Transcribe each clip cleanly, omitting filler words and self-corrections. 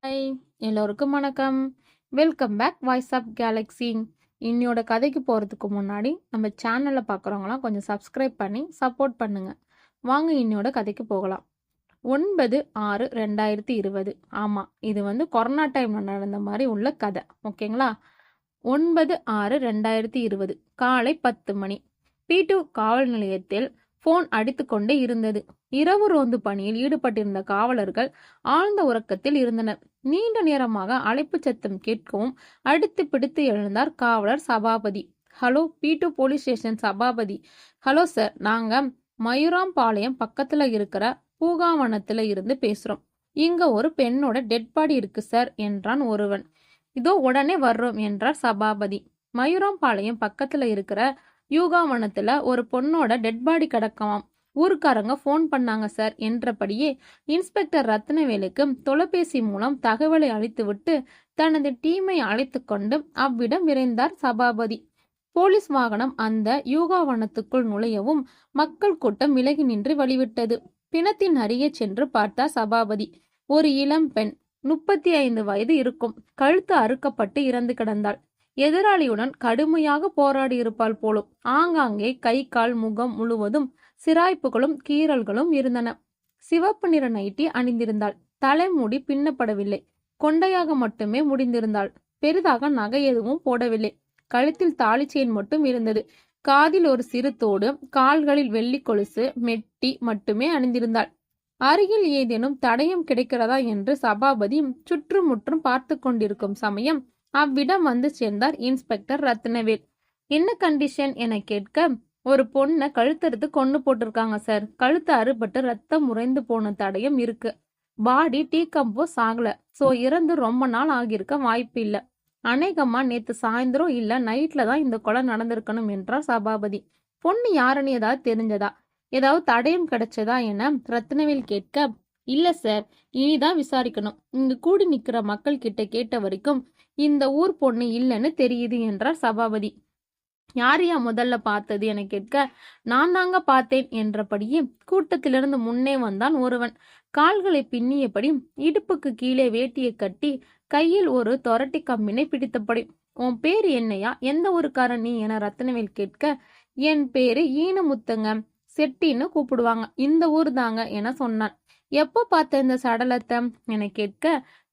Hi, எல்லோருக்கும் வணக்கம். Welcome back voice of galaxy. இன்னியோட கதைக்கு போகிறதுக்கு முன்னாடி நம்ம சேனலை பார்க்குறவங்களாம் கொஞ்சம் சப்ஸ்கிரைப் பண்ணி சப்போர்ட் பண்ணுங்க. வாங்க இன்னியோட கதைக்கு போகலாம். 9/6/2020. ஆமாம், இது கொரோனா டைமில் நடந்த மாதிரி உள்ள கதை. ஓகேங்களா? 9/6/2020 காலை 10 மணி. P2 காவல் நிலையத்தில் போன் அடித்து கொண்டே இருந்தது. இரவு ரோந்து பணியில் ஈடுபட்டிருந்த காவலர்கள் ஆழ்ந்த உறக்கத்தில் இருந்தனர். நீண்ட நேரமாக அழைப்பு சத்தம் கேட்கவும் அடித்து பிடித்து எழுந்தார் காவலர் Sabapathi. Hello, P2 police station Sabapathi. Hello sir, நாங்க மயூராம்பாளையம் பக்கத்துல இருக்கிற பூகாவனத்துல இருந்து பேசுறோம். இங்க ஒரு பெண்ணோட டெட் பாடி இருக்கு சார் என்றான் ஒருவன். இதோ உடனே வர்றோம் என்றார் சபாபதி. மயூராம்பாளையம் பக்கத்துல இருக்கிற யூகாவனத்துல ஒரு பொண்ணோட டெட் பாடி கிடக்கமாம். ஊருக்காரங்க போன் பண்ணாங்க சார் என்றபடியே இன்ஸ்பெக்டர் ரத்னவேலுக்கு தொலைபேசி மூலம் தகவலை அளித்துவிட்டு தனது டீமை அழைத்து கொண்டு அவ்விடம் விரைந்தார் சபாபதி. போலீஸ் வாகனம் அந்த யூகாவனத்துக்குள் நுழையவும் மக்கள் கூட்டம் விலகி நின்று வழிவிட்டது. பிணத்தின் அருகே சென்று பார்த்தார் சபாபதி. ஒரு இளம் பெண், 35 வயது இருக்கும், கழுத்து அறுக்கப்பட்டு இறந்து கிடந்தாள். எதிராளியுடன் கடுமையாக போராடி இருப்பாள் போலும். ஆங்காங்கே கை கால் முகம் முழுவதும் சிராய்ப்புகளும் கீறல்களும் இருந்தன. சிவப்பு நிற நைட்டி அணிந்திருந்தாள். தலைமுடி பின்னப்படவில்லை, கொண்டையாக மட்டுமே முடிந்திருந்தாள். பெரிதாக நகை எதுவும் போடவில்லை. கழுத்தில் தாலி செயின் மட்டும் இருந்தது. காதில் ஒரு சிறு தோடு, கால்களில் வெள்ளி கொலுசு, மெட்டி மட்டுமே அணிந்திருந்தாள். அருகில் ஏதேனும் தடயம் கிடைக்கிறதா என்று சபாபதி சுற்றுமுற்றும் பார்த்து கொண்டிருக்கும் சமயம் அவ்விடம் வந்து சேர்ந்தார் இன்ஸ்பெக்டர் ரத்னவேல். என்ன கண்டிஷன் என கேட்க, ஒரு பொண்ணை கழுத்தறுத்து கொண்டு போட்டிருக்காங்க சார். கழுத்து அறுபட்டு ரத்தம் உறைந்து போன தடயம் இருக்கு. பாடி டீகம்போஸ் ஆகல. சோ இறந்து ரொம்ப நாள் ஆகியிருக்க வாய்ப்பு இல்ல. அநேகமா நேத்து சாயந்தரம் இல்ல நைட்ல தான் இந்த கொலை நடந்திருக்கணும் என்றார் சபாபதி. பொண்ணு யாருன்னு ஏதாவது தெரிஞ்சதா, ஏதாவது தடயம் கிடைச்சதா என ரத்னவேல் கேட்க, இல்ல சார், இனிதான் விசாரிக்கணும். இங்கு கூடி நிக்கிற மக்கள் கிட்ட கேட்ட வரைக்கும் இந்த ஊர் பொண்ணு இல்லைன்னு தெரியுது என்றார் சபாபதி. யாரையா முதல்ல பார்த்தது என கேட்க, நான் தாங்க பார்த்தேன் என்றபடியே கூட்டத்திலிருந்து முன்னே வந்தான் ஒருவன். கால்களை பின்னியபடி இடுப்புக்கு கீழே வேட்டியை கட்டி கையில் ஒரு தொரட்டி கம்பினை பிடித்தபடி, உன் பேர் என்னையா, எந்த ஊருக்காரன் நீ என ரத்னவேல் கேட்க, என் பேரு ஈனமுத்துங்க, செட்டின்னு கூப்பிடுவாங்க, இந்த ஊர் தாங்க என சொன்னான். எப்போ பார்த்த இந்த சடலத்தை என கேட்க,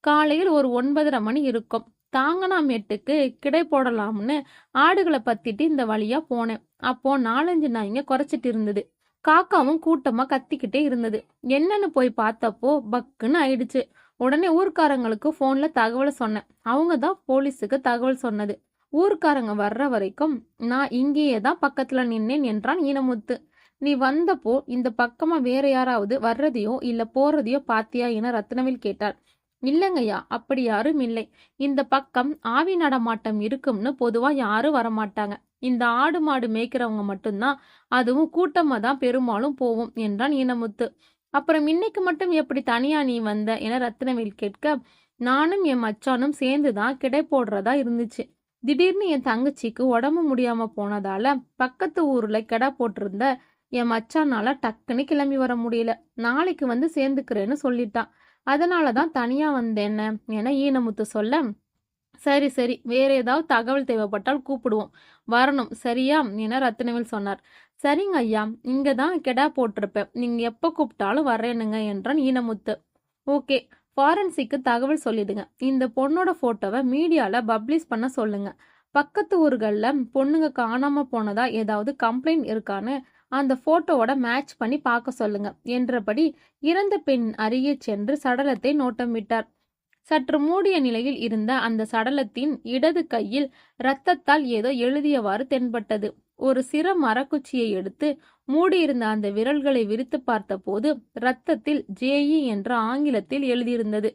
காலையில் ஒரு 9:30 மணி இருக்கும். தாங்கனாமேட்டுக்கு கிடை போடலாம்னு ஆடுகளை பத்திட்டு இந்த வழியா போனேன். அப்போ 4-5 நாய்ங்க குறைச்சிட்டு இருந்தது. காக்காவும் கூட்டமா கத்திக்கிட்டே இருந்தது. என்னன்னு போய் பார்த்தப்போ பக்குன்னு ஆயிடுச்சு. உடனே ஊர்க்காரங்களுக்கு போன்ல தகவல் சொன்னேன். அவங்க தான் போலீஸுக்கு தகவல் சொன்னது. ஊர்க்காரங்க வர்ற வரைக்கும் நான் இங்கேயே தான் பக்கத்துல நின்னேன் என்றான் ஈனமுத்து. நீ வந்தப்போ இந்த பக்கமா வேற யாராவது வர்றதையோ இல்ல போறதையோ பாத்தியா என ரத்னவேல் கேட்டார். இல்லைங்கய்யா, அப்படி யாரும் இல்லை. இந்த பக்கம் ஆவி நடமாட்டம் இருக்கும்னு பொதுவா யாரும் வரமாட்டாங்க. இந்த ஆடு மாடு மேய்க்கிறவங்க மட்டும்தான், அதுவும் கூட்டமா தான் பெரும்பாலும் போவோம் என்றான் ஈனமுத்து. அப்புறம் இன்னைக்கு மட்டும் எப்படி தனியா நீ வந்த என ரத்னவேல் கேட்க, நானும் என் மச்சானும் சேர்ந்துதான் கிடை போடுறதா இருந்துச்சு. திடீர்னு என் தங்கச்சிக்கு உடம்பு முடியாம போனதால பக்கத்து ஊர்ல கெடா போட்டிருந்த என் மச்சானால டக்குன்னு கிளம்பி வர முடியல. நாளைக்கு வந்து சேர்ந்துக்கிறேன்னு சொல்லிட்டான். அதனாலதான் தனியா வந்தேன்னு என ஈனமுத்து சொல்ல, சரி சரி, வேற ஏதாவது தகவல் தேவைப்பட்டால் கூப்பிடுவோம், வரணும் சரியா என ரத்னவேல் சொன்னார். சரிங்க ஐயா, இங்கதான் கெடா போட்டிருப்பேன், நீங்க எப்ப கூப்பிட்டாலும் வர்றேனுங்க என்றான் ஈனமுத்து. ஓகே, ஃபாரன்சிக்கு தகவல் சொல்லிடுங்க. இந்த பொண்ணோட போட்டோவை மீடியால பப்ளிஷ் பண்ண சொல்லுங்க. பக்கத்து ஊர்கள்ல பொண்ணுங்க காணாம போனதா ஏதாவது கம்ப்ளைண்ட் இருக்கான்னு அந்த போட்டோவோட மேட்ச் பண்ணி பார்க்க சொல்லுங்க என்றபடி இறந்த பெண் அருகே சென்று சடலத்தை நோட்டம் விட்டார். சற்று மூடிய நிலையில் இருந்த அந்த சடலத்தின் இடது கையில் இரத்தத்தால் ஏதோ எழுதியவாறு தென்பட்டது. ஒரு சிறு மரக்குச்சியை எடுத்து மூடியிருந்த அந்த விரல்களை விரித்து பார்த்த போது இரத்தத்தில் ஜேஇ என்ற ஆங்கிலத்தில் எழுதியிருந்தது.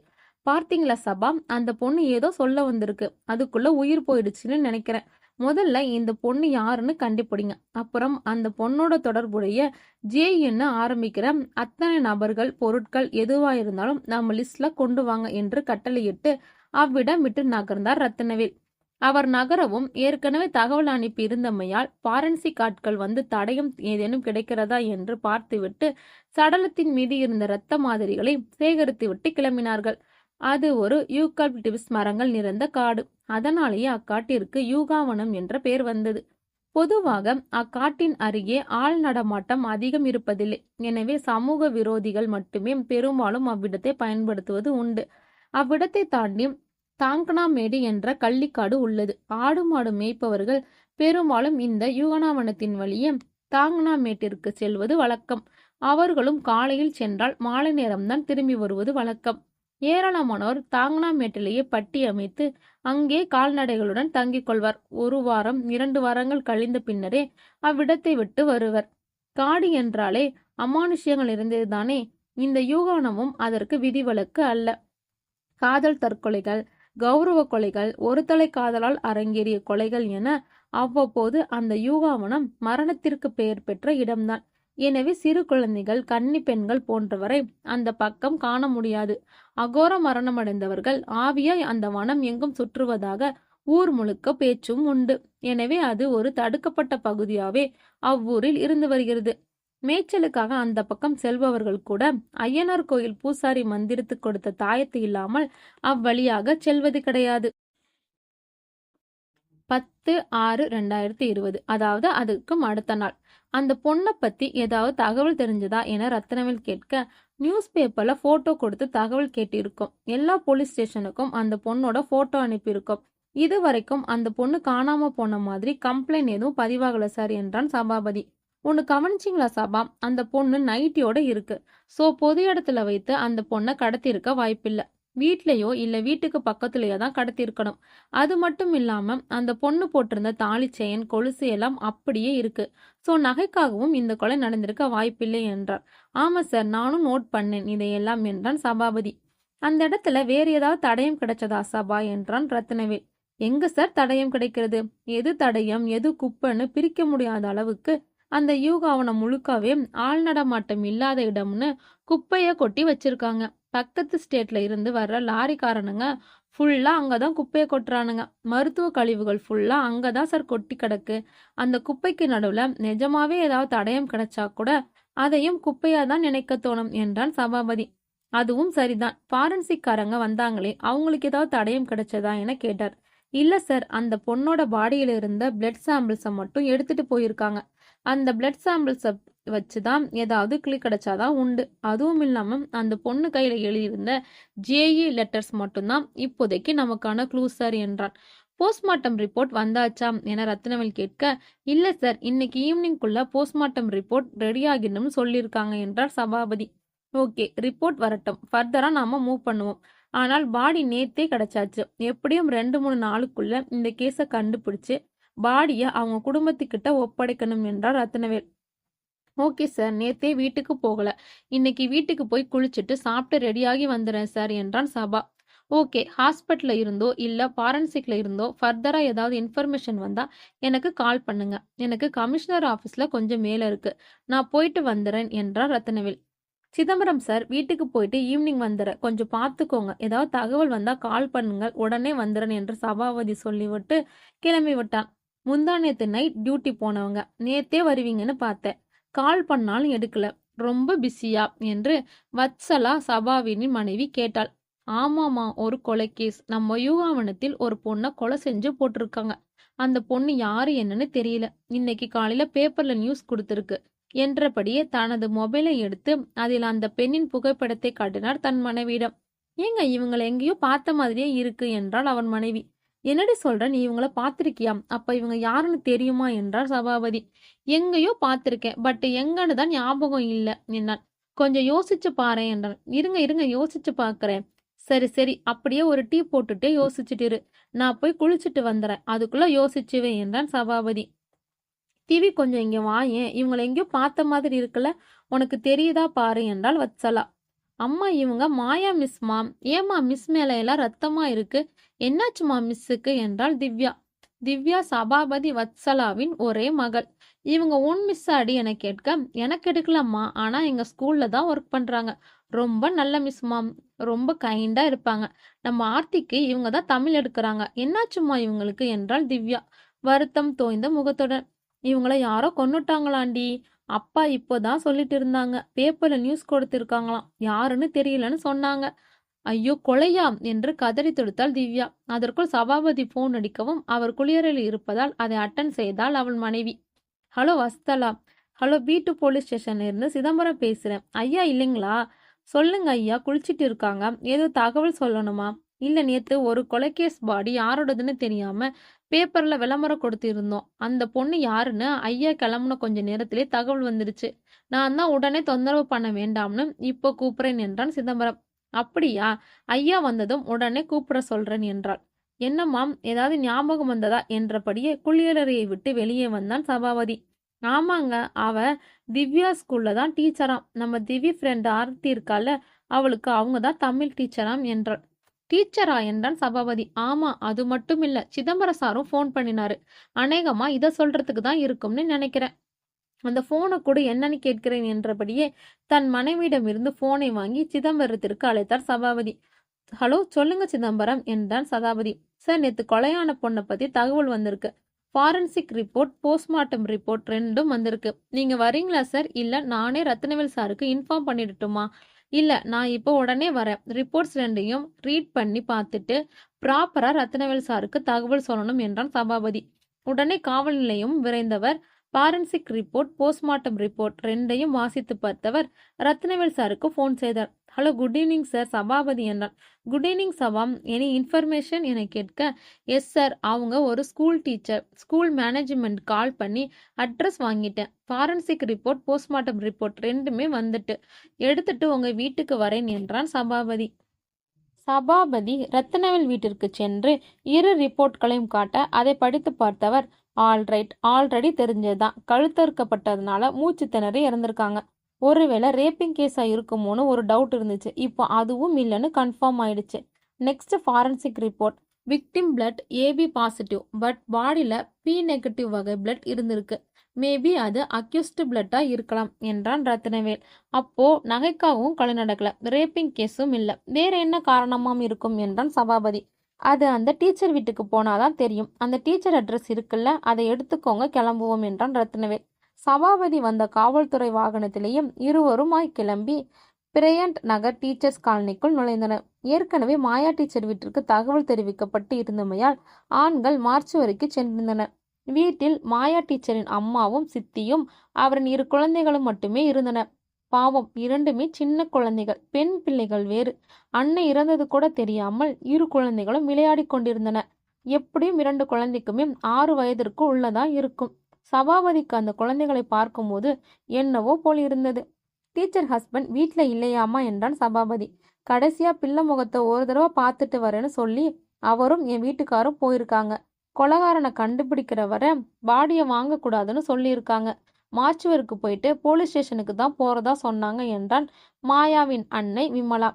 பார்த்தீங்களா சபா, அந்த பொண்ணு ஏதோ சொல்ல வந்திருக்கு, அதுக்குள்ள உயிர் போயிடுச்சுன்னு நினைக்கிறேன். முதல்ல இந்த பொண்ணு யாருன்னு கண்டுபிடிங்க. அப்புறம் அந்த பொண்ணோட தொடர்புடைய ஜேன்னு ஆரம்பிக்கிற அத்தனை நபர்கள் பொருட்கள் எதுவா இருந்தாலும் நம்ம லிஸ்ட்ல கொண்டு வாங்க என்று கட்டளையிட்டு அவ்விடம் விட்டு நகர்ந்தார் ரத்னவேல். அவர் நகரவும் ஏற்கனவே தகவல் அனுப்பி இருந்தமையால் ஃபாரன்சிக் ஆட்கள் வந்து தடயம் ஏதேனும் கிடைக்கிறதா என்று பார்த்துவிட்டு சடலத்தின் மீது இருந்த இரத்த மாதிரிகளை சேகரித்து விட்டு கிளம்பினார்கள். அது ஒரு யூக்கலிப்டிஸ் மரங்கள் நிறைந்த காடு. அதனாலேயே அக்காட்டிற்கு யூகாவனம் என்ற பெயர் வந்தது. பொதுவாக அக்காட்டின் அருகே ஆள் நடமாட்டம் அதிகம் இருப்பதில்லை. எனவே சமூக விரோதிகள் மட்டுமே பெரும்பாலும் அவ்விடத்தை பயன்படுத்துவது உண்டு. அவ்விடத்தை தாண்டி தாங்கனாமேடு என்ற கள்ளிக்காடு உள்ளது. ஆடு மாடு மேய்ப்பவர்கள் பெரும்பாலும் இந்த யூகனாவனத்தின் வழியே தாங்கனாமேட்டிற்கு செல்வது வழக்கம். அவர்களும் காலையில் சென்றால் மாலை நேரம்தான் திரும்பி வருவது வழக்கம். ஏராளமானோர் தாங்கனாமேட்டிலேயே பட்டி அமைத்து அங்கே கால்நடைகளுடன் தங்கிக் கொள்வார். 1 வாரம் 2 வாரங்கள் கழிந்த பின்னரே அவ்விடத்தை விட்டு வருவர். காடு என்றாலே அமானுஷ்யங்கள் இருந்ததுதானே. இந்த யூகானமும் அதற்கு விதிவிலக்கு அல்ல. காதல் தற்கொலைகள், கௌரவ கொலைகள், ஒரு தலை காதலால் அரங்கேறிய கொலைகள் என அவ்வப்போது அந்த யூகாவனம் மரணத்திற்கு பெயர் பெற்ற இடம்தான். எனவே சிறு குழந்தைகள், கன்னி பெண்கள் போன்றவரை அந்த பக்கம் காண முடியாது. அகோர மரணமடைந்தவர்கள் ஆவியாய் அந்த வனம் எங்கும் சுற்றுவதாக ஊர் முழுக்க பேச்சும் உண்டு. எனவே அது ஒரு தடுக்கப்பட்ட பகுதியாவே அவ்வூரில் இருந்து வருகிறது. மேய்ச்சலுக்காக அந்த பக்கம் செல்பவர்கள் கூட ஐயனார் கோயில் பூசாரி மந்திரித்து கொடுத்த தாயத்து இல்லாமல் அவ்வழியாக செல்வது கிடையாது. 10/6/2020, அதாவது அதுக்கும் அடுத்த நாள். அந்த பொண்ணை பத்தி ஏதாவது தகவல் தெரிஞ்சதா என ரத்னவேல் கேட்க, நியூஸ் பேப்பர்ல போட்டோ கொடுத்து தகவல் கேட்டிருக்கோம். எல்லா போலீஸ் ஸ்டேஷனுக்கும் அந்த பொண்ணோட போட்டோ அனுப்பியிருக்கோம். இது வரைக்கும் அந்த பொண்ணு காணாம போன மாதிரி கம்ப்ளைண்ட் எதுவும் பதிவாகல சார் என்றான் சபாபதி. ஒன்னு கவனிச்சிங்களா சபா, அந்த பொண்ணு நைட்டியோட இருக்கு. சோ பொது இடத்துல வைத்து அந்த பொண்ணை கடத்தியிருக்க வாய்ப்பில்லை. வீட்லயோ இல்ல வீட்டுக்கு பக்கத்துலயோ தான் கடத்திருக்கணும். அது மட்டும் இல்லாம அந்த பொண்ணு போட்டிருந்த தாலி, செயின், கொலுசு எல்லாம் அப்படியே இருக்கு. சோ நகைக்காகவும் இந்த கொலை நடந்திருக்க வாய்ப்பில்லை என்றார். ஆமா சார், நானும் நோட் பண்ணேன் இதையெல்லாம் என்றான் சபாபதி. அந்த இடத்துல வேற ஏதாவது தடயம் கிடைச்சதா சபா என்றான் ரத்னவேல். எங்க சார் தடயம் கிடைக்கிறது? எது தடயம் எது குப்பைன்னு பிரிக்க முடியாத அளவுக்கு அந்த யூகாவனம் முழுக்காவே ஆள் நடமாட்டம் இல்லாத இடம்னு குப்பைய கொட்டி வச்சிருக்காங்க. பக்கத்து ஸ்டேட்ல இருந்து வர்ற லாரிக்காரனுங்க ஃபுல்லா அங்கதான் குப்பையை கொட்டுறானுங்க. மருத்துவ கழிவுகள் ஃபுல்லா அங்கதான் சார் கொட்டி கிடக்கு. அந்த குப்பைக்கு நடுவுல நிஜமாவே ஏதாவது தடயம் கிடைச்சா கூட அதையும் குப்பையா தான் நினைக்க தோணும் என்றான் சபாபதி. அதுவும் சரிதான். ஃபாரன்சிக்காரங்க வந்தாங்களே, அவங்களுக்கு ஏதாவது தடயம் கிடைச்சதா என கேட்டார். இல்ல சார், அந்த பொண்ணோட பாடியில இருந்த பிளட் சாம்பிள்ஸை மட்டும் எடுத்துட்டு போயிருக்காங்க. அந்த பிளட் சாம்பிள்ஸை வச்சுதான் ஏதாவது கிளி கிடைச்சாதான் உண்டு. அதுவும் இல்லாம அந்த பொண்ணு கையில எழுதியிருந்த ஜேஇ லெட்டர்ஸ் மட்டும்தான் இப்போதைக்கு நமக்கான க்ளூ சார் என்றான். போஸ்ட்மார்ட்டம் ரிப்போர்ட் வந்தாச்சா என ரத்னவேல் கேட்க, இல்ல சார், இன்னைக்கு ஈவினிங்குள்ள போஸ்ட்மார்ட்டம் ரிப்போர்ட் ரெடி ஆகிடணும்னு சொல்லியிருக்காங்க என்றார் சபாபதி. ஓகே, ரிப்போர்ட் வரட்டும், ஃபர்தரா நாம மூவ் பண்ணுவோம். ஆனால் பாடி நேத்தே கிடைச்சாச்சு. எப்படியும் 2-3 நாளுக்குள்ள இந்த கேஸை கண்டுபிடிச்சு பாடிய அவங்க குடும்பத்துக்கிட்ட ஒப்படைக்கணும் என்றார் ரத்னவேல். ஓகே சார், நேத்தே வீட்டுக்கு போகல. இன்னைக்கு வீட்டுக்கு போய் குளிச்சுட்டு சாப்பிட்டு ரெடியாகி வந்துடுறேன் சார் என்றான் சபா. ஓகே, ஹாஸ்பிட்டல்ல இருந்தோ இல்ல ஃபாரன்சிக்ல இருந்தோ ஃபர்தரா ஏதாவது இன்ஃபர்மேஷன் வந்தா எனக்கு கால் பண்ணுங்க. எனக்கு கமிஷனர் ஆபீஸ்ல கொஞ்சம் மேல இருக்கு, நான் போயிட்டு வந்துடுறேன் என்றார் ரத்னவேல். சிதம்பரம் சார், வீட்டுக்கு போயிட்டு ஈவினிங் வந்துடுறேன், கொஞ்சம் பார்த்துக்கோங்க. ஏதாவது தகவல் வந்தா கால் பண்ணுங்கள், உடனே வந்துடுறேன் என்று சபாபதி சொல்லிவிட்டு கிளம்பி விட்டான். முந்தா நேத்து நைட் டியூட்டி போனவங்க நேத்தே வருவீங்கன்னு பார்த்தேன், கால் பண்ணாலும் எடுக்கல, ரொம்ப பிஸியா என்று வத்சலா சபாவின் மனைவி கேட்டாள். ஆமாமா, ஒரு கொலை கேஸ். நம்ம யூகாவனத்தில் ஒரு பொண்ணை கொலை செஞ்சு போட்டிருக்காங்க. அந்த பொண்ணு யாரு என்னன்னு தெரியல. இன்னைக்கு காலையில பேப்பர்ல நியூஸ் கொடுத்திருக்கு என்றபடியே தனது மொபைலை எடுத்து அதில் அந்த பெண்ணின் புகைப்படத்தை காட்டினார் தன் மனைவியிடம். ஏங்க, இவங்களை எங்கேயோ பார்த்த மாதிரியே இருக்கு என்றாள் அவன் மனைவி. என்னடி சொல்ற, நீ இவங்கள பார்த்திருக்கியா? அப்ப இவங்க யாருன்னு தெரியுமா என்றார் சபாபதி. எங்கேயோ பார்த்திருக்கேன், பட் எங்கன்னு தான் ஞாபகம் இல்லை என்னான். கொஞ்சம் யோசிச்சு பாரு என்றான். இருங்க இருங்க, யோசிச்சு பார்க்கறேன். சரி சரி, அப்படியே ஒரு டீ போட்டுட்டே யோசிச்சுட்டு இரு, நான் போய் குளிச்சுட்டு வந்துடுறேன், அதுக்குள்ள யோசிச்சுவே என்றான் சபாபதி. டிவி கொஞ்சம் இங்க வாயேன், இவங்களை எங்கேயோ பார்த்த மாதிரி இருக்குல்ல, உனக்கு தெரியுதா பாரு என்றாள் வத்சலா. அம்மா, இவங்க மாயா மிஸ்மா. ஏமா மிஸ் மேல எல்லாம் ரத்தமா இருக்கு, என்னாச்சுமா மிஸ்ஸுக்கு என்றாள் திவ்யா. திவ்யா சபாபதி வத்சலாவின் ஒரே மகள். இவங்க உன் மிஸ் அடி என கேட்க, எனக்கு எடுக்கலம்மா, ஆனா எங்க ஸ்கூல்ல தான் ஒர்க் பண்றாங்க. ரொம்ப நல்ல மிஸ்மா, ரொம்ப கைண்டா இருப்பாங்க. நம்ம ஆர்த்திக்கு இவங்க தான் தமிழ் எடுக்கிறாங்க. என்னாச்சுமா இவங்களுக்கு என்றாள் திவ்யா வருத்தம் தோய்ந்த முகத்துடன். இவங்கள யாரோ கொன்னுட்டாங்களாண்டி, அப்பா இப்போதான் சொல்லிட்டு இருந்தாங்க. பேப்பர்ல நியூஸ் கொடுத்திருக்காங்களாம், யாருன்னு தெரியலன்னு சொன்னாங்க. ஐயோ கொலையா என்று கதறி துடித்தாள் திவ்யா. அதற்குள் சபாபதி போன் அடிக்கவும் அவர் குளியலில் இருப்பதால் அதை அட்டன் செய்தால் அவள் மனைவி. ஹலோ வஸ்தலா. ஹலோ B2 போலீஸ் ஸ்டேஷன்ல இருந்து சிதம்பரம் பேசுறேன். ஐயா இல்லைங்களா? சொல்லுங்க ஐயா, குளிச்சிட்டு இருக்காங்க. ஏதோ தகவல் சொல்லணுமா? இல்ல, நேத்து ஒரு கொலைகேஸ் பாடி யாரோடதுன்னு தெரியாம பேப்பர்ல விளம்பரம் கொடுத்திருந்தோம். அந்த பொண்ணு யாருன்னு ஐயா கிளம்புன கொஞ்ச நேரத்திலே தகவல் வந்துருச்சு. நான் தான் உடனே தொந்தரவு பண்ண வேண்டாம்னு இப்போ கூப்பிடுறேன் என்றான் சிதம்பரம். அப்படியா? ஐயா வந்ததும் உடனே கூப்பிட சொல்றேன் என்றாள். என்னம்மாம், ஏதாவது ஞாபகம் வந்ததா என்றபடியே குளியலறையை விட்டு வெளியே வந்தான் சபாபதி. ஆமாங்க, அவ திவ்யா ஸ்கூல்ல தான் டீச்சராம். நம்ம திவ்யா ஃப்ரெண்ட் ஆர்த்தி இருக்கால, அவளுக்கு அவங்க தான் தமிழ் டீச்சராம் என்றாள். டீச்சரா என்றான் சபாபதி. ஆமா, அது மட்டும் இல்ல, சிதம்பரம் சாரும் ஃபோன் பண்ணினாரு. அநேகமா இத சொல்றதுக்கு தான் இருக்கும்னு நினைக்கிறேன். அந்த போனை கூட என்னன்னு கேட்கிறேன் என்றபடியே தன் மனைவியிடமிருந்து போனை வாங்கி சிதம்பரத்திற்கு அழைத்தார் சபாபதி. ஹலோ, சொல்லுங்க சிதம்பரம் என்றான் சதாபதி. சார், நேத்து கொலையான பொண்ணை பத்தி தகவல் வந்திருக்கு. ஃபாரன்சிக் ரிப்போர்ட், போஸ்ட்மார்ட்டம் ரிப்போர்ட் ரெண்டும் வந்திருக்கு. நீங்க வரீங்களா சார்? இல்ல நானே ரத்னவேல் சாருக்கு இன்ஃபார்ம் பண்ணிடட்டுமா? இல்ல, நான் இப்போ உடனே வரேன். ரிப்போர்ட்ஸ் ரெண்டையும் ரீட் பண்ணி பார்த்துட்டு ப்ராப்பரா ரத்னவேல் சாருக்கு தகவல் சொல்லணும் என்றான் சபாபதி. உடனே காவல் நிலையம் விரைந்தவர் ஃபாரன்சிக் ரிப்போர்ட், போஸ்ட்மார்ட்டம் ரிப்போர்ட் ரெண்டையும் வாசித்து பார்த்தவர் ரத்னவேல் சாருக்கு ஃபோன் செய்தார். Hello, good evening sir, Sabapathi என்றான். குட் ஈவினிங் சபாம், எனி இன்ஃபர்மேஷன் என கேட்க, எஸ் சார், அவங்க ஒரு school teacher. School management call பண்ணி அட்ரஸ் வாங்கிட்டேன். ஃபாரன்சிக் ரிப்போர்ட், போஸ்ட்மார்ட்டம் ரிப்போர்ட் ரெண்டுமே வந்துட்டு எடுத்துட்டு உங்க வீட்டுக்கு வரேன் என்றான் சபாபதி. சபாபதி ரத்னவேல் வீட்டிற்கு சென்று இரு ரிப்போர்ட்களையும் காட்ட அதை படித்து பார்த்தவர், ஆல்ரைட், ஆல்ரெடி தெரிஞ்சதுதான். கழுத்தறுக்கப்பட்டதுனால மூச்சு திணறி இறந்திருக்காங்க. ஒருவேளை ரேப்பிங் கேஸா இருக்குமோன்னு ஒரு டவுட் இருந்துச்சு. இப்போ அதுவும் இல்லைன்னு கன்ஃபார்ம் ஆயிடுச்சு. Next forensic report. Victim blood AB positive, but பாடியில P நெகட்டிவ் வகை பிளட் இருந்திருக்கு. மேபி அது அக்யூஸ்ட் பிளட்டா இருக்கலாம் என்றான் ரத்னவேல். அப்போ நகைக்காகவும் கொலை நடக்கல, ரேப்பிங் கேஸும் இல்ல, வேற என்ன காரணமாம் இருக்கும் என்றான் சபாபதி. அது அந்த டீச்சர் வீட்டுக்கு போனாதான் தெரியும். அந்த டீச்சர் அட்ரஸ் இருக்குல்ல, அதை எடுத்துக்கோங்க, கிளம்புவோம் என்றான் ரத்னவேல். சபாபதி வந்த காவல்துறை வாகனத்திலேயும் இருவருமாய் கிளம்பி பிரயண்ட் நகர் டீச்சர்ஸ் காலனிக்குள் நுழைந்தனர். ஏற்கனவே மாயா டீச்சர் வீட்டிற்கு தகவல் தெரிவிக்கப்பட்டு இருந்தமையால் ஆண்கள் மார்ச்சுவரிக்கு சென்றிருந்தனர். வீட்டில் மாயா டீச்சரின் அம்மாவும் சித்தியும் அவரின் இரு குழந்தைகளும் மட்டுமே இருந்தனர். பாவம், இரண்டுமே சின்ன குழந்தைகள், பெண் பிள்ளைகள் வேறு. அன்னை இறந்தது கூட தெரியாமல் இரு குழந்தைகளும் விளையாடி கொண்டிருந்தன. எப்படியும் இரண்டு குழந்தைக்குமே 6 வயதிற்கு உள்ளதா இருக்கும். சபாபதிக்கு அந்த குழந்தைகளை பார்க்கும்போது என்னவோ போல் இருந்தது. டீச்சர் ஹஸ்பண்ட் வீட்டில் இல்லையாமா என்றான் சபாபதி. கடைசியா பிள்ளை முகத்தை ஒரு தடவை பார்த்துட்டு வரேன்னு சொல்லி அவரும் என் வீட்டுக்காரும் போயிருக்காங்க. கொலகாரனை கண்டுபிடிக்கிற வரை பாடியை வாங்கக்கூடாதுன்னு சொல்லியிருக்காங்க. மார்ச்சுவருக்கு போயிட்டு போலீஸ் ஸ்டேஷனுக்கு தான் போறதா சொன்னாங்க என்றான் மாயாவின் அன்னை விமலா.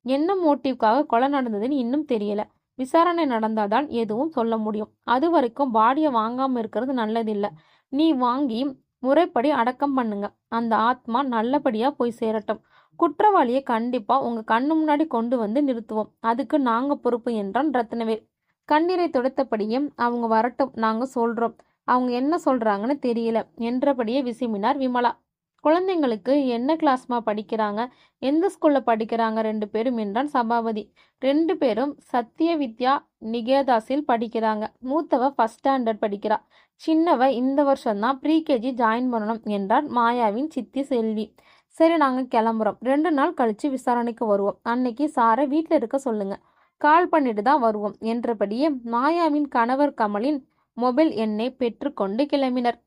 என்ன மோட்டிவ்காக கொலை நடந்ததுன்னு இன்னும் தெரியல. விசாரணை நடந்தாதான் எதுவும் சொல்ல முடியும். அது வரைக்கும் பாடியை வாங்காம இருக்கிறது நல்லதில்லை. நீ வாங்கி முறைப்படி அடக்கம் பண்ணுங்க. அந்த ஆத்மா நல்லபடியா போய் சேரட்டும். குற்றவாளியை கண்டிப்பா உங்க கண்ணு முன்னாடி கொண்டு வந்து நிறுத்துவோம். அதுக்கு நாங்க பொறுப்பு என்றான் ரத்னவேல். கண்ணீரை துடைத்தபடியே அவங்க வரட்டும், நாங்க சொல்றோம். அவங்க என்ன சொல்றாங்கன்னு தெரியல என்றபடியே விசும்பினார் விமலா. குழந்தைங்களுக்கு என்ன கிளாஸ்மா படிக்கிறாங்க? எந்த ஸ்கூல்ல படிக்கிறாங்க 2 பேரும் என்றான் சபாபதி. 2 பேரும் சத்திய வித்யா நிகேதாஸில் படிக்கிறாங்க. மூத்தவ 1st ஸ்டாண்டர்ட் படிக்கிறா. சின்னவ இந்த வருஷம்தான் ப்ரீகேஜி ஜாயின் பண்ணணும் என்றார் மாயாவின் சித்தி செல்வி. சரி, நாங்க கிளம்புறோம். 2 நாள் கழிச்சு விசாரணைக்கு வருவோம். அன்னைக்கு சாரை வீட்டில் இருக்க சொல்லுங்க. கால் பண்ணிட்டு தான் வருவோம் என்றபடியே மாயாவின் கணவர் கமலின் மொபைல் எண்ணை பெற்றுக்கொண்டு கிளம்பினர்.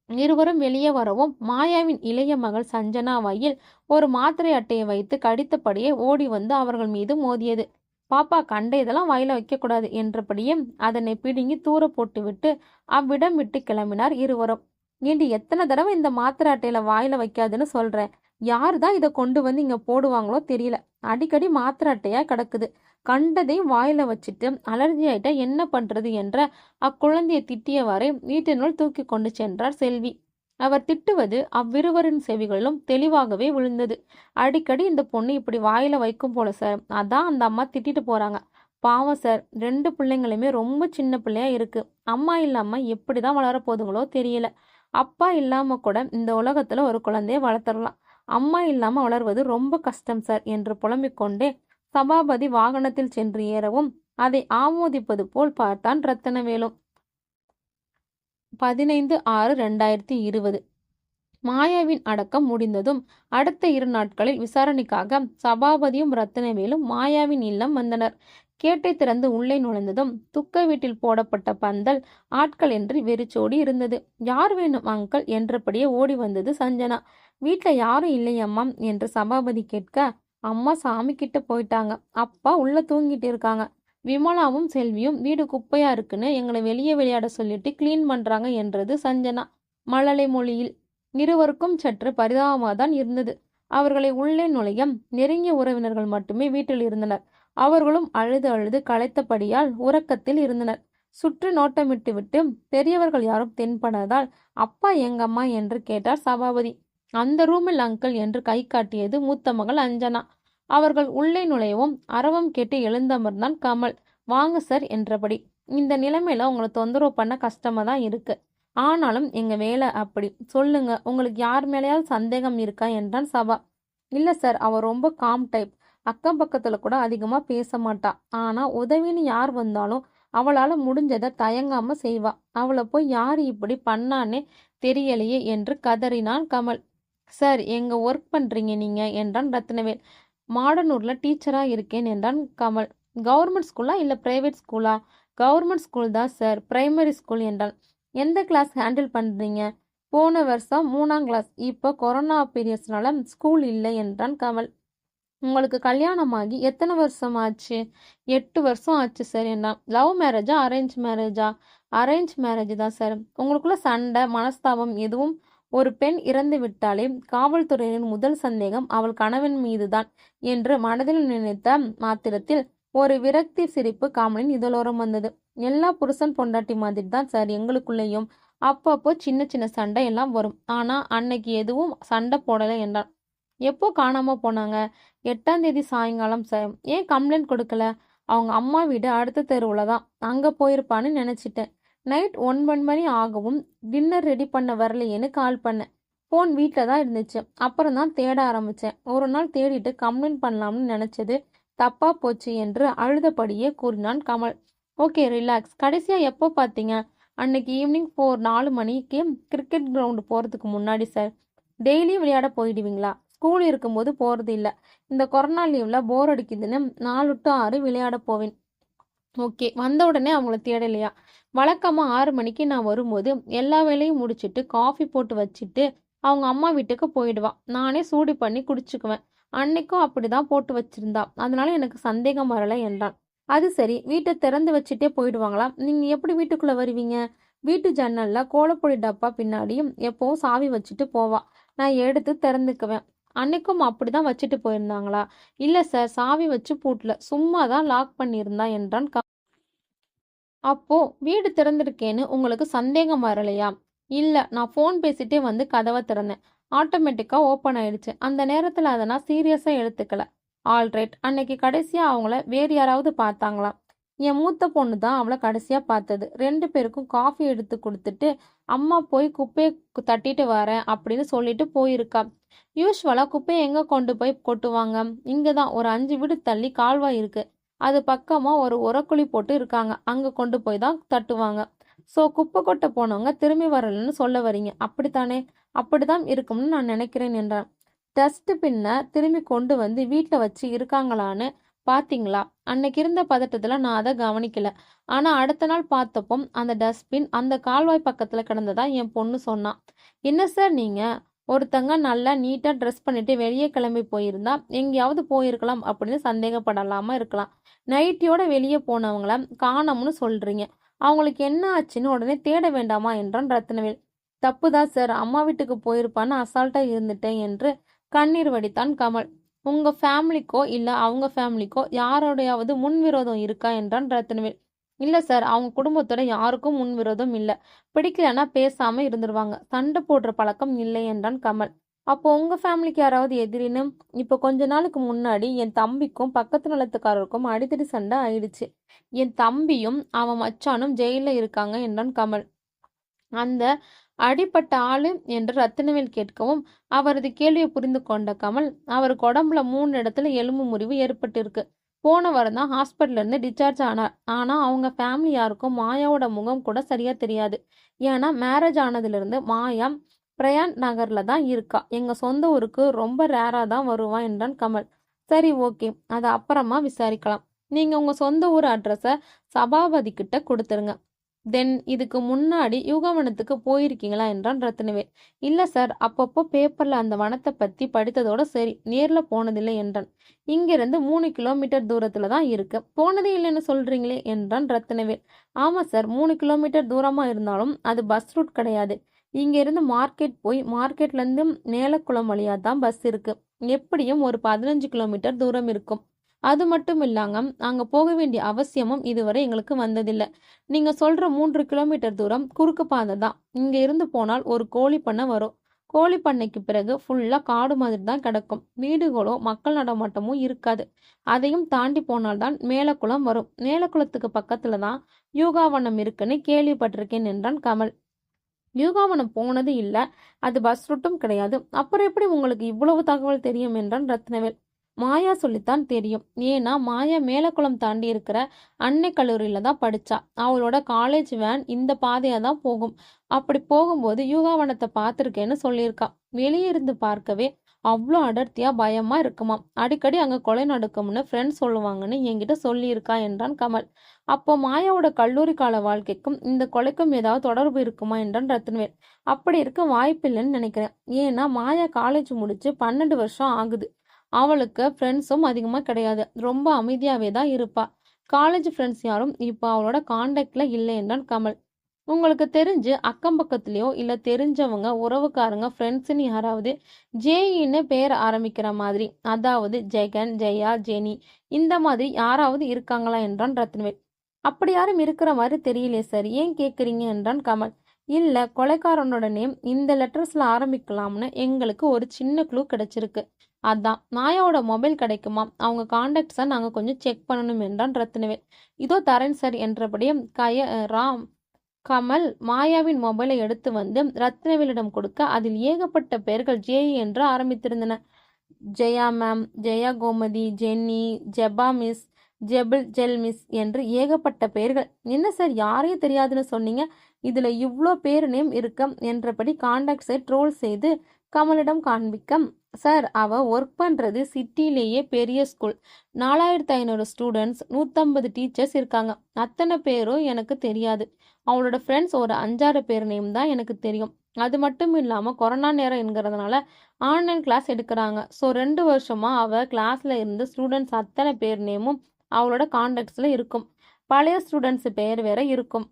இருவரும் வெளியே வரவும் மாயாவின் இளைய மகள் சஞ்சனா வாயில் ஒரு மாத்திரை அட்டையை வைத்து கடித்தபடியே ஓடி வந்து அவர்கள் மீது மோதியது. பாப்பா, கண்ட இதெல்லாம் வாயில வைக்கக்கூடாது என்றபடியே அதனை பிடுங்கி தூர போட்டுவிட்டு அவ்விடம் விட்டு கிளம்பினார் இருவரும். ஏண்டி, எத்தனை தடவை இந்த மாத்திரை அட்டையில வாயில வைக்காதுன்னு சொல்றேன். யாரு தான் இதை கொண்டு வந்து இங்க போடுவாங்களோ தெரியல. அடிக்கடி மாத்திரை அட்டையா கிடக்குது. கண்டதையும் வாயில வச்சுட்டு அலர்ஜி ஆயிட்டா என்ன பண்றது என்ற அக்குழந்தையை திட்டியவாறே வீட்டினுள் தூக்கி கொண்டு சென்றார் செல்வி. அவர் திட்டுவது அவ்விருவரின் செவிகளிலும் தெளிவாகவே விழுந்தது. அடிக்கடி இந்த பொண்ணு இப்படி வாயில வைக்கும் போல சார், அதான் அந்த அம்மா திட்டிட்டு போறாங்க. பாவம் சார், 2 பிள்ளைங்களுமே ரொம்ப சின்ன பிள்ளையா இருக்கு. அம்மா இல்லாம எப்படிதான் வளர போதுங்களோ தெரியல. அப்பா இல்லாம கூட இந்த உலகத்துல ஒரு குழந்தைய வளர்த்துடலாம். அம்மா இல்லாம வளர்வது ரொம்ப கஷ்டம் சார் என்று புலம்பிக் கொண்டே சபாபதி வாகனத்தில் சென்று ஏறவும் அதை ஆமோதிப்பது போல் பார்த்தான் ரத்தினவேலும். 15/6/2020 மாயாவின் அடக்கம் முடிந்ததும் அடுத்த 2 நாட்களில் விசாரணைக்காக சபாபதியும் ரத்தினவேலும் மாயாவின் இல்லம் வந்தனர். கேட்டை திறந்து உள்ளே நுழைந்ததும் துக்க வீட்டில் போடப்பட்ட பந்தல் ஆட்கள் என்று வெறிச்சோடி இருந்தது. யார் வேணும் அங்கிள் என்றபடியே ஓடி வந்தது சஞ்சனா. வீட்டுல யாரும் இல்லையம்மா என்று சபாபதி கேட்க, அம்மா சாமி கிட்ட போயிட்டாங்க, அப்பா உள்ள தூங்கிட்டு இருக்காங்க, விமலாவும் செல்வியும் வீடு குப்பையா இருக்குன்னு எங்களை வெளியே விளையாட சொல்லிட்டு கிளீன் பண்றாங்க என்றது சஞ்சனா மழலை மொழியில். இருவருக்கும் சற்று பரிதாபமாதான் இருந்தது. அவர்களை உள்ளே நுழைய நெருங்கிய உறவினர்கள் மட்டுமே வீட்டில் இருந்தனர். அவர்களும் அழுது அழுது களைத்தபடியால் உறக்கத்தில் இருந்தனர். சுற்றி நோட்டமிட்டு விட்டு பெரியவர்கள் யாரும் தென்படாதால் அப்பா எங்கம்மா என்று கேட்டார் சபாபதி. அந்த ரூமில் அங்கிள் என்று கை காட்டியது மூத்த மகள் அஞ்சனா. அவர்கள் உள்ளே நுழையவும் அரவம் கேட்டு எழுந்தமர்ந்தான் கமல். வாங்க சார் என்றபடி. இந்த நிலைமையில உங்களை தொந்தரவு பண்ண கஷ்டமா தான் இருக்கு, ஆனாலும் எங்க வேலை அப்படி. சொல்லுங்க, உங்களுக்கு யார் மேலேயாவது சந்தேகம் இருக்கா என்றான் சபா. இல்ல சார், அவ ரொம்ப காம் டைப், அக்கம் பக்கத்துல கூட அதிகமா பேச மாட்டா, ஆனா உதவின்னு யார் வந்தாலும் அவளால முடிஞ்சதை தயங்காம செய்வா. அவளை போய் யாரு இப்படி பண்ணான்னே தெரியலையே என்று கதறினான் கமல். சார், எங்க ஒர்க் பண்றீங்க நீங்க என்றான் ரத்னவேல். மாடனூர்ல டீச்சரா இருக்கேன் என்றான் கமல். கவர்மெண்ட் ஸ்கூலா இல்ல பிரைவேட் ஸ்கூலா? கவர்மெண்ட் ஸ்கூல் தான் சார், பிரைமரி ஸ்கூல் என்றான். எந்த கிளாஸ் ஹேண்டில் பண்றீங்க? போன வருஷம் 3ஆம் கிளாஸ். இப்போ கொரோனா பீரியட்ஸ்னால ஸ்கூல் இல்லை என்றான் கமல். உங்களுக்கு கல்யாணமாகி எத்தனை வருஷம் ஆச்சு? 8 வருஷம் ஆச்சு சார் என்றான். லவ் மேரேஜா அரேஞ்ச் மேரேஜா? அரேஞ்ச் மேரேஜ் தான் சார். உங்களுக்குள்ள சண்டை மனஸ்தாபம் எதுவும்? ஒரு பெண் இறந்து விட்டாலே காவல்துறையினரின் முதல் சந்தேகம் அவள் கணவன் மீதுதான் என்று மனதில் நினைத்த மாத்திரத்தில் ஒரு விரக்தி சிரிப்பு காமலின் இதழோரம் வந்தது. எல்லா புருஷன் பொண்டாட்டி மாதிரி தான் சார் எங்களுக்குள்ளேயும். அப்பப்போ சின்ன சின்ன சண்டை எல்லாம் வரும். ஆனா அன்னைக்கு எதுவும் சண்டை போடலை என்றான். எப்போ காணாம போனாங்க? 8ஆம் தேதி சாயங்காலம் சார். ஏன் கம்ப்ளைண்ட் கொடுக்கல? அவங்க அம்மா வீடு அடுத்த தெருவுல தான், அங்க போயிருப்பான்னு நினைச்சிட்டேன். நைட் 9 மணி ஆகவும் டின்னர் ரெடி பண்ண வரலையேன்னு கால் பண்ணேன். ஃபோன் வீட்டில் தான் இருந்துச்சு. அப்புறம் தான் தேட ஆரம்பிச்சேன். ஒரு நாள் தேடிட்டு கம்ப்ளைண்ட் பண்ணலாம்னு நினைச்சது தப்பா போச்சு என்று அழுதபடியே கூறினான் கமல். Okay, relax. கடைசியா எப்போ பார்த்தீங்க? அன்னைக்கு ஈவினிங் 4 மணிக்கு கிரிக்கெட் கிரவுண்டு போறதுக்கு முன்னாடி சார். டெய்லியும் விளையாட போயிடுவீங்களா? ஸ்கூல் இருக்கும்போது போறது இல்லை. இந்த கொரோனா லீவ்ல போர் அடிக்குதுன்னு 4 to 6 விளையாட போவேன். ஓகே, வந்த உடனே அவங்கள தேடலையா? வழக்கமா 6 மணிக்கு நான் வரும்போது எல்லா வேலையும் முடிச்சுட்டு காஃபி போட்டு வச்சுட்டு அவங்க அம்மா வீட்டுக்கு போயிடுவா. நானே சூடு பண்ணி குடிச்சுக்குவேன். அன்னைக்கும் அப்படிதான் போட்டு வச்சிருந்தா, அதனால எனக்கு சந்தேகம் வரல என்றான். அது சரி, வீட்டை திறந்து வச்சுட்டே போயிடுவாங்களா? நீங்க எப்படி வீட்டுக்குள்ள வருவீங்க? வீட்டு ஜன்னல்ல கோலப்பொடி டப்பா பின்னாடியும் எப்பவும் சாவி வச்சுட்டு போவா. நான் எடுத்து திறந்துக்குவேன். அன்னைக்கும் அப்படிதான் வச்சுட்டு போயிருந்தாங்களா? இல்ல சார், சாவி வச்சு பூட்டல, சும்மா தான் லாக் பண்ணியிருந்தா என்றான். அப்போ வீடு திறந்திருக்கேன்னு உங்களுக்கு சந்தேகம் வரலையா? இல்ல, நான் ஃபோன் பேசிட்டே வந்து கதவை திறந்தேன். ஆட்டோமேட்டிக்கா ஓப்பன் ஆயிடுச்சு. அந்த நேரத்துல அதை நான் சீரியஸா எடுத்துக்கல. ஆல்ரைட். அன்னைக்கு கடைசியா அவங்கள வேறு யாராவது பார்த்தாங்களாம்? என் மூத்த பொண்ணு தான் அவளை கடைசியா பார்த்தது. 2 பேருக்கும் காஃபி எடுத்து கொடுத்துட்டு அம்மா போய் குப்பையை தட்டிட்டு வரேன் அப்படின்னு சொல்லிட்டு போயிருக்கா. யூஸ்வலா குப்பையை எங்க கொண்டு போய் கொட்டுவாங்க? இங்கதான் ஒரு 5 வீடு தள்ளி கால்வாய் இருக்கு. அது பக்கமா ஒரு உரக்குழி போட்டு இருக்காங்க. அங்க கொண்டு போய் தான் தட்டுவாங்க. ஸோ குப்பை கொட்ட போனவங்க திரும்பி வரலன்னு சொல்ல வரீங்க, அப்படித்தானே? அப்படிதான் இருக்கும்னு நான் நினைக்கிறேன் என்றான். டஸ்ட் பின்ன திரும்பி கொண்டு வந்து வீட்டில் வச்சு இருக்காங்களான்னு பார்த்தீங்களா? அன்னைக்கு இருந்த பதட்டத்துல நான் அதை கவனிக்கல. ஆனா அடுத்த நாள் பார்த்தப்போ அந்த டஸ்ட்பின் அந்த கால்வாய் பக்கத்துல கிடந்ததா என் பொண்ணு சொன்னான். என்ன சார் நீங்க? ஒருத்தங்க நல்லா நீட்டா ட்ரெஸ் பண்ணிட்டு வெளியே கிளம்பி போயிருந்தா எங்கேயாவது போயிருக்கலாம் அப்படின்னு சந்தேகப்படலாமா இருக்கலாம். நைட்டியோட வெளியே போனவங்கள காணோம்னு சொல்றீங்க. அவங்களுக்கு என்ன ஆச்சுன்னு உடனே தேட வேண்டாமா என்றான் ரத்னவேல். தப்புதான் சார், அம்மா வீட்டுக்கு போயிருப்பான்னு அசால்ட்டா இருந்துட்டேன் என்று கண்ணீர் வடித்தான் கமல். உங்க ஃபேமிலிக்கோ இல்ல அவங்க ஃபேமிலிக்கோ யாரோடையாவது முன்விரோதம் இருக்கா என்றான் ரத்னவேல். இல்ல சார், அவங்க குடும்பத்தோட யாருக்கும் முன்விரோதம் இல்ல. பிடிக்கலன்னா பேசாம இருந்துருவாங்க. சண்டை போடுற பழக்கம் இல்லை என்றான் கமல். அப்போ உங்க ஃபேமிலிக்கு யாராவது எதிரின்னு? இப்போ கொஞ்ச நாளுக்கு முன்னாடி என் தம்பிக்கும் பக்கத்து நிலத்துக்காரருக்கும் அடித்தடி சண்டை ஆயிடுச்சு. என் தம்பியும் அவன் மச்சானும் ஜெயில இருக்காங்க என்றான் கமல். அந்த அடிப்பட்ட ஆளு என்று ரத்தினவேல் கேட்கவும் அவரது கேள்வியை புரிந்து கொண்ட கமல், அவருக்கு உடம்புல 3 இடத்துல எலும்பு முறிவு ஏற்பட்டிருக்கு. போன வாரம் தான் ஹாஸ்பிட்டல்ல இருந்து டிஸ்சார்ஜ் ஆனார். ஆனா அவங்க ஃபேமிலி யாருக்கும் மாயாவோட முகம் கூட சரியா தெரியாது. ஏன்னா மேரேஜ் ஆனதுல இருந்து மாயா பிரயான் நகர்ல தான் இருக்கா. எங்க சொந்த ஊருக்கு ரொம்ப ரேரா தான் வருவா என்றான் கமல். சரி, ஓகே, அதை அப்புறமா விசாரிக்கலாம். நீங்க உங்க சொந்த ஊர் அட்ரஸ சபாபதி கிட்ட கொடுத்துருங்க. தென் இதுக்கு முன்னாடி யுகவனத்துக்கு போயிருக்கீங்களா என்றான் ரத்னவேல். இல்ல சார், அப்பப்போ பேப்பர்ல அந்த வனத்தை பத்தி படித்ததோட சரி, நேர்ல போனதில்லை என்றான். இங்கிருந்து 3 கிலோமீட்டர் தூரத்துல தான் இருக்கு. போனதே இல்லைன்னு சொல்றீங்களே என்றான் ரத்னவேல். ஆமா சார், 3 கிலோமீட்டர் தூரமா இருந்தாலும் அது பஸ் ரூட் கிடையாது. இங்க இருந்து மார்க்கெட் போய் மார்க்கெட்ல இருந்து மேலக்குளம் வழியா தான் பஸ் இருக்கு. எப்படியும் ஒரு 15 கிலோமீட்டர் தூரம் இருக்கும். அது மட்டும் இல்லாம அங்க போக வேண்டிய அவசியமும் இதுவரை எங்களுக்கு வந்ததில்லை. நீங்க சொல்ற 3 கிலோமீட்டர் தூரம் குறுக்கு பாதை தான். இங்க இருந்து போனால் ஒரு கோழி பண்ணை வரும். கோழி பண்ணைக்கு பிறகு ஃபுல்லா காடு மாதிரி தான் கிடக்கும். வீடுகளோ மக்கள் நடமாட்டமோ இருக்காது. அதையும் தாண்டி போனால்தான் மேலக்குளம் வரும். மேலக்குளத்துக்கு பக்கத்துல தான் யூகாவனம் இருக்குன்னு கேள்விப்பட்டிருக்கேன் என்றான் கமல். யூகாவனம் போனது இல்ல, அது பஸ் ரூட்டும் கிடையாது. அப்புறம் எப்படி உங்களுக்கு இவ்வளவு தகவல் தெரியும் என்றான் ரத்னவேல். மாயா சொல்லித்தான் தெரியும். ஏன்னா மாயா மேலக்குளம் தாண்டி இருக்கிற அன்னை கல்லூரியில தான் படிச்சா. அவளோட காலேஜ் வேன் இந்த பாதையா தான் போகும். அப்படி போகும்போது யூகாவனத்தை பார்த்துருக்கேன்னு சொல்லியிருக்கா. வெளியே இருந்து பார்க்கவே அவ்வளோ அடர்த்தியா பயமா இருக்குமாம். அடிக்கடி அங்க கொலை நடக்கும்னு ஃப்ரெண்ட்ஸ் சொல்லுவாங்கன்னு என்கிட்ட சொல்லியிருக்கா என்றான் கமல். அப்போ மாயாவோட கல்லூரி கால வாழ்க்கைக்கும் இந்த கொலைக்கும் ஏதாவது தொடர்பு இருக்குமா என்றான் ரத்னவேல். அப்படி இருக்க வாய்ப்பில்லைன்னு நினைக்கிறேன். ஏன்னா மாயா காலேஜ் முடிச்சு 12 வருஷம் ஆகுது. அவளுக்கு ஃப்ரெண்ட்ஸும் அதிகமா கிடையாது. ரொம்ப அமைதியாவே தான் இருப்பா. காலேஜ் ஃப்ரெண்ட்ஸ் யாரும் இப்போ அவளோட காண்டாக்ட்ல இல்லை என்றான் கமல். உங்களுக்கு தெரிஞ்சு அக்கம் பக்கத்துலயோ இல்ல தெரிஞ்சவங்க உறவுக்காரங்க ஃப்ரெண்ட்ஸ்ன்னு யாராவது ஜேஇன்னு பேர் ஆரம்பிக்கிற மாதிரி, அதாவது ஜெகன், ஜெயா, ஜெனி, இந்த மாதிரி யாராவது இருக்காங்களா என்றான் ரத்னவேல். அப்படி யாரும் இருக்கிற மாதிரி தெரியலையே சார், ஏன் கேக்குறீங்க என்றான் கமல். இல்ல, கொலைக்காரனோட நேம் இந்த லெட்டர்ஸ்ல ஆரம்பிக்கலாம்னு எங்களுக்கு ஒரு சின்ன க்ளூ கிடைச்சிருக்கு. அதான் மாயாவோட மொபைல் கிடைக்குமா, அவங்க கான்டாக்ட்ஸை நாங்க கொஞ்சம் செக் பண்ணணும் என்றான் ரத்னவேல். இதோ தரேன் சார் என்றபடியே ராம் கமல் மாயாவின் மொபைலை எடுத்து வந்து ரத்னவேலிடம் கொடுக்க அதில் ஏகப்பட்ட பெயர்கள் ஜேஇ என்று ஆரம்பித்திருந்தன. Jaya ma'am, Jaya Gomathi, Jenny, Jeba miss, ஜெபிள் ஜெல் மிஸ் என்று ஏகப்பட்ட பெயர்கள். என்ன சார், யாரையும் தெரியாதுன்னு சொன்னீங்க, இதுல இவ்வளோ பேர் நேம் இருக்க என்றபடி கான்டாக்ட்ஸை ட்ரோல் செய்து கமலிடம் காண்பிக்க, சார் அவ ஒர்க் பண்றது சிட்டிலேயே பெரிய ஸ்கூல். 4500 ஸ்டூடெண்ட்ஸ், 150 டீச்சர்ஸ் இருக்காங்க. அத்தனை பேரும் எனக்கு தெரியாது. அவளோட ஃப்ரெண்ட்ஸ் ஒரு 5-6 பேர் நேம் தான் எனக்கு தெரியும். அது மட்டும் இல்லாம கொரோனா நேரம் என்கிறதுனால ஆன்லைன் கிளாஸ் எடுக்கிறாங்க. ஸோ 2 வருஷமா அவ கிளாஸ்ல இருந்து ஸ்டூடெண்ட்ஸ் அத்தனை பேர் நேமும் அவளோட கான்டாக்ட்ஸ்ல இருக்கும். பழைய ஸ்டூடெண்ட்ஸ் பேர் வேற இருக்கும்.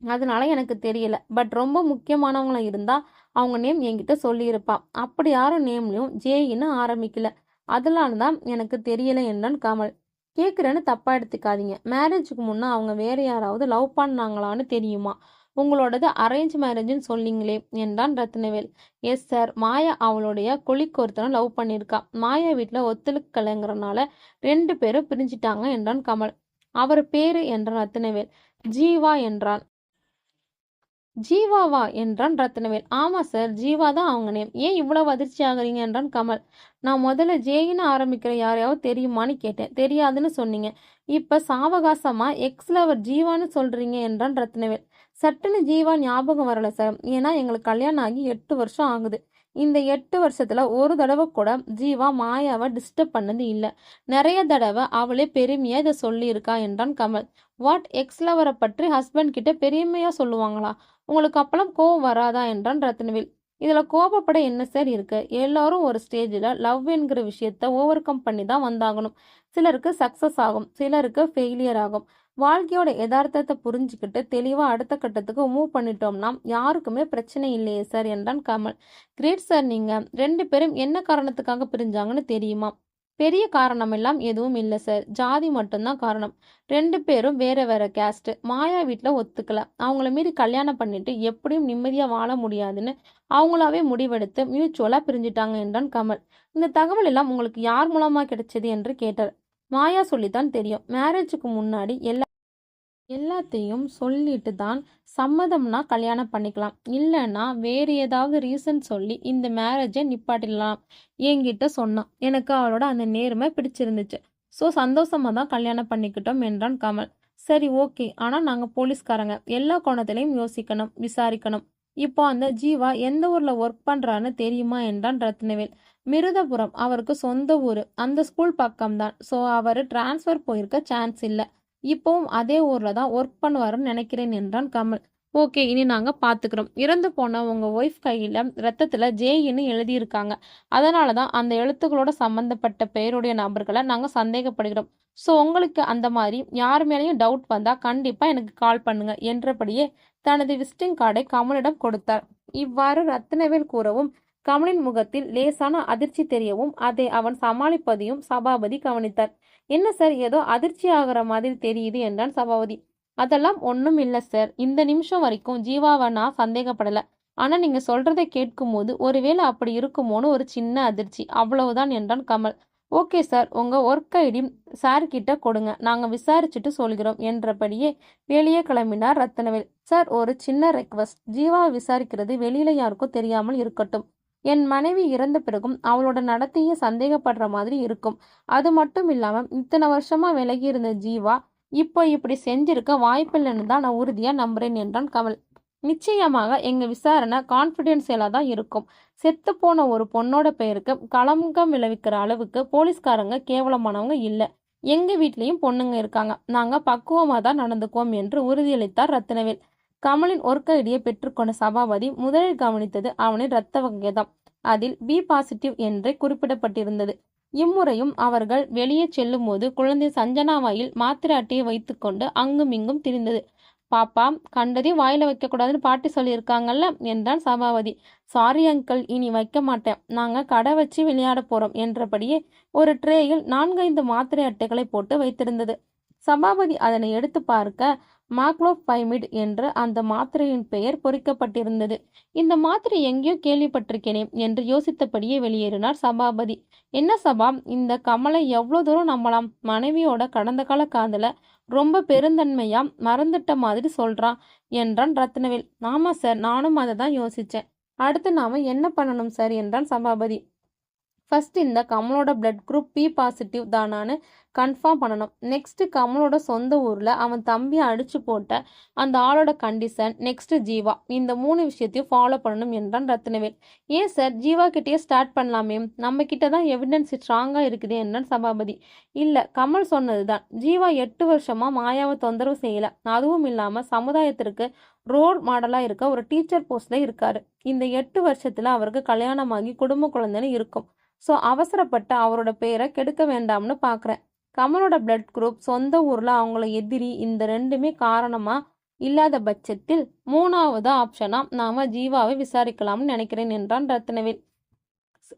அதனால எனக்கு தெரியல. பட் ரொம்ப முக்கியமானவங்களா இருந்தா அவங்க நேம் என்கிட்ட சொல்லியிருப்பா. அப்படி யாரும் நேம்லயும் ஜேஇன்னு ஆரம்பிக்கல. அதனால தான் எனக்கு தெரியல என்றான் கமல். கேட்குறேன்னு தப்பா எடுத்துக்காதீங்க. மேரேஜுக்கு முன்னே அவங்க வேற யாராவது லவ் பண்ணாங்களான்னு தெரியுமா? உங்களோடது அரேஞ்ச் மேரேஜ்னு சொன்னீங்களே என்றான் ரத்னவேல். எஸ் சார், மாயா அவளுடைய கொலிக்கு ஒருத்தனை லவ் பண்ணியிருக்கா. மாயா வீட்டில் ஒத்துழைக்கலைங்கிறனால 2 பேரும் பிரிஞ்சிட்டாங்க என்றான் கமல். அவர் பேரு என்றான் ரத்னவேல். ஜீவா என்றான். ஜீவாவா என்றான் ரத்னவேல். ஆமா சார், ஜீவா தான் அவங்க நேம். ஏன் இவ்வளவு அதிர்ச்சி ஆகுறீங்க என்றான் கமல். நான் முதல்ல ஜேயின்னு ஆரம்பிக்கிற யாரையாவது தெரியுமான்னு கேட்டேன். தெரியாதுன்னு சொன்னீங்க. இப்ப சாவகாசமா எக்ஸ் லவர் ஜீவான்னு சொல்றீங்க என்றான் ரத்னவேல். சட்டுன்னு ஜீவா ஞாபகம் வரல சார். ஏன்னா எங்களுக்கு கல்யாணம் ஆகி 8 வருஷம் ஆகுது. இந்த 8 வருஷத்துல ஒரு தடவை கூட ஜீவா மாயாவை டிஸ்டர்ப் பண்ணது இல்லை. நிறைய தடவை அவளே பெருமையா இதை சொல்லியிருக்கா என்றான் கமல். வாட், எக்ஸ் லவரை பற்றி ஹஸ்பண்ட் கிட்ட பெருமையா சொல்லுவாங்களா? உங்களுக்கு அப்பெல்லாம் கோவம் வராதா என்றான் ரத்னவேல். இதுல கோபப்பட என்ன சார் இருக்கு? எல்லாரும் ஒரு ஸ்டேஜில் லவ் என்கிற விஷயத்த ஓவர் கம் பண்ணி தான் வந்தாகணும். சிலருக்கு சக்சஸ் ஆகும், சிலருக்கு ஃபெயிலியர் ஆகும். வாழ்க்கையோட யதார்த்தத்தை புரிஞ்சுக்கிட்டு தெளிவா அடுத்த கட்டத்துக்கு மூவ் பண்ணிட்டோம்னா யாருக்குமே பிரச்சனை இல்லையே சார் என்றான் கமல். கிரேட் சார், நீங்க 2 பேரும் என்ன காரணத்துக்காக பிரிஞ்சாங்கன்னு தெரியுமா? பெரிய காரணமெல்லாம் எதுவும் இல்லை சார், ஜாதி மட்டும்தான் காரணம். 2 பேரும் வேற வேற கேஸ்ட். மாயா வீட்டில் ஒத்துக்கல. அவங்கள மீறி கல்யாணம் பண்ணிட்டு எப்படியும் நிம்மதியா வாழ முடியாதுன்னு அவங்களாவே முடிவெடுத்து மியூச்சுவலா பிரிஞ்சுட்டாங்க என்றான் கமல். இந்த தகவல் எல்லாம் உங்களுக்கு யார் மூலமா கிடைச்சது என்று கேட்டார். மாயா சொல்லித்தான் தெரியும். மேரேஜுக்கு முன்னாடி எல்லாத்தையும் சொல்லிட்டு தான் சம்மதம்னா கல்யாணம் பண்ணிக்கலாம், இல்லைன்னா வேறு ஏதாவது ரீசன் சொல்லி இந்த மேரேஜை நிப்பாட்டிடலாம் என்கிட்ட சொன்னான். எனக்கு அவளோட அந்த நேர்மை பிடிச்சிருந்துச்சு. ஸோ சந்தோஷமா தான் கல்யாணம் பண்ணிக்கிட்டோம் என்றான் கமல். சரி ஓகே, ஆனா நாங்க போலீஸ்காரங்க, எல்லா கோணத்திலையும் யோசிக்கணும், விசாரிக்கணும். இப்போ அந்த ஜீவா எந்த ஊர்ல ஒர்க் பண்றான்னு தெரியுமா என்றான் ரத்னவேல். மிருதபுரம் அவருக்கு சொந்த ஊரு. அந்த ஸ்கூல் பக்கம்தான். ஸோ அவரு டிரான்ஸ்ஃபர் போயிருக்க சான்ஸ் இல்ல. இப்பவும் அதே ஊர்ல தான் ஒர்க் பண்ணுவாருன்னு நினைக்கிறேன் என்றான் கமல். ஓகே, இனி நாங்க பாத்துக்கிறோம். இறந்து போன உங்க ஒய்ஃப் கையில ரத்தத்துல ஜேன்னு எழுதியிருக்காங்க. அதனால தான் அந்த எழுத்துக்களோட சம்பந்தப்பட்ட பெயருடைய நபர்களை நாங்க சந்தேகப்படுகிறோம். ஸோ உங்களுக்கு அந்த மாதிரி யார் மேலேயும் டவுட் வந்தா கண்டிப்பா எனக்கு கால் பண்ணுங்க என்றபடியே தனது விசிட்டிங் கார்டை கமலிடம் கொடுத்தார். இவ்வாறு ரத்னவேல் கூறவும் கமலின் முகத்தில் லேசான அதிர்ச்சி தெரியவும் அதை அவன் சமாளிப்பதையும் சபாபதி கவனித்தார். என்ன சார், ஏதோ அதிர்ச்சி ஆகிற மாதிரி தெரியுது என்றான் சபாபதி. அதெல்லாம் ஒன்றும் இல்லை சார். இந்த நிமிஷம் வரைக்கும் ஜீவாவை நான் சந்தேகப்படலை. ஆனால் நீங்கள் சொல்கிறதை கேட்கும்போது ஒருவேளை அப்படி இருக்குமோன்னு ஒரு சின்ன அதிர்ச்சி, அவ்வளவுதான் என்றான் கமல். ஓகே சார், உங்கள் ஒர்க் ஐடி சார்கிட்ட கொடுங்க, நாங்கள் விசாரிச்சுட்டு சொல்கிறோம் என்றபடியே வெளியே கிளம்பினார் ரத்னவேல். சார், ஒரு சின்ன ரெக்வஸ்ட், ஜீவாவை விசாரிக்கிறது வெளியில யாருக்கும் தெரியாமல் இருக்கட்டும். என் மனைவி இறந்த பிறகும் அவளோட நடத்தையே சந்தேகப்படுற மாதிரி இருக்கும். அது மட்டும் இல்லாமல் இத்தனை வருஷமா விலகி இருந்த ஜீவா இப்போ இப்படி செஞ்சிருக்க வாய்ப்பில்லைன்னு தான் நான் உறுதியா நம்புறேன் என்றான் கமல். நிச்சயமாக எங்க விசாரணை கான்ஃபிடென்ஷியலா தான் இருக்கும். செத்து போன ஒரு பொண்ணோட பெயருக்கு களங்கம் விளைவிக்கிற அளவுக்கு போலீஸ்காரங்க கேவலமானவங்க இல்ல. எங்க வீட்லயும் பொண்ணுங்க இருக்காங்க. நாங்க பக்குவமா தான் நடந்துக்குவோம் என்று உறுதியளித்தார் ரத்னவேல். கமலின் ஒர்க் ஐடியை பெற்றுக்கொண்ட சபாபதி முதலில் கவனித்தது அவனின் இரத்த வகைதான். அதில் பி பாசிட்டிவ் என்றே குறிப்பிடப்பட்டிருந்தது. இம்முறையும் அவர்கள் வெளியே செல்லும் போது குழந்தை சஞ்சனா வாயில் மாத்திரை அட்டையை வைத்துக்கொண்டு அங்கும் இங்கும் திரிந்தது. பாப்பா, கண்டதையும் வாயில வைக்கக்கூடாதுன்னு பாட்டி சொல்லியிருக்காங்கல்ல என்றான் சபாபதி. சாரி அங்கிள், இனி வைக்க மாட்டேன். நாங்க கடை வச்சு விளையாட போறோம் என்றபடியே ஒரு ட்ரேயில் 4-5 மாத்திரை அட்டைகளை போட்டு வைத்திருந்தது. சபாபதி அதனை எடுத்து பார்க்க மாக்லோபைமிட் என்று அந்த மாத்திரையின் பெயர் பொறிக்கப்பட்டிருந்தது. இந்த மாத்திரை எங்கேயோ கேள்விப்பட்டிருக்கேனே என்று யோசித்தபடியே வெளியேறினார் சபாபதி. என்ன சபா, இந்த கமலை எவ்வளோ தூரம் நம்பலாம்? மனைவியோட கடந்த கால காதல ரொம்ப பெருந்தன்மையா மறந்துட்ட மாதிரி சொல்றான் என்றான் ரத்னவேல். ஆமா சார், நானும் அதை தான் யோசிச்சேன். அடுத்து நாம என்ன பண்ணணும் சார் என்றான் சபாபதி. ஃபர்ஸ்ட் இந்த கமலோட பிளட் குரூப் பி பாசிட்டிவ் தானான்னு கன்ஃபார்ம் பண்ணணும். நெக்ஸ்ட் கமலோட சொந்த ஊர்ல அவன் தம்பியை அடிச்சு போட்ட அந்த ஆளோட கண்டிஷன், நெக்ஸ்ட் ஜீவா, இந்த 3 விஷயத்தையும் ஃபாலோ பண்ணணும் என்றான் ரத்னவேல். ஏன் சார், ஜீவா கிட்டேயே ஸ்டார்ட் பண்ணலாமே, நம்ம கிட்ட தான் எவிடன்ஸ் ஸ்ட்ராங்கா இருக்குது என்றான் சபாபதி. இல்ல, கமல் சொன்னதுதான். ஜீவா 8 வருஷமா மாயாவை தொந்தரவு செய்யல. அதுவும் இல்லாம சமுதாயத்திற்கு ரோல் மாடலா இருக்க ஒரு டீச்சர் போஸ்ட்ல இருக்காரு. இந்த 8 வருஷத்துல அவருக்கு கல்யாணமாகி குடும்ப குழந்தைன்னு இருக்கும். ஸோ அவசரப்பட்ட அவரோட பேரை கெடுக்க வேண்டாம்னு பார்க்குறேன். கமலோட பிளட் குரூப், சொந்த ஊரில் அவங்கள எதிரி, இந்த ரெண்டுமே காரணமா இல்லாத பட்சத்தில் 3வது ஆப்ஷனாக நாம் ஜீவாவை விசாரிக்கலாம்னு நினைக்கிறேன் என்றான் ரத்னவேல்.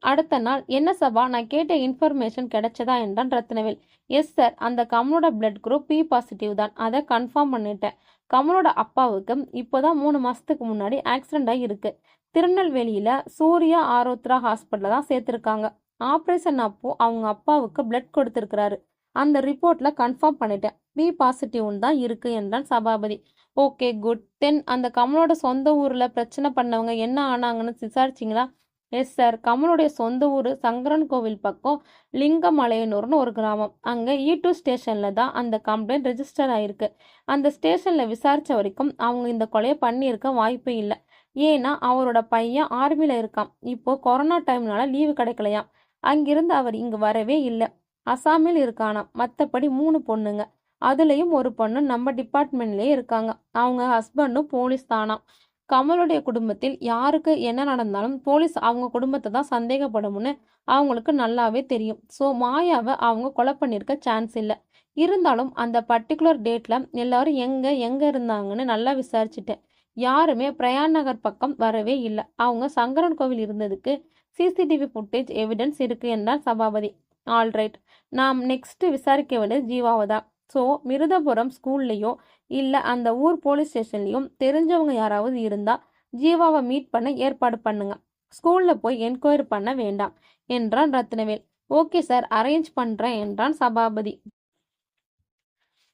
அடுத்த நாள், என்ன சபா, நான் கேட்ட இன்ஃபர்மேஷன் கிடைச்சதா என்றான் ரத்னவேல். எஸ் சார், அந்த கமலோட பிளட் குரூப் பி பாசிட்டிவ் தான். அதை கன்ஃபார்ம் பண்ணிட்டேன். கமலோட அப்பாவுக்கு இப்போதான் 3 மாசத்துக்கு முன்னாடி ஆக்சிடென்ட் ஆகி இருக்கு. திருநெல்வேலியில சூர்யா ஆரோத்ரா ஹாஸ்பிட்டல்ல தான் சேர்த்திருக்காங்க. ஆப்ரேஷன் அப்போ அவங்க அப்பாவுக்கு பிளட் கொடுத்திருக்கிறாரு. அந்த ரிப்போர்ட்ல கன்ஃபார்ம் பண்ணிட்டேன். பி பாசிட்டிவ்னு தான் இருக்கு என்றான் சபாபதி. Okay, good. தென் அந்த கமலோட சொந்த ஊர்ல பிரச்சனை பண்ணவங்க என்ன ஆனாங்கன்னு விசாரிச்சிங்களா? எஸ் சார், கமலுடைய சொந்த ஊர் சங்கரன் கோவில் பக்கம் லிங்கமலையனூர்னு ஒரு கிராமம். அங்கே E2 ஸ்டேஷனில் தான் அந்த கம்ப்ளைண்ட் ரெஜிஸ்டர் ஆயிருக்கு. அந்த ஸ்டேஷனில் விசாரித்த வரைக்கும் அவங்க இந்த கொலையை பண்ணியிருக்க வாய்ப்பே இல்லை. ஏன்னா அவரோட பையன் ஆர்மியில் இருக்கான். இப்போ கொரோனா டைம்னால லீவு கிடைக்கலையாம். அங்கிருந்து அவர் இங்கே வரவே இல்லை. அசாமில் இருக்கானாம். மற்றபடி 3 பொண்ணுங்க. அதுலேயும் ஒரு பொண்ணு நம்ம டிபார்ட்மெண்ட்லேயே இருக்காங்க. அவங்க ஹஸ்பண்டும் போலீஸ் தானாம். கமலுடைய குடும்பத்தில் யாருக்கு என்ன நடந்தாலும் போலீஸ் அவங்க குடும்பத்தை தான் சந்தேகப்படும்னு அவங்களுக்கு நல்லாவே தெரியும். ஸோ மாயாவை அவங்க கொலை பண்ணியிருக்க சான்ஸ் இல்லை. இருந்தாலும் அந்த பர்டிகுலர் டேட்ல எல்லாரும் எங்க இருந்தாங்கன்னு நல்லா விசாரிச்சுட்டேன். யாருமே பிரயாண் நகர் பக்கம் வரவே இல்லை. அவங்க சங்கரன் கோவில் இருந்ததுக்கு சிசிடிவி ஃபுட்டேஜ் எவிடன்ஸ் இருக்கு என்றார் சபாபதி. ஆல்ரைட், நாம் நெக்ஸ்ட் விசாரிக்க வேண்டியது ஜீவாவை தான். ஸோ மிருதபுரம் ஸ்கூல்லையோ இல்லை அந்த ஊர் போலீஸ் ஸ்டேஷன்லையும் தெரிஞ்சவங்க யாராவது இருந்தால் ஜீவாவை மீட் பண்ண ஏற்பாடு பண்ணுங்க. ஸ்கூலில் போய் என்கொயரி பண்ண வேண்டாம் என்றான் ரத்னவேல். ஓகே சார், அரேஞ்ச் பண்ணுறேன் என்றான் சபாபதி.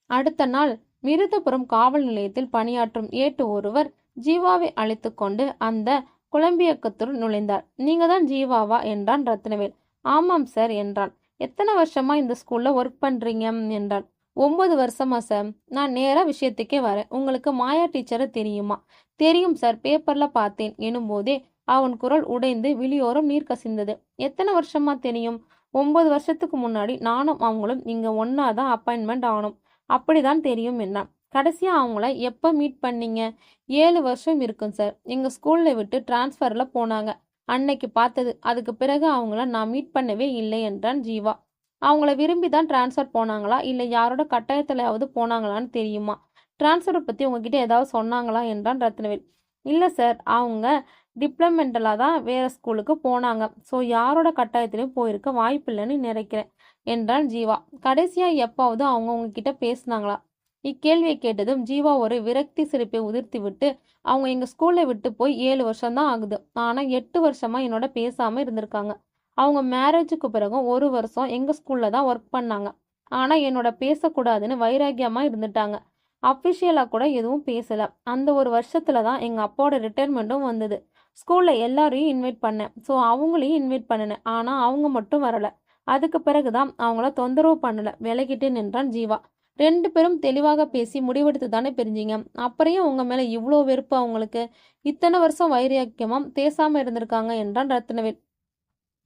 அடுத்த நாள் மிருதபுரம் காவல் நிலையத்தில் பணியாற்றும் ஏட்டு ஒருவர் ஜீவாவை அழைத்து கொண்டு அந்த குழம்பியக்கத்துள் நுழைந்தார். நீங்க தான் ஜீவாவா என்றான் ரத்னவேல். ஆமாம் சார் என்றான். எத்தனை வருஷமா இந்த ஸ்கூல்ல ஒர்க் பண்றீங்க என்றான். 9 வருஷமா சார். நான் நேரா விஷயத்துக்கே வரேன். உங்களுக்கு மாயா டீச்சரை தெரியுமா? தெரியும் சார், பேப்பர்ல பார்த்தேன் எனும்போதே அவன் குரல் உடைந்து விழியோரம் நீர் கசிந்தது. எத்தனை வருஷமா தெரியும்? 9 வருஷத்துக்கு முன்னாடி நானும் அவங்களும் இங்க ஒன்னாதான் அப்பாயின்மெண்ட் ஆனோம். அப்படிதான் தெரியும் என்ன. கடைசியா அவங்கள எப்ப மீட் பண்ணீங்க? 7 வருஷம் இருக்கும் சார். எங்க ஸ்கூல்ல விட்டு டிரான்ஸ்ஃபர்ல போனாங்க. அன்னைக்கு பார்த்தது. அதுக்கு பிறகு அவங்கள நான் மீட் பண்ணவே இல்லை என்றான் ஜீவா. அவங்கள விரும்பி தான் டிரான்ஸ்ஃபர் போனாங்களா இல்லை யாரோட கட்டாயத்திலாவது போனாங்களான்னு தெரியுமா? டிரான்ஸ்ஃபரை பற்றி உங்ககிட்ட ஏதாவது சொன்னாங்களா என்றான் ரத்னவேல். இல்லை சார், அவங்க டிப்ளமெண்டலாக தான் வேறு ஸ்கூலுக்கு போனாங்க. ஸோ யாரோட கட்டாயத்திலையும் போயிருக்க வாய்ப்பில்லைன்னு நினைக்கிறேன் என்றான் ஜீவா. கடைசியாக எப்பாவது அவங்க உங்ககிட்ட பேசினாங்களா? இக்கேள்வியை கேட்டதும் ஜீவா ஒரு விரக்தி சிரிப்பை உதிர்த்தி விட்டு, அவங்க எங்கள் ஸ்கூலை விட்டு போய் 7 வருஷம்தான் ஆகுது. ஆனால் 8 வருஷமா என்னோட பேசாமல் இருந்திருக்காங்க. அவங்க மேரேஜுக்கு பிறகும் 1 வருஷம் எங்கள் ஸ்கூலில் தான் ஒர்க் பண்ணாங்க. ஆனால் என்னோட பேசக்கூடாதுன்னு வைராக்கியமாக இருந்துட்டாங்க. அஃபிஷியலாக கூட எதுவும் பேசலை. அந்த 1 வருஷத்துல தான் எங்கள் அப்பாவோட ரிட்டையர்மெண்ட்டும் வந்தது. ஸ்கூலில் எல்லாரையும் இன்வைட் பண்ணேன். ஸோ அவங்களையும் இன்வைட் பண்ணினேன். ஆனால் அவங்க மட்டும் வரலை. அதுக்கு பிறகுதான் அவங்கள தொந்தரவு பண்ணலை, விலகிட்டு நின்றான் ஜீவா. 2 பேரும் தெளிவாக பேசி முடிவெடுத்து தானே பிரிஞ்சிங்க. அப்புறம் உங்க மேல இவ்வளோ வெறுப்பு அவங்களுக்கு? இத்தனை வருஷம் வைராக்கியமா பேசாம இருந்திருக்காங்க என்றான் ரத்னவேல்.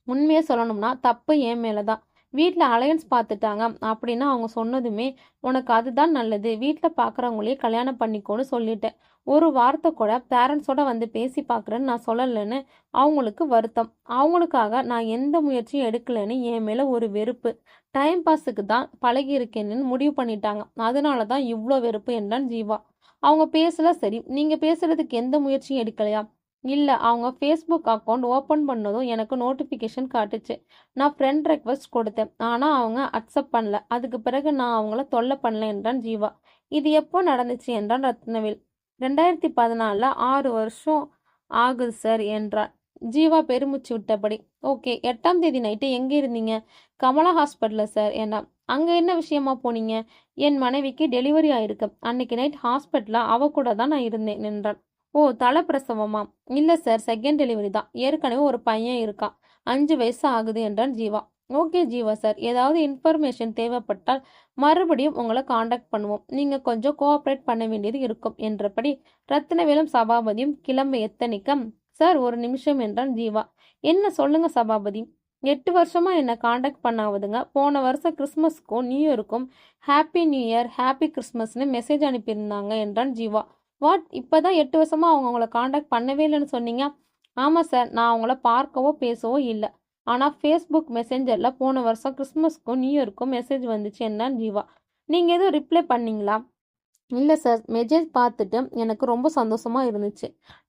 உண்மையை சொல்லணும்னா தப்பு என் மேலதான். வீட்டில் அலையன்ஸ் பார்த்துட்டாங்க அப்படின்னு அவங்க சொன்னதுமே, உனக்கு அதுதான் நல்லது, வீட்டில் பார்க்குறவங்களையே கல்யாணம் பண்ணிக்கோன்னு சொல்லிட்டேன். ஒரு வார்த்தை கூட பேரண்ட்ஸோட வந்து பேசி பார்க்குறேன்னு நான் சொல்லலைன்னு அவங்களுக்கு வருத்தம். அவங்களுக்காக நான் எந்த முயற்சியும் எடுக்கலைன்னு என் மேலே ஒரு வெறுப்பு. டைம் பாஸுக்கு தான் பழகி இருக்கேன்னு முடிவு பண்ணிட்டாங்க. அதனால தான் இவ்வளோ வெறுப்பு என்றான் ஜீவா. அவங்க பேசல சரி, நீங்கள் பேசுறதுக்கு எந்த முயற்சியும் எடுக்கலையா? இல்லை, அவங்க ஃபேஸ்புக் அக்கௌண்ட் ஓப்பன் பண்ணதும் எனக்கு நோட்டிஃபிகேஷன் காட்டுச்சு. நான் ஃப்ரெண்ட் ரெக்வஸ்ட் கொடுத்தேன். ஆனால் அவங்க அக்செப்ட் பண்ணல. அதுக்கு பிறகு நான் அவங்கள தொல்லை பண்ணல என்றான் ஜீவா. இது எப்போ நடந்துச்சு என்றான் ரத்னவேல். 2014 6 வருஷம் ஆகுது சார் என்றார் ஜீவா பெருமூச்சு விட்டபடி. ஓகே, 8ஆம் தேதி நைட்டு எங்கே இருந்தீங்க? கமலா ஹாஸ்பிட்டலில் சார் என்ன. அங்கே என்ன விஷயமா போனீங்க? என் மனைவிக்கு டெலிவரி ஆயிருக்கு. அன்னைக்கு நைட் ஹாஸ்பிட்டலில் அவ கூட தான் நான் இருந்தேன் என்றான். ஓ, தலைப்பிரசவமா? இல்லை சார், செகண்ட் டெலிவரி தான். ஏற்கனவே ஒரு பையன் இருக்கான். 5 வயசு ஆகுது என்றான் ஜீவா. ஓகே ஜீவா சார், ஏதாவது இன்ஃபர்மேஷன் தேவைப்பட்டால் மறுபடியும் உங்களை காண்டாக்ட் பண்ணுவோம். நீங்கள் கொஞ்சம் கோஆப்ரேட் பண்ண வேண்டியது இருக்கும் என்றபடி ரத்னவேலும் சபாபதியும் கிளம்ப எத்தனிக்க, சார் ஒரு நிமிஷம் என்றான் ஜீவா. என்ன சொல்லுங்க சபாபதி. 8 வருஷமா என்னை காண்டாக்ட் பண்ணாவதுங்க. போன வருஷம் கிறிஸ்மஸ்க்கும் நியூ இயருக்கும் ஹாப்பி நியூ இயர், ஹாப்பி கிறிஸ்மஸ்னு மெசேஜ் அனுப்பியிருந்தாங்க என்றான் ஜீவா. வாட், இப்போதான் 8 வருஷமா அவங்க உங்களை காண்டாக்ட் பண்ணவே இல்லைன்னு சொன்னீங்க? ஆமாம் சார், நான் அவங்கள பார்க்கவோ பேசவோ இல்லை. ஆனால் ஃபேஸ்புக் மெசேஞ்சரில் போன வருஷம் கிறிஸ்மஸ்க்கும் நியூ இயருக்கும் மெசேஜ் வந்துச்சு என்னன்னு ஜீவா. நீங்கள் எதுவும் ரிப்ளை பண்ணீங்களா? இல்லை சார், மெசேஜ் பார்த்துட்டு எனக்கு ரொம்ப சந்தோஷமாக இருந்துச்சு.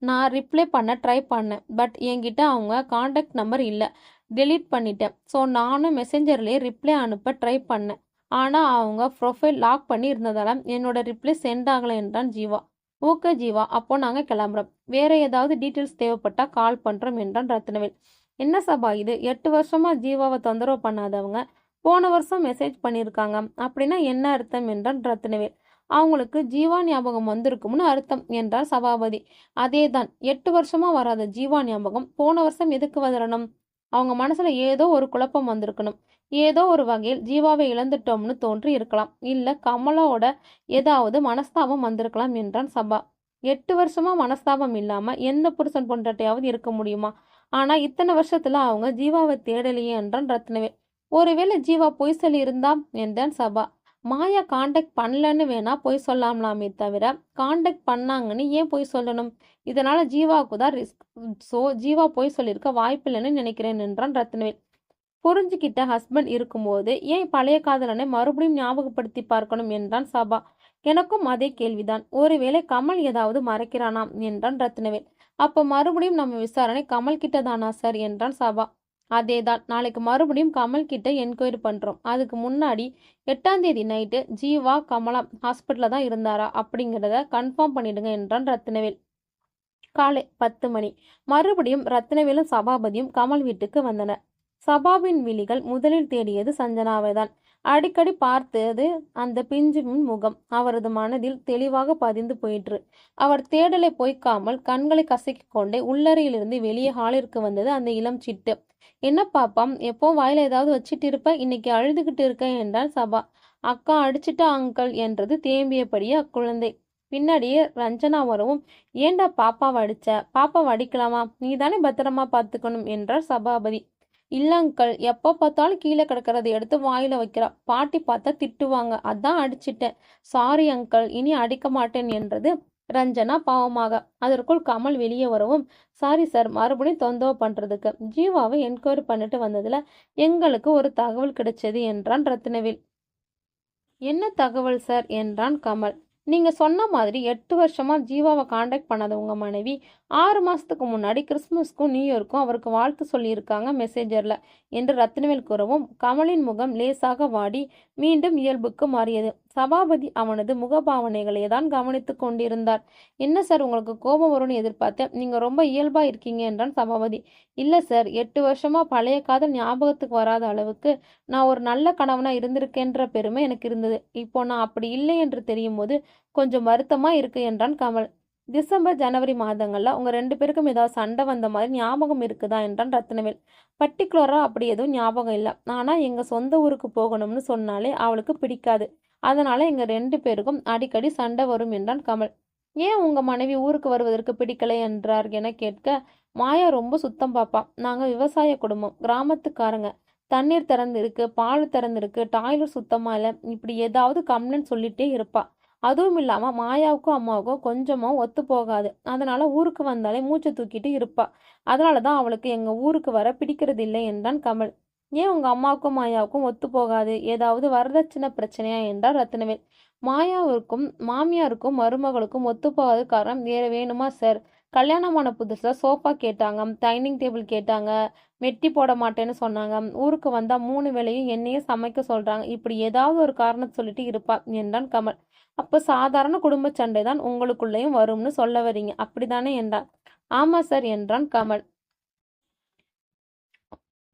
நான் ரிப்ளை பண்ண ட்ரை பண்ணேன். பட் என்கிட்ட அவங்க காண்டாக்ட் நம்பர் இல்லை, டெலீட் பண்ணிட்டேன். ஸோ நானும் மெசேஞ்சர்லேயே ரிப்ளை அனுப்ப ட்ரை பண்ணேன். ஆனால் அவங்க ப்ரொஃபைல் லாக் பண்ணி இருந்ததால என்னோட ரிப்ளை சென்ட் ஆகலை என்றான் ஜீவா. ஓகே ஜீவா, அப்போ நாங்கள் கிளம்புறோம். வேற ஏதாவது டீட்டெயில்ஸ் தேவைப்பட்டா கால் பண்ணுறோம் என்றான் ரத்னவேல். என்ன சபா இது, 8 வருஷமா ஜீவாவை தொந்தரவு பண்ணாதவங்க போன வருஷம் மெசேஜ் பண்ணியிருக்காங்க அப்படின்னா என்ன அர்த்தம் என்றான் ரத்னவேல். அவங்களுக்கு ஜீவா ஞாபகம் வந்திருக்கும்னு அர்த்தம் என்றார் சபாபதி. அதேதான், 8 வருஷமா வராத ஜீவா ஞாபகம் போன வருஷம் எதுக்கு வரணும்? அவங்க மனசுல ஏதோ ஒரு குழப்பம் வந்திருக்கணும். ஏதோ ஒரு வகையில் ஜீவாவை இழந்துட்டோம்னு தோன்றி இருக்கலாம். இல்ல கமலாவோட ஏதாவது மனஸ்தாபம் வந்திருக்கலாம் என்றான் சபா. 8 வருஷமா மனஸ்தாபம் இல்லாம எந்த புருஷன் பொண்டாட்டியாவது இருக்க முடியுமா? ஆனா இத்தனை வருஷத்துல அவங்க ஜீவாவை தேடலையே என்றான் ரத்னவேல். ஒருவேளை ஜீவா பொய் சொல்லி இருந்தா என்றான் சபா. மாயா காண்டாக்ட் பண்ணலன்னு வேணா பொய் சொல்லாமலாமே தவிர காண்டாக்ட் பண்ணாங்கன்னு ஏன் பொய் சொல்லணும்? இதனால ஜீவாவுக்கு தான் ரிஸ்க். ஸோ ஜீவா பொய் சொல்லியிருக்க வாய்ப்பில்லைன்னு நினைக்கிறேன் என்றான் ரத்னவேல். புரிஞ்சுக்கிட்ட ஹஸ்பண்ட் இருக்கும்போது ஏன் பழைய காதலனை மறுபடியும் ஞாபகப்படுத்தி பார்க்கணும் என்றான் சபா. எனக்கும் அதே கேள்விதான். ஒருவேளை கமல் ஏதாவது மறைக்கிறானாம் என்றான் ரத்னவேல். அப்போ மறுபடியும் நம்ம விசாரணை கமல் கிட்ட தானா சார் என்றான் சபா. அதேதான், நாளைக்கு மறுபடியும் கமல் கிட்ட என்கொயரி பண்றோம். அதுக்கு முன்னாடி 8ஆம் தேதி நைட்டு ஜீவா கமலா ஹாஸ்பிட்டல்ல தான் இருந்தாரா அப்படிங்கிறத கன்ஃபார்ம் பண்ணிடுங்க என்றான் ரத்னவேல். காலை 10 மணி. மறுபடியும் ரத்னவேலும் சபாபதியும் கமல் வீட்டுக்கு வந்தனர். சபாவின் விழிகள் முதலில் தேடியது சஞ்சனாவை தான். அடிக்கடி பார்த்தது அந்த பிஞ்சுவின் முகம் அவரது மனதில் தெளிவாக பதிந்து போயிற்று. அவர் தேடலை பொய்க்காமல் கண்களை கசக்கிக் கொண்டே உள்ளறையிலிருந்து வெளியே ஹாலிற்கு வந்தது அந்த இளம் சிட்டு. என்ன பாப்பாம், எப்போ வாயில ஏதாவது வச்சிட்டு இருப்ப, இன்னைக்கு அழுதுகிட்டு இருக்க என்றான் சபா. அக்கா அடிச்சிட்டா அங்கிள் என்றது தேம்பியபடியே அக்குழந்தை. பின்னாடியே ரஞ்சனா வரவும், ஏண்டா பாப்பாவை அடிச்ச, பாப்பாவை அடிக்கலாமா, நீ தானே பத்திரமா பார்த்துக்கணும் என்றார் சபாபதி. இல்ல அங்கிள், எப்போ பார்த்தாலும் கீழே கிடக்கிறத எடுத்து வாயில வைக்கிறா, பாட்டி பார்த்தா திட்டுவாங்க, அதான் அடிச்சிட்டேன். சாரி அங்கிள், இனி அடிக்க மாட்டேன் என்றது ரஞ்சனா பாவமாக. அதற்குள் கமல் வெளியே வரவும், சாரி சார், மறுபடியும் தொந்தரவு பண்றதுக்கு. ஜீவாவை என்கொயரி பண்ணிட்டு வந்ததுல எங்களுக்கு ஒரு தகவல் கிடைச்சது என்றான் ரத்னவேல். என்ன தகவல் சார் என்றான் கமல். நீங்க சொன்ன மாதிரி 8 வருஷமா ஜீவாவை காண்டாக்ட் பண்ணாத உங்க மனைவி 6 மாசத்துக்கு முன்னாடி கிறிஸ்துமஸ்க்கும் நியூ இயர்க்கும் அவருக்கு வாழ்த்து சொல்லியிருக்காங்க மெசேஜர்ல என்று ரத்னவேல் கூறவும் கமலின் முகம் லேசாக வாடி மீண்டும் இயல்புக்கு மாறியது. சபாபதி அவனது முகபாவனைகளை தான் கவனித்துக் கொண்டிருந்தார். என்ன சார், உங்களுக்கு கோபம் வரும்னு எதிர்பார்த்தேன், நீங்க ரொம்ப இயல்பா இருக்கீங்க என்றான் சபாபதி. இல்ல சார், 8 வருஷமா பழைய காதல் ஞாபகத்துக்கு வராத அளவுக்கு நான் ஒரு நல்ல கணவனா இருந்திருக்கேன்ற பெருமை எனக்கு இருந்தது. இப்போ நான் அப்படி இல்லை என்று தெரியும் போது கொஞ்சம் வருத்தமா இருக்கு என்றான் கமல். டிசம்பர் ஜனவரி மாதங்கள்ல உங்க 2 பேருக்கும் ஏதாவது சண்டை வந்த மாதிரி ஞாபகம் இருக்குதா என்றான் ரத்னவேல். பர்டிகுலரா அப்படி எதுவும் ஞாபகம் இல்லை, ஆனா எங்க சொந்த ஊருக்கு போகணும்னு சொன்னாலே அவளுக்கு பிடிக்காது, அதனால எங்க 2 பேருக்கும் அடிக்கடி சண்டை வரும் என்றான் கமல். ஏன் உங்க மனைவி ஊருக்கு வருவதற்கு பிடிக்கலை என்றார் என கேட்க, மாயா ரொம்ப சுத்தம் பாப்பா, நாங்க விவசாய குடும்பம், கிராமத்துக்காரங்க, தண்ணீர் திறந்து இருக்கு, பால் திறந்து இருக்கு, டாய்லெட் சுத்தமா இல்லை, இப்படி ஏதாவது கம்ப்ளைண்ட் சொல்லிட்டே இருப்பா. அதுவும் இல்லாம மாயாவுக்கும் அம்மாவுக்கும் கொஞ்சமும் ஒத்து போகாது, அதனால ஊருக்கு வந்தாலே மூச்சை தூக்கிட்டு இருப்பா. அதனாலதான் அவளுக்கு எங்க ஊருக்கு வர பிடிக்கிறது இல்லை என்றான் கமல். ஏன் உங்க அம்மாவுக்கும் மாயாவுக்கும் ஒத்து போகாது, ஏதாவது வரதட்சணை பிரச்சனையா என்றார் ரத்னவேல். மாயாவிற்கும் மாமியாருக்கும் மருமகளுக்கும் ஒத்து போகாத காரணம் வேற வேணுமா சார்? கல்யாணமான புதுசுல சோஃபா கேட்டாங்க, டைனிங் டேபிள் கேட்டாங்க, மெட்டி போட மாட்டேன்னு சொன்னாங்க, ஊருக்கு வந்தா 3 வேளையும் என்னையே சமைக்க சொல்றாங்க, இப்படி ஏதாவது ஒரு காரணத்தை சொல்லிட்டு இருப்பா என்றான் கமல். அப்ப சாதாரண குடும்ப சண்டை தான் உங்களுக்குள்ளேயும் வரும்னு சொல்ல வரீங்க, அப்படித்தானே என்றான். ஆமா சார் என்றான் கமல்.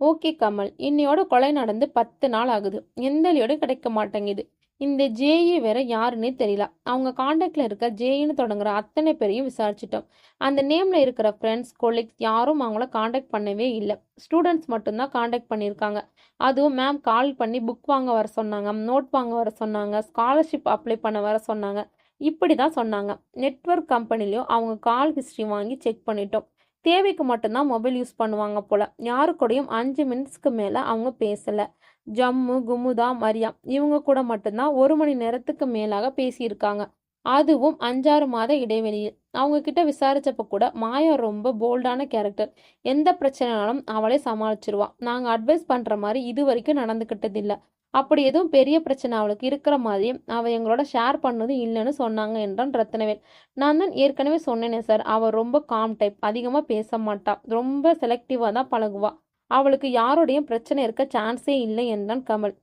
ஓகே கமல், இன்னையோட கொலை நடந்து 10 நாள் ஆகுது, எந்த லீடும் கிடைக்க மாட்டேங்குது. இந்த ஜேஇ வேற யாருன்னே தெரியல. அவங்க காண்டாக்ட்ல இருக்க ஜேஇன்னு தொடங்குற அத்தனை பேரையும் விசாரிச்சிட்டோம். அந்த நேம்ல இருக்கிற ஃப்ரெண்ட்ஸ் கொலீக்ஸ் யாரும் அவங்கள காண்டாக்ட் பண்ணவே இல்லை. ஸ்டூடெண்ட்ஸ் மட்டும்தான் காண்டாக்ட் பண்ணியிருக்காங்க. அதுவும் மேம் கால் பண்ணி புக் வாங்க வர சொன்னாங்க, நோட் வாங்க வர சொன்னாங்க, ஸ்காலர்ஷிப் அப்ளை பண்ண வர சொன்னாங்க, இப்படி தான் சொன்னாங்க. நெட்வொர்க் கம்பெனிலையும் அவங்க கால் ஹிஸ்ட்ரி வாங்கி செக் பண்ணிட்டோம். தேவைக்கு மட்டும்தான் மொபைல் யூஸ் பண்ணுவாங்க போல. யாரு கூடயும் 5 மினிட்ஸ்க்கு மேல அவங்க பேசல. ஜம்மு குமுதா மரியா இவங்க கூட மட்டும்தான் 1 மணி நேரத்துக்கு மேலாக பேசியிருக்காங்க. அதுவும் 5-6 மாத இடைவெளியில். அவங்க கிட்ட விசாரிச்சப்ப கூட மாயா ரொம்ப போல்டான கேரக்டர், எந்த பிரச்சனைனாலும் அவளே சமாளிச்சிருவா. நாங்க அட்வைஸ் பண்ற மாதிரி இது வரைக்கும் நடந்துகிட்டது இல்ல. அப்படி எதுவும் பெரிய பிரச்சனை அவளுக்கு இருக்கிற மாதிரி அவ எங்களோட ஷேர் பண்ணதும் இல்லைன்னு சொன்னாங்க என்றான் ரத்னவேல். நான் தான் ஏற்கனவே சொன்னேனே சார், அவ ரொம்ப காம் டைப், அதிகமா பேச மாட்டா, ரொம்ப செலக்டிவா தான் பழகுவா, அவளுக்கு யாரோடையும் பிரச்சனை இருக்க சான்ஸே இல்லை என்றான் கமல்.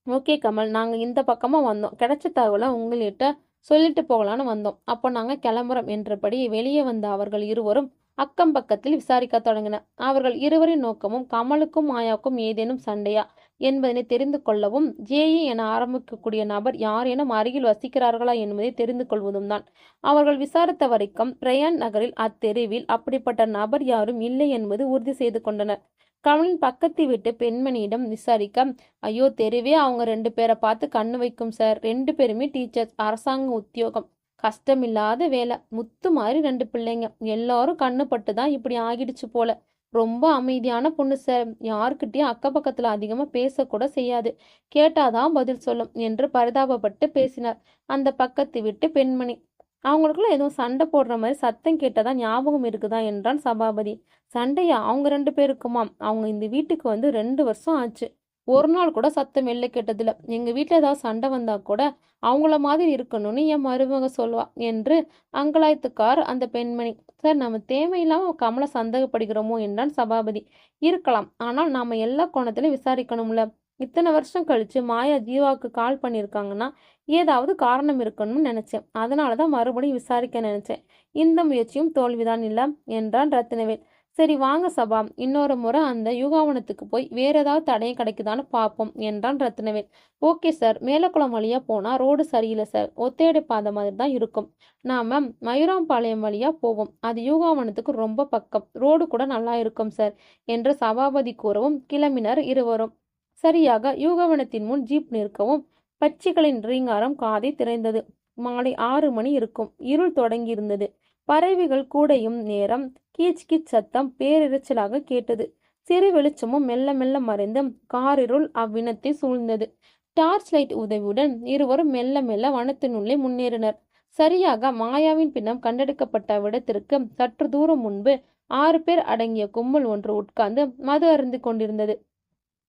ஓகே கமல், நாங்க இந்த பக்கமா வந்தோம், கிடைச்ச தகவலை உங்கள்கிட்ட சொல்லிட்டு போகலான்னு வந்தோம், அப்போ நாங்க கிளம்புறோம் என்றபடி வெளியே வந்த அவர்கள் இருவரும் அக்கம் பக்கத்தில் விசாரிக்க தொடங்கின. அவர்கள் இருவரின் நோக்கமும் கமலுக்கும் மாயாவுக்கும் ஏதேனும் சண்டையா என்பதனை தெரிந்து கொள்ளவும், ஜேஇ என ஆரம்பிக்கக்கூடிய நபர் யாரேனும் அருகில் வசிக்கிறார்களா என்பதை தெரிந்து கொள்வதும் தான். அவர்கள் விசாரித்த வரைக்கும் பிரயான் நகரில் அத்தெருவில் அப்படிப்பட்ட நபர் யாரும் இல்லை என்பது உறுதி செய்து கொண்டனர். கமலின் பக்கத்து வீட்டு பெண்மணியிடம் விசாரிக்க, ஐயோ தெருவே அவங்க 2 பேரை பார்த்து கண்ணு வைக்கும் சார், 2 பேருமே டீச்சர்ஸ், அரசாங்க உத்தியோகம், கஷ்டமில்லாத வேலை, முத்து மாதிரி 2 பிள்ளைங்க, எல்லாரும் கண்ணு பட்டு தான் இப்படி ஆகிடுச்சு போல. ரொம்ப அமைதியான பொண்ணு சார், யாருக்கிட்டையும் அக்க பக்கத்துல அதிகமா பேசக்கூட செய்யாது, கேட்டாதான் பதில் சொல்லும் என்று பரிதாபப்பட்டு பேசினார் அந்த பக்கத்து வீட்டு பெண்மணி. அவங்களுக்குள்ள எதுவும் சண்டை போடுற மாதிரி சத்தம் கேட்டதான் ஞாபகம் இருக்குதா என்றான் சபாபதி. சண்டையா? அவங்க 2 பேருக்குமாம். அவங்க இந்த வீட்டுக்கு வந்து 2 வருஷம் ஆச்சு, ஒரு நாள் கூட சத்தம் வெளில கேட்டதில்ல. எங்க வீட்டுல ஏதாவது சண்டை வந்தா கூட அவங்கள மாதிரி இருக்கணும்னு என் மருமக சொல்வா என்று அங்கலாய்த்துக்கார் அந்த பெண்மணி. சார், நம்ம தேவையில்லாம கமலை சந்தேகப்படுகிறோமோ என்றான் சபாபதி. இருக்கலாம், ஆனால் நாம எல்லா கோணத்திலும் விசாரிக்கணும்ல. இத்தனை வருஷம் கழிச்சு மாயா ஜீவாவுக்கு கால் பண்ணியிருக்காங்கன்னா ஏதாவது காரணம் இருக்கணும்னு நினைச்சேன், அதனாலதான் மறுபடியும் விசாரிக்க நினைச்சேன். இந்த முயற்சியும் தோல்விதான் இல்ல என்றான் ரத்னவேல். சரி வாங்க சபா, இன்னொரு முறை அந்த யுகாவனத்துக்கு போய் வேற ஏதாவது தடயம் கிடைக்குதான்னு பார்ப்போம் என்றான் ரத்னவேல். ஓகே சார், மேலக்குளம் வழியா போனா ரோடு சரியில்லை சார், ஒத்தையடி பாதை மாதிரி தான் இருக்கும். நாம மயூராம்பாளையம் வழியா போவோம், அது யூகாவனத்துக்கு ரொம்ப பக்கம், ரோடு கூட நல்லா இருக்கும் சார் என்று சபாபதி கூறவும் கிளம்பினர் இருவரும். சரியாக யூகவனத்தின் முன் ஜீப் நிற்கவும் பட்சிகளின் ரீங்காரம் காதை திறந்தது. மாலை 6 மணி இருக்கும். இருள் தொடங்கியிருந்தது. பறவைகள் கூடையும் நேரம் கீச் கீச் சத்தம் பேரிரைச்சலாக கேட்டது. சிறு வெளிச்சமும் மெல்ல மெல்ல மறைந்து காரிருள் அவ்வினத்தை சூழ்ந்தது. டார்ச் லைட் உதவியுடன் இருவரும் மெல்ல மெல்ல வனத்தினுள்ளே முன்னேறினர். சரியாக மாயாவின் பின்னம் கண்டெடுக்கப்பட்ட விடத்திற்கு சற்று தூரம் முன்பு 6 பேர் அடங்கிய கும்பல் ஒன்று உட்கார்ந்து மது அருந்து கொண்டிருந்தது.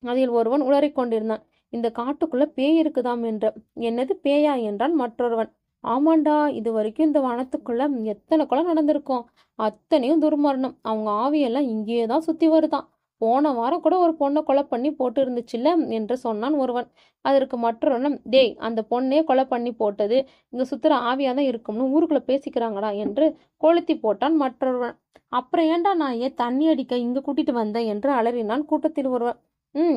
அதில் ஒருவன் உளறிக் கொண்டிருந்தான். இந்த காட்டுக்குள்ள பேய் இருக்குதாம் என்ற. என்னது பேயா என்றான் மற்றொருவன். ஆமாண்டா, இது வரைக்கும் இந்த வனத்துக்குள்ள எத்தனை கொலை நடந்திருக்கும், அத்தனையும் துர்மரணம். அவங்க ஆவியெல்லாம் இங்கேயே தான் சுத்தி வருதான். போன வாரம் கூட ஒரு பொண்ணை கொலை பண்ணி போட்டு இருந்துச்சுல்ல என்று சொன்னான் ஒருவன். அதற்கு மற்றொருவன், டேய், அந்த பொண்ணே கொலை பண்ணி போட்டது இங்க சுத்துற ஆவியா தான் இருக்கும்னு ஊருக்குள்ள பேசிக்கிறாங்கடா என்று கொளுத்தி போட்டான் மற்றொருவன். அப்புறம் ஏன்டா நான் ஏன் தண்ணி அடிக்க இங்க கூட்டிட்டு வந்தேன் என்று அலறினான் கூட்டத்தில் ஒருவன்.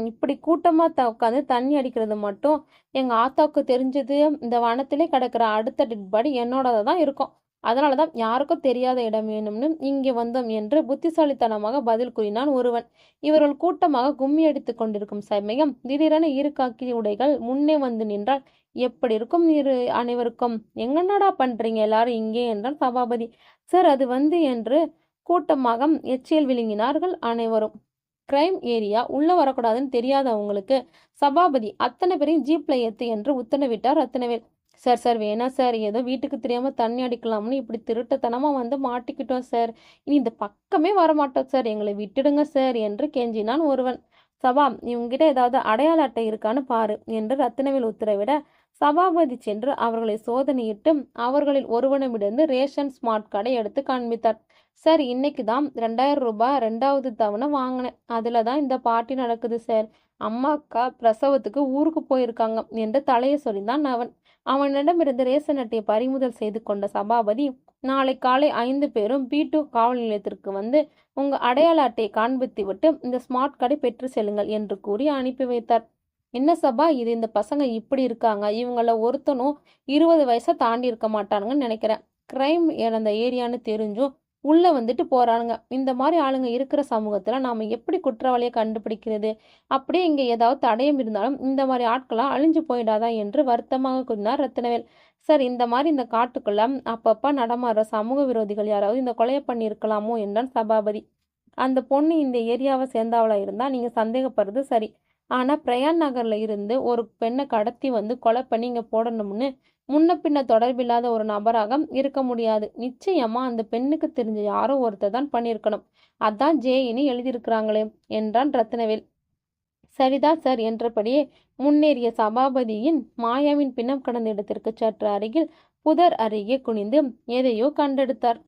இப்படி கூட்டமா உட்காந்து தண்ணி அடிக்கிறது மட்டும் எங்க ஆத்தாவுக்கு தெரிஞ்சது, இந்த வனத்திலே கிடக்குற அடுத்த டெட் பாடி என்னோடதான் தான் இருக்கும். அதனாலதான் யாருக்கும் தெரியாத இடம் வேணும்னு இங்கே வந்தோம் என்று புத்திசாலித்தனமாக பதில் கூறினான் ஒருவன். இவர்கள் கூட்டமாக கும்மி அடித்துக் கொண்டிருக்கும் சமயம் திடீரென ஈருக்காக்கி உடைகள் முன்னே வந்து நின்றால் எப்படி இருக்கும் இரு அனைவருக்கும். எங்கன்னடா பண்றீங்க எல்லாரும் இங்கே என்றான் சபாபதி. சார், அது வந்து என்று கூட்டமாக எச்சில் விழுங்கினார்கள் அனைவரும். கிரைம் ஏரியா, உள்ள வரக்கூடாதுன்னு தெரியாத அவங்களுக்கு சபாபதி அத்தனை பேரையும் ஜீப்ல ஏத்து என்று உத்தரவிட்டார் ரத்னவேல். சார் சார், வேணாம் சார், ஏதோ வீட்டுக்கு தெரியாம தண்ணி அடிக்கலாம்னு இப்படி திருட்டுத்தனமா வந்து மாட்டிக்கிட்டோம் சார், இனி இந்த பக்கமே வரமாட்டோம் சார், எங்களை விட்டுடுங்க சார் என்று கெஞ்சினான் ஒருவன். சபா, இவங்கிட்ட ஏதாவது அடையாள அட்டை இருக்கான்னு பாரு என்று ரத்னவேல் உத்தரவிட சபாபதி சென்று அவர்களை சோதனையிட்டு அவர்களில் ஒருவனிடமிருந்து ரேஷன் ஸ்மார்ட் கார்டை எடுத்து காண்பித்தார். சார், இன்னைக்கு தான் 2000 ரூபாய் 2வது தவணை வாங்கினேன், அதுல தான் இந்த பார்ட்டி நடக்குது சார். அம்மா அக்கா பிரசவத்துக்கு ஊருக்கு போயிருக்காங்க என்று தலையை சொரிந்தான் அவன். அவனிடமிருந்து ரேஷன் அட்டையை பறிமுதல் செய்து கொண்ட சபாபதி, நாளை காலை 5 பேரும் B2 காவல் நிலையத்திற்கு வந்து உங்க அடையாள அட்டையை காண்பித்து விட்டு இந்த ஸ்மார்ட் கார்டை பெற்று செல்லுங்கள் என்று கூறி அனுப்பி வைத்தார். என்ன சபா, இது இந்த பசங்க இப்படி இருக்காங்க, இவங்கள ஒருத்தனும் 20 வயசை தாண்டி இருக்க மாட்டானுங்கன்னு நினைக்கிறேன். கிரைம் இறந்த ஏரியான்னு தெரிஞ்சும் உள்ள வந்துட்டு போறானுங்க. இந்த மாதிரி ஆளுங்க இருக்கிற சமூகத்துல நாம எப்படி குற்றவாளியை கண்டுபிடிக்கிறது? அப்படியே இங்க ஏதாவது தடயம் இருந்தாலும் இந்த மாதிரி ஆட்களாம் அழிஞ்சு போயிடாதா என்று வருத்தமாக கூறினார் ரத்னவேல். சார், இந்த மாதிரி இந்த காட்டுக்குள்ள அப்பப்ப நடமாடுற சமூக விரோதிகள் யாராவது இந்த கொலையை பண்ணி இருக்கலாமோ என்றான் சபாபதி. அந்த பொண்ணு இந்த ஏரியாவை சேர்ந்தவளா இருந்தா நீங்க சந்தேகப்படுறது சரி. ஆனா பிரயான் நகர்ல இருந்து ஒரு பெண்ணை கடத்தி வந்து கொலை பண்ணி இங்க போடணும்னு முன்ன பின்ன தொடர்பில்லாத ஒரு நபராக இருக்க முடியாது. நிச்சயமா அந்த பெண்ணுக்கு தெரிஞ்ச யாரோ ஒருத்தர் தான் பண்ணியிருக்கணும். அதான் ஜேயின்னு எழுதியிருக்கிறாங்களே என்றான் ரத்னவேல். சரிதான் சார் என்றபடியே முன்னேறிய சபாபதியின் மாயாவின் பின்னம் கடந்த இடத்திற்கு சற்று அருகில் புதர் அருகே குனிந்து எதையோ கண்டெடுத்தார்.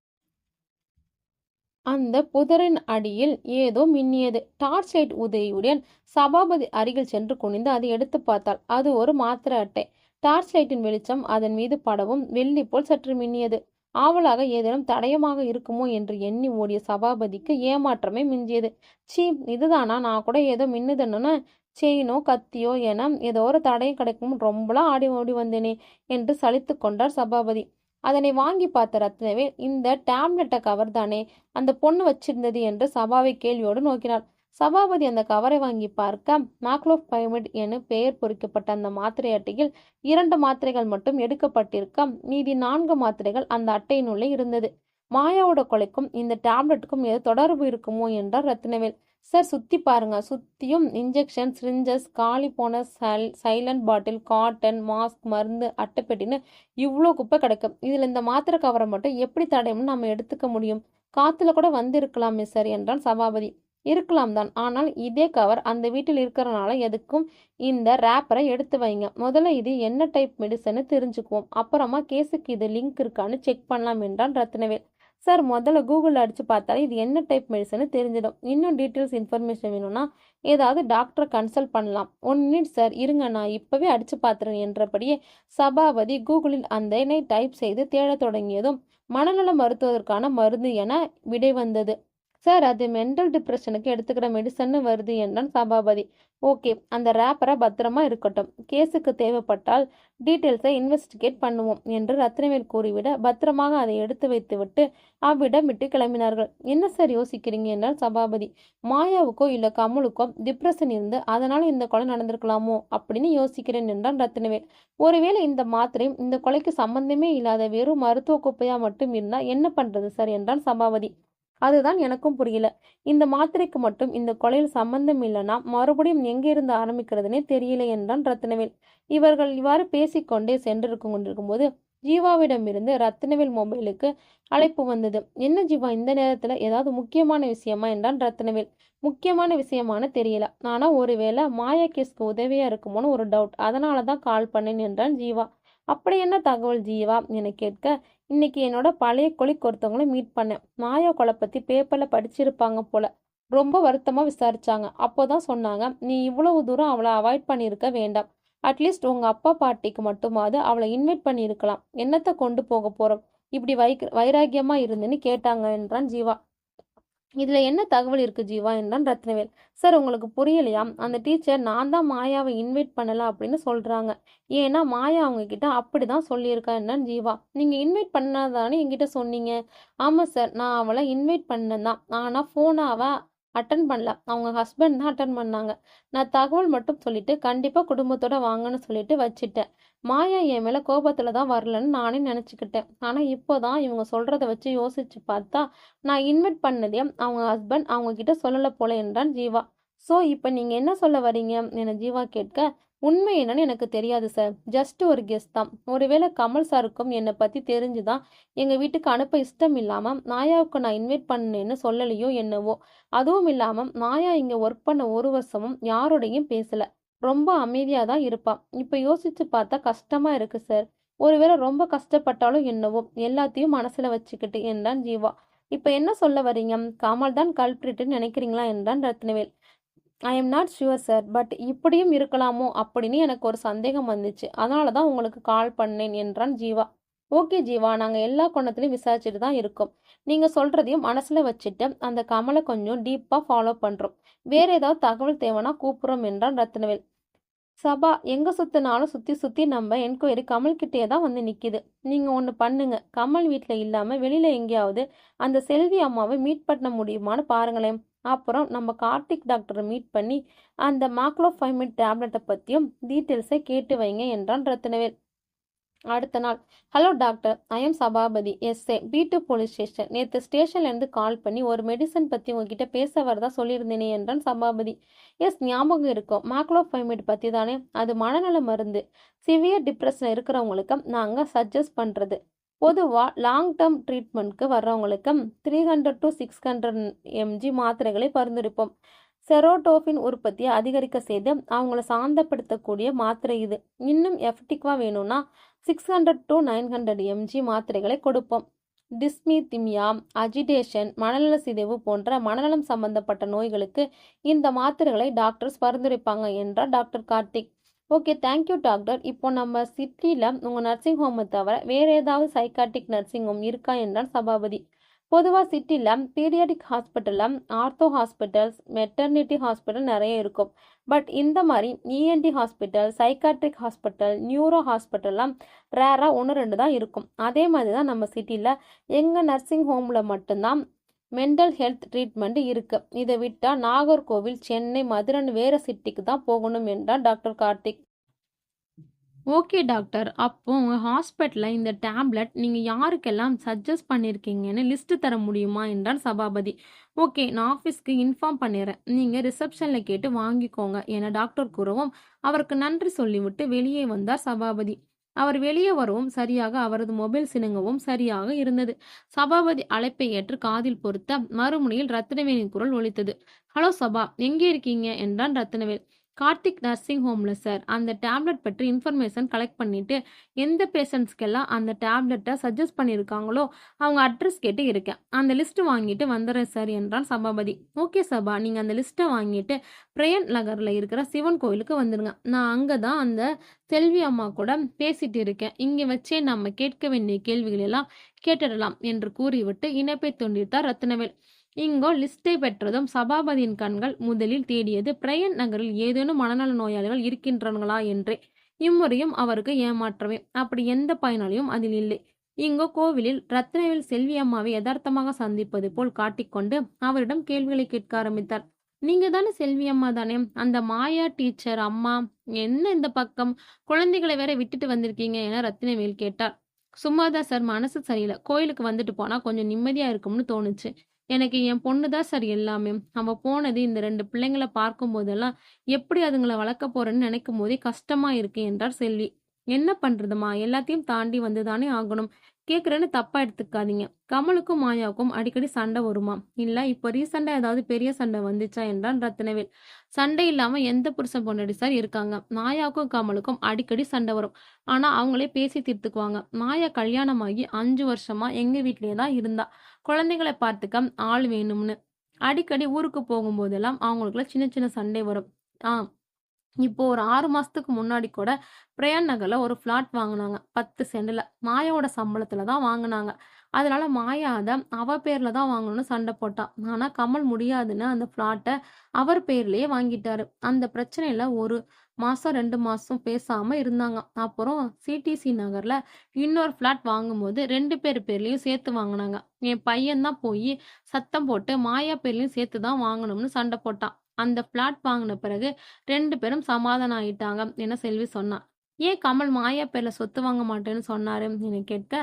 அந்த புதரின் அடியில் ஏதோ மின்னியது. டார்ச் லைட் உதவியுடன் சபாபதி அருகில் சென்று குனிந்து அதை எடுத்து பார்த்தாள். அது ஒரு மாத்திரை அட்டை. டார்ச் லைட்டின் வெளிச்சம் அதன் மீது படவும் வெள்ளி போல் சற்று மின்னியது. ஆவலாக ஏதேனும் தடயமாக இருக்குமோ என்று எண்ணி ஓடிய சபாபதிக்கு ஏமாற்றமே மிஞ்சியது. சீ, இதுதானா, நான் கூட ஏதோ மின்னுதுன்னு செயினோ கத்தியோ என ஏதோ ஒரு தடயம் கிடைக்கும் ரொம்பலாம் ஆடி ஓடி வந்தேனே என்று சலித்து கொண்டார் சபாபதி. அதனை வாங்கி பார்த்த ரத்னவேல், இந்த டேப்லெட்டை கவர் தானே அந்த பொண்ணு வச்சிருந்தது என்று சபாவை கேள்வியோடு நோக்கினார். சபாபதி அந்த கவரை வாங்கி பார்க்க மேக்லோபைமிட் என பெயர் பொறிக்கப்பட்ட அந்த மாத்திரை அட்டையில் 2 மாத்திரைகள் மட்டும் எடுக்கப்பட்டிருக்க மீதி 4 மாத்திரைகள் அந்த அட்டையினுள்ளே இருந்தது. மாயாவோட கொலைக்கும் இந்த டேப்லெட்டுக்கும் ஏதோ தொடர்பு இருக்குமோ என்றார் ரத்னவேல். சார், சுத்தி பாருங்க, சுத்தியும் இன்ஜெக்ஷன், சிரிஞ்சஸ், காலி போன சைலண்ட் பாட்டில், காட்டன், மாஸ்க், மருந்து, அட்டைப்பெட்டின்னு இவ்வளோ குப்பை கிடக்கும். இதுல இந்த மாத்திரை கவரை மட்டும் எப்படி தடயம்னு நம்ம எடுத்துக்க முடியும்? காத்துல கூட வந்து இருக்கலாமே சார் என்றான் சபாபதி. இருக்கலாம் தான், ஆனால் இதே கவர் அந்த வீட்டில் இருக்கிறனால எதுக்கும் இந்த ரேப்பரை எடுத்து வைங்க. முதல்ல இது என்ன டைப் மெடிசன்னு தெரிஞ்சுக்குவோம், அப்புறமா கேஸுக்கு இது லிங்க் இருக்கான்னு செக் பண்ணலாம் என்றான் ரத்னவேல். சார், முதல்ல கூகுளில் அடித்து பார்த்தாலே இது என்ன டைப் மெடிசன்னு தெரிஞ்சிடும். இன்னும் டீட்டெயில்ஸ் இன்ஃபர்மேஷன் வேணும்னா ஏதாவது டாக்டரை கன்சல்ட் பண்ணலாம். 1 மினிட் சார், இருங்க, நான் இப்போவே அடித்து பார்த்துறேன் என்றபடியே சபாபதி கூகுளில் அந்த எண்ணை டைப் செய்து தேடத் தொடங்கியதும் மனநல மருத்துவதற்கான மருந்து என விடை வந்தது. சார் அது மென்டல் டிப்ரெஷனுக்கு எடுத்துக்கிற மெடிசன்னு வருது என்றான் சபாபதி. ஓகே, அந்த ரேப்பரை பத்திரமா இருக்கட்டும். கேஸுக்கு தேவைப்பட்டால் டீட்டெயில்ஸை இன்வெஸ்டிகேட் பண்ணுவோம் என்று ரத்னவேல் கூறிவிட பத்திரமாக அதை எடுத்து வைத்துவிட்டு அவ்விடம் விட்டு கிளம்பினார்கள். என்ன சார் யோசிக்கிறீங்க என்றார் சபாபதி. மாயாவுக்கோ இல்ல கமலுக்கோ டிப்ரெஷன் இருந்து அதனால இந்த கொலை நடந்திருக்கலாமோ அப்படின்னு யோசிக்கிறேன் என்றான் ரத்னவேல். ஒருவேளை இந்த மாத்திரையும் இந்த கொலைக்கு சம்பந்தமே இல்லாத வெறும் மருத்துவ குப்பையா மட்டும் இருந்தா என்ன பண்றது சார் என்றான் சபாபதி. அதுதான் எனக்கும் புரியல. இந்த மாத்திரைக்கு மட்டும் இந்த கொலையில் சம்பந்தம் இல்லைன்னா மறுபடியும் எங்கிருந்து ஆரம்பிக்கிறதுனே தெரியல என்றான் ரத்னவேல். இவர்கள் இவ்வாறு பேசிக்கொண்டே கொண்டிருக்கும் போது ஜீவாவிடமிருந்து ரத்னவேல் மொபைலுக்கு அழைப்பு வந்தது. என்ன ஜீவா, இந்த நேரத்துல ஏதாவது முக்கியமான விஷயமா என்றான் ரத்னவேல். முக்கியமான விஷயமான தெரியல, ஆனா ஒருவேளை மாயா கேஸ்க்கு உதவியா இருக்குமோன்னு ஒரு டவுட், அதனாலதான் கால் பண்ணேன் என்றான் ஜீவா. அப்படி என்ன தகவல் ஜீவா என கேட்க, இன்னைக்கு என்னோட பழைய கொலிக் ஒருத்தவங்களை மீட் பண்ணேன். மாயா கொலை பத்தி பேப்பர்ல படிச்சிருப்பாங்க போல. ரொம்ப வருத்தமா விசாரிச்சாங்க. அப்போதான் சொன்னாங்க, நீ இவ்வளவு தூரம் அவளை அவாய்ட் பண்ணியிருக்க வேண்டாம். அட்லீஸ்ட் உங்க அப்பா பாட்டிக்கு மட்டுமாவது அவளை இன்வைட் பண்ணியிருக்கலாம். என்னத்தை கொண்டு போக போறோம், இப்படி வைராக்கியமா இருந்துன்னு கேட்டாங்க என்றான் ஜீவா. இதுல என்ன தகவல் இருக்கு ஜீவா என்றான் ரத்னவேல். சார், உங்களுக்கு புரியலையா? அந்த டீச்சர் நான் தான் மாயாவை இன்வைட் பண்ணலாம் அப்படின்னு சொல்றாங்க. ஏன்னா மாயா அவங்க கிட்ட அப்படிதான் சொல்லியிருக்கா என்றான் ஜீவா. நீங்க இன்வைட் பண்ணாதானே என்கிட்ட சொன்னீங்க. ஆமா சார், நான் அவளை இன்வைட் பண்ணேன் தான். ஆனா போனை அவ அட்டன் பண்ணல. அவங்க ஹஸ்பண்ட் தான் அட்டன் பண்ணாங்க. நான் தகவல் மட்டும் சொல்லிட்டு கண்டிப்பா குடும்பத்தோட வாங்கன்னு சொல்லிட்டு வச்சுட்டேன். மாயா என் மேல கோபத்துல தான் வரலன்னு நானே நினைச்சுக்கிட்டேன். ஆனா இப்போதான் இவங்க சொல்றத வச்சு யோசிச்சு பார்த்தா நான் இன்வைட் பண்ணதையும் அவங்க ஹஸ்பண்ட் அவங்க கிட்ட சொல்லல போல என்றான் ஜீவா. சோ இப்ப நீங்க என்ன சொல்ல வரீங்க என ஜீவா கேட்க, உண்மை என்னன்னு எனக்கு தெரியாது சார். ஜஸ்ட் ஒரு கெஸ் தான். ஒருவேளை கமல் சாருக்கும் என்னை பத்தி தெரிஞ்சுதான் எங்க வீட்டுக்கு அனுப்ப இஷ்டம் இல்லாம மாயாவுக்கு நான் இன்வைட் பண்ணேன்னு சொல்லலையோ என்னவோ. அதுவும் இல்லாம மாயா இங்க ஒர்க் பண்ண ஒரு வருஷமும் யாரோடையும் பேசல. ரொம்ப அமைதியா தான் இருப்பா. இப்ப யோசிச்சு பார்த்தா கஷ்டமா இருக்கு சார். ஒருவேளை ரொம்ப கஷ்டப்பட்டாலும் என்னவோ, எல்லாத்தையும் மனசுல வச்சுக்கிட்டு என்றான் ஜீவா. இப்ப என்ன சொல்ல வரீங்க? கமல் தான் கல்பிரிட்னு நினைக்கிறீங்களா என்றான் Rathnavel. I am not sure sir, but இப்படியும் இருக்கலாமோ அப்படின்னு எனக்கு ஒரு சந்தேகம் வந்துச்சு. அதனாலதான் உங்களுக்கு கால் பண்ணேன் என்றான் ஜீவா. ஓகே ஜீவா, நாங்க எல்லா கோணத்திலையும் விசாரிச்சுட்டு தான் இருக்கோம். நீங்க சொல்றதையும் மனசுல வச்சுட்டு அந்த கமலை கொஞ்சம் டீப்பா ஃபாலோ பண்றோம். வேற ஏதாவது தகவல் தேவைன்னா கூப்பிடுறோம் என்றான் ரத்னவேல். சபா, எங்க சுத்தினாலும் சுத்தி சுத்தி நம்ம என்கொயரி கமல் கிட்டே தான் வந்து நிக்குது. நீங்க ஒண்ணு பண்ணுங்க, கமல் வீட்டுல இல்லாம வெளியில எங்கேயாவது அந்த செல்வி அம்மாவை மீட் பண்ண முடியுமான்னு பாருங்களேன். அப்புறம் நம்ம கார்த்திக் டாக்டரை மீட் பண்ணி அந்த மாக்ளோஃபைமிட் டேப்லெட்டை பத்தியும் டீட்டெயில்ஸை கேட்டு வைங்க என்றான் ரத்னவேல். அடுத்த நாள், hello doctor, I am Sabapathi, SA, B2 police station. நேற்று ஸ்டேஷன்ல இருந்து கால் பண்ணி ஒரு மெடிசன் பத்தி உங்ககிட்ட பேச வரதா சொல்லியிருந்தேனே என்றான் சபாபதி. எஸ், ஞாபகம் இருக்கும். மாக்ளோஃபைமிட் பத்தி தானே? அது மனநல மருந்து. சிவியர் டிப்ரெஷன் இருக்கிறவங்களுக்கு நாங்க சஜஸ்ட் பண்றது. பொதுவா லாங் டேர்ம் ட்ரீட்மெண்ட்க்கு வர்றவங்களுக்கு 300 to 600 mg மாத்திரைகளை பரிந்துரைப்போம். செரோடோபின் உற்பத்தியை அதிகரிக்க செய்து அவங்கள சாந்தப்படுத்தக்கூடிய மாத்திரை இது. இன்னும் எஃபெக்டிவா வேணும்னா 600 to 900 mg மாத்திரைகளை கொடுப்போம். டிஸ்மீதிமியா, அஜிடேஷன், மனநல சிதைவு போன்ற மனநலம் சம்பந்தப்பட்ட நோய்களுக்கு இந்த மாத்திரைகளை டாக்டர்ஸ் பரிந்துரைப்பாங்க என்றார் doctor Karthik. Okay, thank you doctor. இப்போ நம்ம சிட்டியில் உங்கள் நர்சிங் ஹோமை தவிர வேற ஏதாவது சைக்காட்டிக் நர்சிங் ஹோம் இருக்கா என்றான் சபாபதி. பொதுவாக சிட்டியில் பீடியாடிக் ஹாஸ்பிட்டலில் ஆர்த்தோ ஹாஸ்பிட்டல்ஸ், மெட்டர்னிட்டி ஹாஸ்பிட்டல் நிறைய இருக்கும். பட் இந்த மாதிரி ENT hospital, psychiatric hospital, neuro ஹாஸ்பிட்டல்லாம் ரேராக 1-2 தான் இருக்கும். அதே மாதிரி தான் நம்ம சிட்டியில் எங்கள் நர்சிங் ஹோமில் மட்டும்தான் மென்டல் ஹெல்த் ட்ரீட்மெண்ட் இருக்கு. இதை விட்டால் நாகர்கோவில், சென்னை, மதுரைன்னு வேற சிட்டிக்கு தான் போகணும் என்றார் டாக்டர் கார்த்திக். ஓகே டாக்டர், அப்போ உங்கள் ஹாஸ்பிட்டலில் இந்த டேப்லெட் நீங்கள் யாருக்கெல்லாம் சஜஸ்ட் பண்ணியிருக்கீங்கன்னு லிஸ்ட்டு தர முடியுமா என்றார் சபாபதி. ஓகே, நான் ஆஃபீஸ்க்கு இன்ஃபார்ம் பண்ணிடுறேன். நீங்கள் ரிசப்ஷனில் கேட்டு வாங்கிக்கோங்க என டாக்டர் கூறவும் அவருக்கு நன்றி சொல்லிவிட்டு வெளியே வந்தார் சபாபதி. அவர் வெளியே வரவும் சரியாக அவரது மொபைல் சினுங்கவும் சரியாக இருந்தது. சபாபதி அழைப்பை ஏற்று காதில் பொருத்த மறுமுனையில் ரத்னவேலின் குரல் ஒலித்தது. ஹலோ சபா, எங்கே இருக்கீங்க என்றான் ரத்னவேல். கார்த்திக் நர்சிங் ஹோம்ல சார். அந்த டேப்லெட் பற்றி இன்ஃபர்மேஷன் கலெக்ட் பண்ணிட்டு எந்த பேஷண்ட்ஸ்க்கெல்லாம் அந்த டேப்லெட்டை சஜஸ்ட் பண்ணியிருக்காங்களோ அவங்க அட்ரஸ் கேட்டு இருக்கேன். அந்த லிஸ்ட் வாங்கிட்டு வந்துடுறேன் சார் என்றான் சபாபதி. ஓகே சபா, நீங்க அந்த லிஸ்ட்டை வாங்கிட்டு பிரயன் நகர்ல இருக்கிற சிவன் கோயிலுக்கு வந்துடுங்க. நான் அங்கதான் அந்த செல்வி அம்மா கூட பேசிட்டு இருக்கேன். இங்க வச்சே நம்ம கேட்க வேண்டிய கேள்விகள் எல்லாம் கேட்டுடலாம் என்று கூறிவிட்டு இணைப்பை துண்டித்தார் ரத்னவேல். இங்கோ லிஸ்டை பெற்றதும் சபாபதியின் கண்கள் முதலில் தேடியது பிரையன் நகரில் ஏதேனும் மனநல நோயாளிகள் இருக்கின்றனங்களா என்றே. இம்முறையும் அவருக்கு ஏமாற்றமே. அப்படி எந்த பயனாளியும் அதில் இல்லை. இங்கோ கோவிலில் ரத்னவேல் செல்வி அம்மாவை யதார்த்தமாக சந்திப்பது போல் காட்டிக்கொண்டு அவரிடம் கேள்விகளை கேட்க ஆரம்பித்தார். நீங்க தானே செல்வி அம்மா தானே? அந்த மாயா டீச்சர் அம்மா என்ன இந்த பக்கம்? குழந்தைகளை வேற விட்டுட்டு வந்திருக்கீங்க என ரத்தினவேல் கேட்டார். சும்மாதான் சார், மனசு சரியில்லை. கோயிலுக்கு வந்துட்டு போனா கொஞ்சம் நிம்மதியா இருக்கும்னு தோணுச்சு. எனக்கு என் பொண்ணு தான் சார் எல்லாமே. அவ போனது இந்த 2 பிள்ளைங்கள பார்க்கும் போதெல்லாம் எப்படி அதுங்கள வளர்க்க போறேன்னு நினைக்கும் போதே கஷ்டமா இருக்கு என்றார் செல்வி. என்ன பண்றதுமா, எல்லாத்தையும் தாண்டி வந்துதானே ஆகணும். கேக்குறேன்னு தப்பா எடுத்துக்காதீங்க. கமலுக்கும் மாயாவுக்கும் அடிக்கடி சண்டை வருமா? இல்ல இப்ப ரீசெண்டா ஏதாவது பெரிய சண்டை வந்துச்சா என்றான் ரத்தினவேல். சண்டை இல்லாம எந்த புருஷன் பொண்டாட்டி சார் இருக்காங்க? மாயாவுக்கும் கமலுக்கும் அடிக்கடி சண்டை வரும். ஆனா அவங்களே பேசி தீர்த்துக்குவாங்க. மாயா கல்யாணமாகி 5 வருஷமா எங்க வீட்லயே தான் இருந்தா. குழந்தைகளை பார்த்துக்க ஆள் வேணும்னு. அடிக்கடி ஊருக்கு போகும்போதெல்லாம் அவங்களுக்குள்ள சின்ன சின்ன சண்டை வரும். ஆ இப்போ ஒரு 6 மாசத்துக்கு முன்னாடி கூட பிரயான் நகர்ல ஒரு ஃப்ளாட் வாங்குனாங்க. 10 சென்ட்ல. மாயாவோட சம்பளத்துல தான் வாங்குனாங்க. அதனால மாயா அத அவ பேர்ல தான் வாங்கணும்னு சண்டை போட்டா. ஆனா கமல் முடியாதுன்னு அந்த ஃப்ளாட்ட அவர் பேர்லயே வாங்கிட்டாரு. அந்த பிரச்சனையில 1 மாசம் 2 மாசம் பேசாம இருந்தாங்க. அப்புறம் சிடிசி நகர்ல இன்னொரு ஃப்ளாட் வாங்கும்போது 2 பேர் பேர்லயும் சேர்த்து வாங்குனாங்க. என் பையன் தான் போய் சத்தம் போட்டு மாயா பேர்லயும் சேர்த்து தான் வாங்கணும்னு சண்டை போட்டான். அந்த ஃப்ளாட் வாங்குன பிறகு 2 பேரும் சமாதானம் ஆயிட்டாங்க என செல்வி சொன்னா. ஏன் கமல் மாயா பேர்ல சொத்து வாங்க மாட்டேன்னு சொன்னாரு என கேட்க,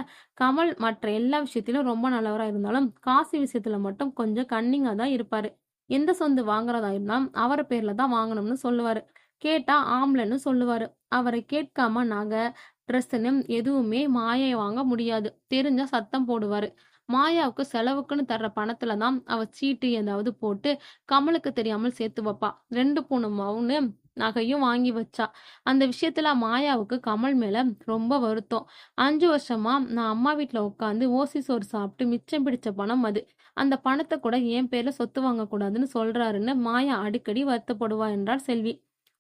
கமல் மற்ற எல்லா விஷயத்திலும் ரொம்ப நல்லவரா இருந்தாலும் காசு விஷயத்துல மட்டும் கொஞ்சம் கன்னிங்கா தான் இருப்பாரு. எந்த சொந்து வாங்குறதா இருந்தாலும் அவர் பேர்ல தான் வாங்கணும்னு சொல்லுவாரு. கேட்டா ஆம்பளைன்னு சொல்லுவாரு. அவரை கேட்காம நகை, ட்ரெஸ்ன்னு எதுவுமே மாயை வாங்க முடியாது. தெரிஞ்சா சத்தம் போடுவாரு. மாயாவுக்கு செலவுக்குன்னு தர்ற பணத்துல தான் அவ சீட்டு ஏதாவது போட்டு கமலுக்கு தெரியாமல் சேர்த்து வைப்பா. 2 பவுனு நகையும் வாங்கி வச்சா. அந்த விஷயத்துல மாயாவுக்கு கமல் மேல ரொம்ப வருத்தம். 5 வருஷமா நான் அம்மா வீட்ல உட்காந்து ஓசி சோறு சாப்பிட்டு மிச்சம் பிடிச்ச பணம் அது. அந்த பணத்தை கூட என் பேர்ல சொத்து வாங்கக்கூடாதுன்னு சொல்றாருன்னு மாயா அடிக்கடி வருத்தப்படுவா என்றார் செல்வி.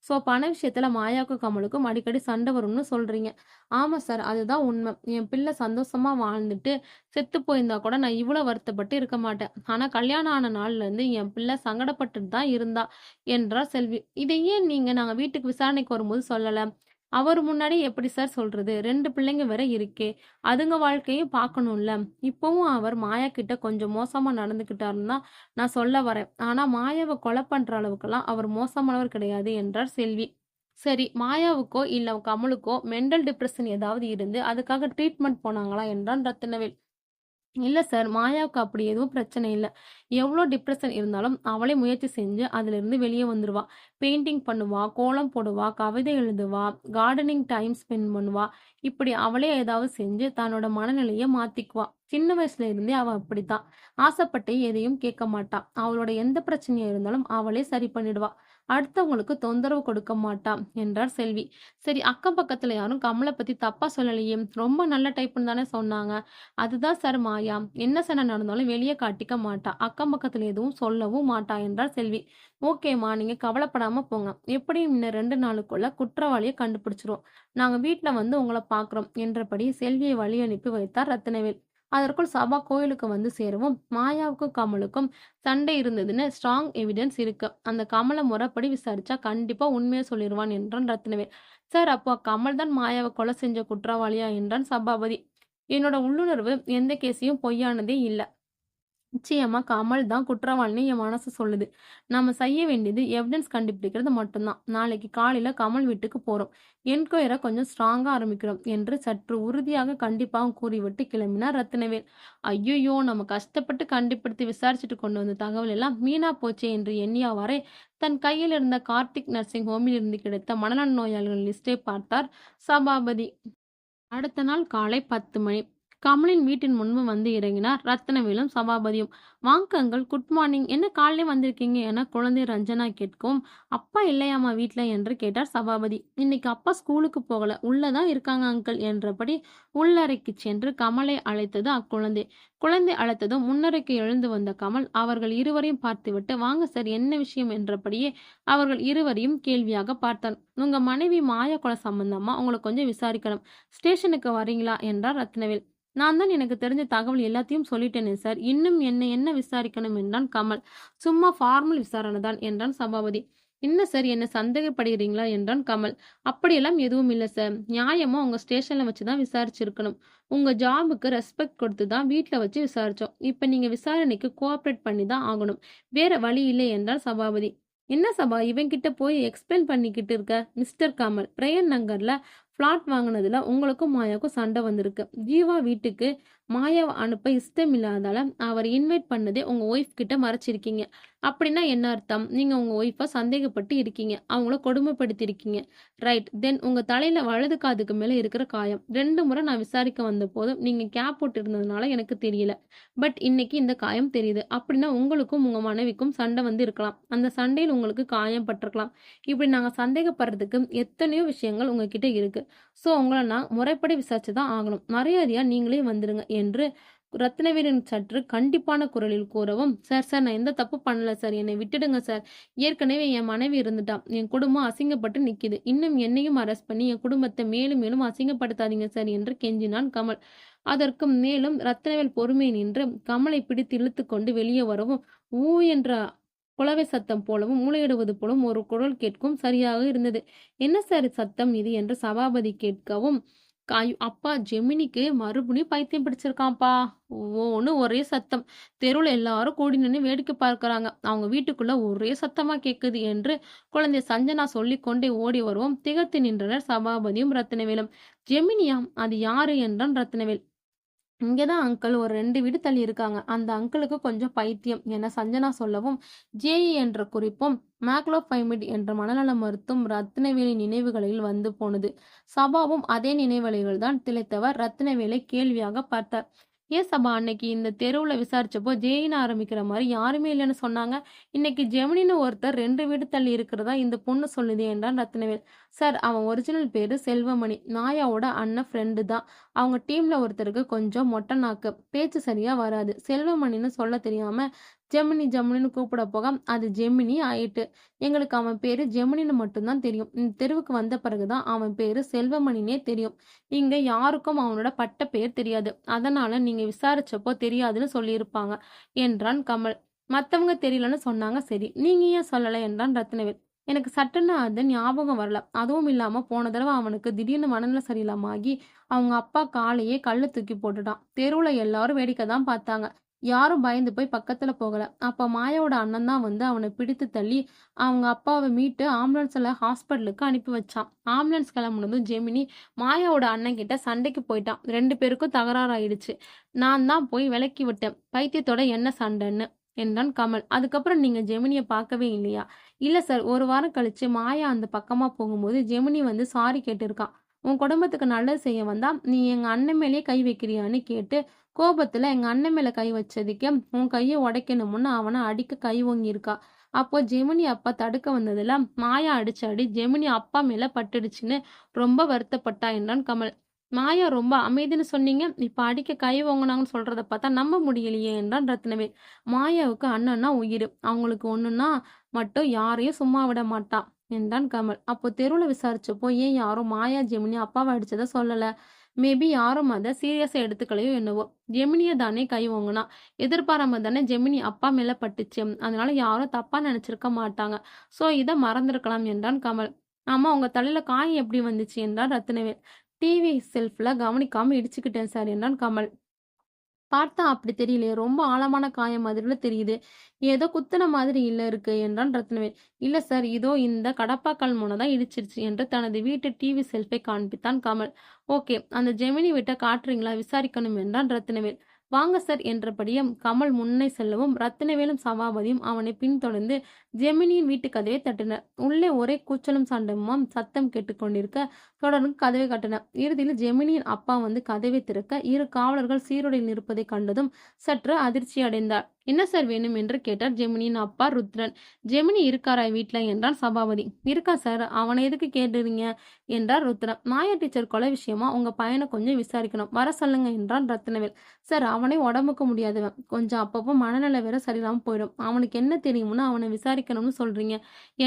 ஸோ பண விஷயத்துல மாயாவுக்கும் கமலுக்கும் அடிக்கடி சண்டை வரும்னு சொல்றீங்க. ஆமா சார், அதுதான் உண்மை. என் பிள்ளை சந்தோஷமா வாழ்ந்துட்டு செத்து போயிருந்தா கூட நான் இவ்வளோ வருத்தப்பட்டு இருக்க மாட்டேன். ஆனா கல்யாணம் ஆன நாள்ல இருந்து என் பிள்ளை சங்கடப்பட்டுட்டு தான் இருந்தா என்றார் செல்வி. இதை ஏன் நீங்க நாங்க வீட்டுக்கு விசாரணைக்கு வரும்போது சொல்லல? அவர் முன்னாடி எப்படி சார் சொல்றது? 2 பிள்ளைங்க வேற இருக்கே. அதுங்க வாழ்க்கையும் பார்க்கணும்ல. இப்பவும் அவர் மாயா கிட்ட கொஞ்சம் மோசமா நடந்துக்கிட்டாருன்னு தான் நான் சொல்ல வரேன். ஆனா மாயாவை கொலை பண்ற அளவுக்கெல்லாம் அவர் மோசமானவர் கிடையாது என்றார் செல்வி. சரி, மாயாவுக்கோ இல்ல கமலுக்கோ மெண்டல் டிப்ரஷன் ஏதாவது இருந்து அதுக்காக ட்ரீட்மெண்ட் போனாங்களா என்றான் ரத்தினவேல். இல்ல சார், மாயாவுக்கு அப்படி எதுவும் பிரச்சனை இல்ல. எவ்ளோ டிப்ரஷன் இருந்தாலும் அவளே முயற்சி செஞ்சு அதிலிருந்து வெளியே வந்துருவா. பெயிண்டிங் பண்ணுவா, கோலம் போடுவா, கவிதை எழுதுவா, கார்டனிங் டைம் ஸ்பெண்ட் பண்ணுவா. இப்படி அவளே ஏதாவது செஞ்சு தன்னோட மனநிலைய மாத்திக்குவா. சின்ன வயசுல இருந்தே அவ அப்படித்தான். ஆசைப்பட்டு எதையும் கேட்க மாட்டா. அவளோட எந்த பிரச்சனையா இருந்தாலும் அவளே சரி பண்ணிடுவா. அடுத்தவங்களுக்கு தொந்தரவு கொடுக்க மாட்டா என்றார் செல்வி. சரி, அக்கம் பக்கத்துல யாரும் கமலை பத்தி தப்பா சொல்லலையே. ரொம்ப நல்ல டைப்னு தானே சொன்னாங்க. அதுதான் சார் மாயா. என்ன சண்டை நடந்தாலும் வெளியே காட்டிக்க மாட்டா. அக்கம் பக்கத்துல எதுவும் சொல்லவும் மாட்டா என்றார் செல்வி. ஓகேம்மா, நீங்க கவலைப்படாம போங்க. எப்படியும் இன்னும் 2 நாளுக்குள்ள குற்றவாளியை கண்டுபிடிச்சிருவோம். நாங்க வீட்ல வந்து உங்களை பார்க்குறோம் என்றபடி செல்வியை வழி அனுப்பி வைத்தார் ரத்தினவேல். அதற்குள் சபா கோயிலுக்கு வந்து சேரவும் மாயாவுக்கும் கமலுக்கும் சண்டை இருந்ததுன்னு ஸ்ட்ராங் எவிடன்ஸ் இருக்கு. அந்த கமலை முறைப்படி விசாரிச்சா கண்டிப்பா உண்மையை சொல்லிடுவான் என்றான் ரத்தினவேல். சார், அப்போ கமல் தான் மாயாவை கொலை செஞ்ச குற்றவாளியா என்றான் சபாபதி. என்னோட உள்ளுணர்வு எந்த கேஸையும் பொய்யானதே இல்ல. நிச்சயமா கமல் தான் குற்றவாளின்னு என் மனசு சொல்லுது. நாம செய்ய வேண்டியது எவிடன்ஸ் கண்டுபிடிக்கிறது மட்டும்தான். நாளைக்கு காலையில கமல் வீட்டுக்கு போறோம். என்கொயரை கொஞ்சம் ஸ்ட்ராங்கா ஆரம்பிக்கிறோம் என்று சற்று உறுதியாக கண்டிப்பாக கூறிவிட்டு கிளம்பினார் ரத்தினவேல். ஐயையோ, நம்ம கஷ்டப்பட்டு கண்டுபிடித்து விசாரிச்சுட்டு கொண்டு வந்த தகவல் எல்லாம் வீணா போச்சே என்று எண்ணியவாறே தன் கையில் இருந்த கார்த்திக் நர்சிங் ஹோமில் இருந்து கிடைத்த மனநல நோயாளிகள் லிஸ்டை பார்த்தார் சபாபதி. அடுத்த நாள் காலை 10 மணி. கமலின் வீட்டின் முன்பு வந்து இறங்கினார் ரத்னவேலும் சபாபதியும். வாங்க அங்கிள், குட் மார்னிங். என்ன காலையிலே வந்திருக்கீங்க என குழந்தை ரஞ்சனா கேட்கவும், அப்பா இல்லையாமா வீட்ல என்று கேட்டார் சபாபதி. இன்னைக்கு அப்பா ஸ்கூலுக்கு போகல, உள்ளதான் இருக்காங்க அங்கிள் என்றபடி உள்ளறைக்கு சென்று கமலை அழைத்தது அக்குழந்தை. குழந்தை அழைத்ததும் முன்னறைக்கு எழுந்து வந்த கமல் அவர்கள் இருவரையும் பார்த்துவிட்டு, வாங்க சார், என்ன விஷயம் என்றபடியே அவர்கள் இருவரையும் கேள்வியாக பார்த்தான். உங்க மனைவி மாயா கொலை சம்பந்தமா உங்களை கொஞ்சம் விசாரிக்கணும். ஸ்டேஷனுக்கு வரீங்களா என்றார் ரத்னவேல். நான் தான் எனக்கு தெரிஞ்ச தகவல் எல்லாத்தையும் சொல்லிட்டேனே சார். இன்னும் என்ன விசாரிக்கணும் என்றான் கமல். சும்மா ஃபார்மல் விசாரணை தான் என்றான் சபாபதி. என்ன சார் என்ன சந்தேகப்படுகிறீங்களா என்றான் கமல். அப்படியெல்லாம் எதுவும் இல்ல சார். நியாயமா உங்க ஸ்டேஷன்ல வச்சு தான் விசாரிச்சிருக்கணும். உங்க ஜாபுக்கு ரெஸ்பெக்ட் கொடுத்து தான் வீட்ல வச்சு விசாரிச்சோம். இப்ப நீங்க விசாரணைக்கு கோஆப்ரேட் பண்ணி தான் ஆகணும். வேற வழி இல்லை என்றார் சபாபதி. என்ன சபா இவன்கிட்ட போய் எக்ஸ்பிளைன் பண்ணிக்கிட்டு இருக்க? மிஸ்டர் கமல், பிரயன் நகர்ல பிளாட் வாங்கினதுல உங்களுக்கும் மாயாவுக்கும் சண்டை வந்திருக்கு. ஜீவா வீட்டுக்கு மாயாவை அனுப்ப இஷ்டம் இல்லாதால அவர் இன்வைட் பண்ணதே உங்க ஒய்ஃப் கிட்ட மறைச்சிருக்கீங்க. அப்படின்னா என்ன அர்த்தம்? நீங்க உங்க ஒய்ஃபை சந்தேகப்பட்டு இருக்கீங்க, அவங்கள கொடுமைப்படுத்தி இருக்கீங்க. ரைட். தென் உங்க தலையில வலது காதுக்கு மேல இருக்கிற காயம் 2 முறை நான் விசாரிக்க வந்த போதும் நீங்க கேப் போட்டு இருந்ததுனால எனக்கு தெரியல. பட் இன்னைக்கு இந்த காயம் தெரியுது. அப்படின்னா உங்களுக்கும் உங்க மனைவிக்கும் சண்டை வந்து இருக்கலாம். அந்த சண்டையில் உங்களுக்கு காயம் பட்டிருக்கலாம். இப்படி நாங்க சந்தேகப்படுறதுக்கு எத்தனையோ விஷயங்கள் உங்ககிட்ட இருக்கு. ஸோ உங்களை நான் முறைப்படி விசாரிச்சு தான் ஆகணும். மரியாதையா நீங்களே வந்துருங்க என்று ரத்னவேலின் சற்று கண்டிப்பான குரலில் கூறவும், சார் சார் நான் எந்த தப்பு பண்ணல சார். என்னை விட்டுடுங்க சார். ஏற்கனவே என் மனைவி இருந்துட்டான். என் குடும்பம் அசிங்கப்பட்டு நிக்குது. இன்னும் என்னையும் அரெஸ்ட் பண்ணி என் குடும்பத்தை மேலும் மேலும் அசிங்கப்படுத்தாதீங்க சார் என்று கெஞ்சினான் கமல். அதற்கு மேலும் ரத்னவேல் பொறுமை நின்று கமலை பிடித்து இழுத்து கொண்டு வெளியே வரவும், ஊ என்ற குளவை சத்தம் போலவும் மூளையிடுவது போலும் ஒரு குரல் கேட்கும் சரியாக இருந்தது. என்ன சார் சத்தம் இது என்று சபாபதி கேட்கவும், அப்பா ஜெமினிக்கு மறுபடியும் பைத்தியம் பிடிச்சிருக்கான்ப்பா. ஓன்னு ஒரே சத்தம். தெருவில் எல்லாரும் கூடி நின்று வேடிக்கை பார்க்கறாங்க. அவங்க வீட்டுக்குள்ள ஒரே சத்தமா கேக்குது என்று குழந்தை சஞ்சனா சொல்லிக்கொண்டே ஓடி வருவோம். திகழ்த்து நின்றனர் சபாபதியும் ரத்னவேலும். ஜெமினியா? அது யாரு என்றான் ரத்னவேல். இங்கதான் அங்கிள் ஒரு 2 வீடு தள்ளி இருக்காங்க. அந்த அங்கிளுக்கு கொஞ்சம் பைத்தியம் என சஞ்சனா சொல்லவும், ஜேஇ என்ற குறிப்பும் மேக்லோபைமிட் என்ற மனநல மருத்துவம் ரத்னவேலி நினைவுகளில் வந்து போனது. சபாவும் அதே நினைவலைகள் தான் திளைத்தவர் ரத்னவேலை கேள்வியாக பார்த்தார். ஏன் சபா அன்னைக்கு இந்த தெருவுல விசாரிச்சப்போ ஜேயின்னு ஆரம்பிக்கிற மாதிரி யாருமே இல்லைன்னு சொன்னாங்க. இன்னைக்கு ஜெமினின்னு ஒருத்தர் 2 வீடு தள்ளி இருக்கிறதா இந்த பொண்ணு சொல்லுதே என்றான் ரத்னவேல். சார் அவன் ஒரிஜினல் பேரு செல்வமணி. நாயாவோட அண்ணன் ஃப்ரெண்டு தான். அவங்க டீம்ல ஒருத்தருக்கு கொஞ்சம் மொட்டை நாக்கு, பேச்சு சரியா வராது. செல்வமணின்னு சொல்ல தெரியாம ஜெமினி ஜெமினின்னு கூப்பிட போக அது ஜெமினி ஆயிட்டு. எங்களுக்கு அவன் பேரு ஜெமினின்னு மட்டும்தான் தெரியும். இந்த தெருவுக்கு வந்த பிறகுதான் அவன் பேரு செல்வமணினே தெரியும். இங்க யாருக்கும் அவனோட பட்ட பெயர் தெரியாது. அதனால நீங்க விசாரிச்சப்போ தெரியாதுன்னு சொல்லியிருப்பாங்க என்றான் கமல். மத்தவங்க தெரியலன்னு சொன்னாங்க. சரி, நீங்க ஏன் சொல்லல என்றான் ரத்னவேல். எனக்கு சட்டுன்னு அது ஞாபகம் வரல. அதுவும் இல்லாம போன தடவை அவனுக்கு திடீர்னு மனநல சரியில்லாம ஆகி அவங்க அப்பா காலையே கல்லு தூக்கி போட்டுட்டான். தெருவுல எல்லாரும் வேடிக்கை தான் பார்த்தாங்க. யாரும் பயந்து போய் பக்கத்துல போகல. அப்ப மாயாவோட அண்ணன் தான் வந்து அவனை பிடித்து தள்ளி அவங்க அப்பாவை மீட்டு ஆம்புலன்ஸ்ல ஹாஸ்பிட்டலுக்கு அனுப்பி வச்சான். ஆம்புலன்ஸ் கிளம்புனதும் ஜெமினி மாயாவோட அண்ணன் கிட்ட சண்டைக்கு போயிட்டான். 2 பேருக்கும் தகராறாயிடுச்சு. நான் தான் போய் விலக்கி விட்டேன். பைத்தியத்தோட என்ன சண்டைன்னு என்றான் கமல். அதுக்கப்புறம் நீங்க ஜெமினியை பார்க்கவே இல்லையா? இல்ல சார். 1 வாரம் கழிச்சு மாயா அந்த பக்கமா போகும்போது ஜெமினி வந்து சாரி கேட்டிருக்கான். உன் குடும்பத்துக்கு நல்லது செய்ய வந்தா நீ எங்க அண்ணன் மேலேயே கை வைக்கிறியான்னு கேட்டு கோபத்துல எங்க அண்ணன் மேல கை வச்சதுக்கு உன் கையை உடைக்கணும்னு அவனை அடிக்க கை ஓங்கியிருக்கா. அப்போ ஜெமினி அப்பா தடுக்க வந்ததுல மாயா அடிச்ச அடி ஜெமினி அப்பா மேல பட்டுடுச்சுன்னு ரொம்ப வருத்தப்பட்டா என்றான் கமல். மாயா ரொம்ப அமைதின்னு சொன்னீங்க. இப்ப அடிக்க கை ஓங்குனாங்கன்னு சொல்றத பார்த்தா நம்ப முடியலையே என்றான் ரத்னவேல். மாயாவுக்கு அண்ணன்னா உயிர். அவங்களுக்கு ஒண்ணுன்னா மட்டும் யாரையும் சும்மா விட மாட்டான் என்றான் கமல். அப்போ தெருவுல விசாரிச்சப்போ ஏன் யாரும் மாயா ஜெமினி அப்பாவை அடிச்சத சொல்லல? மேபி யாரும் அதை சீரியஸா எடுத்துக்கலையோ என்னவோ. ஜெமினிய தானே கை ஓங்குனா. எதிர்பாராம தானே ஜெமினி அப்பா மேல பட்டுச்சு. அதனால யாரும் தப்பா நினைச்சிருக்க மாட்டாங்க. சோ இதை மறந்திருக்கலாம் என்றான் கமல். ஆமா, உங்க தலையில காயம் எப்படி வந்துச்சு என்றான் ரத்னவேல். டிவி செல்ஃப்ல கவனிக்காம இடிச்சுக்கிட்டேன் சார் என்றான் கமல். பார்த்தா அப்படி தெரியலையே. ரொம்ப ஆழமான காயம் மாதிரில தெரியுது. ஏதோ குத்துன மாதிரி இல்ல இருக்கு என்றான் ரத்னவேல். இல்ல சார், இதோ இந்த கடப்பாக்கல் முனைதான் இடிச்சிருச்சு என்று தனது வீட்டு டிவி செல்ஃபை காண்பித்தான் கமல். ஓகே, அந்த ஜெமினி வீட்டை காட்டுறீங்களா? விசாரிக்கணும் என்றான் ரத்னவேல். வாங்க சார் என்றபடியே கமல் முன்னே செல்லவும் ரத்னவேலும் சபாபதியும் அவனை பின்தொடர்ந்து ஜெமினியின் வீட்டு கதவை தட்டினர். உள்ளே ஒரே கூச்சலும் சண்டமும் சத்தம் கேட்டுக்கொண்டிருக்க தொடர்ந்து கதவை கட்டினர். இறுதியில் ஜெமினியின் அப்பா வந்து கதவை திறக்க 2 காவலர்கள் சீருடையில் இருப்பதை கண்டதும் சற்று அதிர்ச்சி அடைந்தார். என்ன சார் வேணும் என்று கேட்டார் ஜெமினியின் அப்பா ருத்ரன். ஜெமினி இருக்காரா வீட்ல என்றான் சபாபதி. இருக்கா சார். அவனை எதுக்கு கேட்டுறீங்க என்றார் ருத்ரன். மாயா டீச்சர் கொலை விஷயமா உங்க பையனை கொஞ்சம் விசாரிக்கணும், வர சொல்லுங்க என்றான் ரத்னவேல். சார், அவனே உடம்புக்கு முடியாதவன். கொஞ்சம் அப்பப்போ மனநல வேற சரியில்லாம போயிடும். அவனுக்கு என்ன தெரியும்னு அவனை விசாரிக்கணும்னு சொல்றீங்க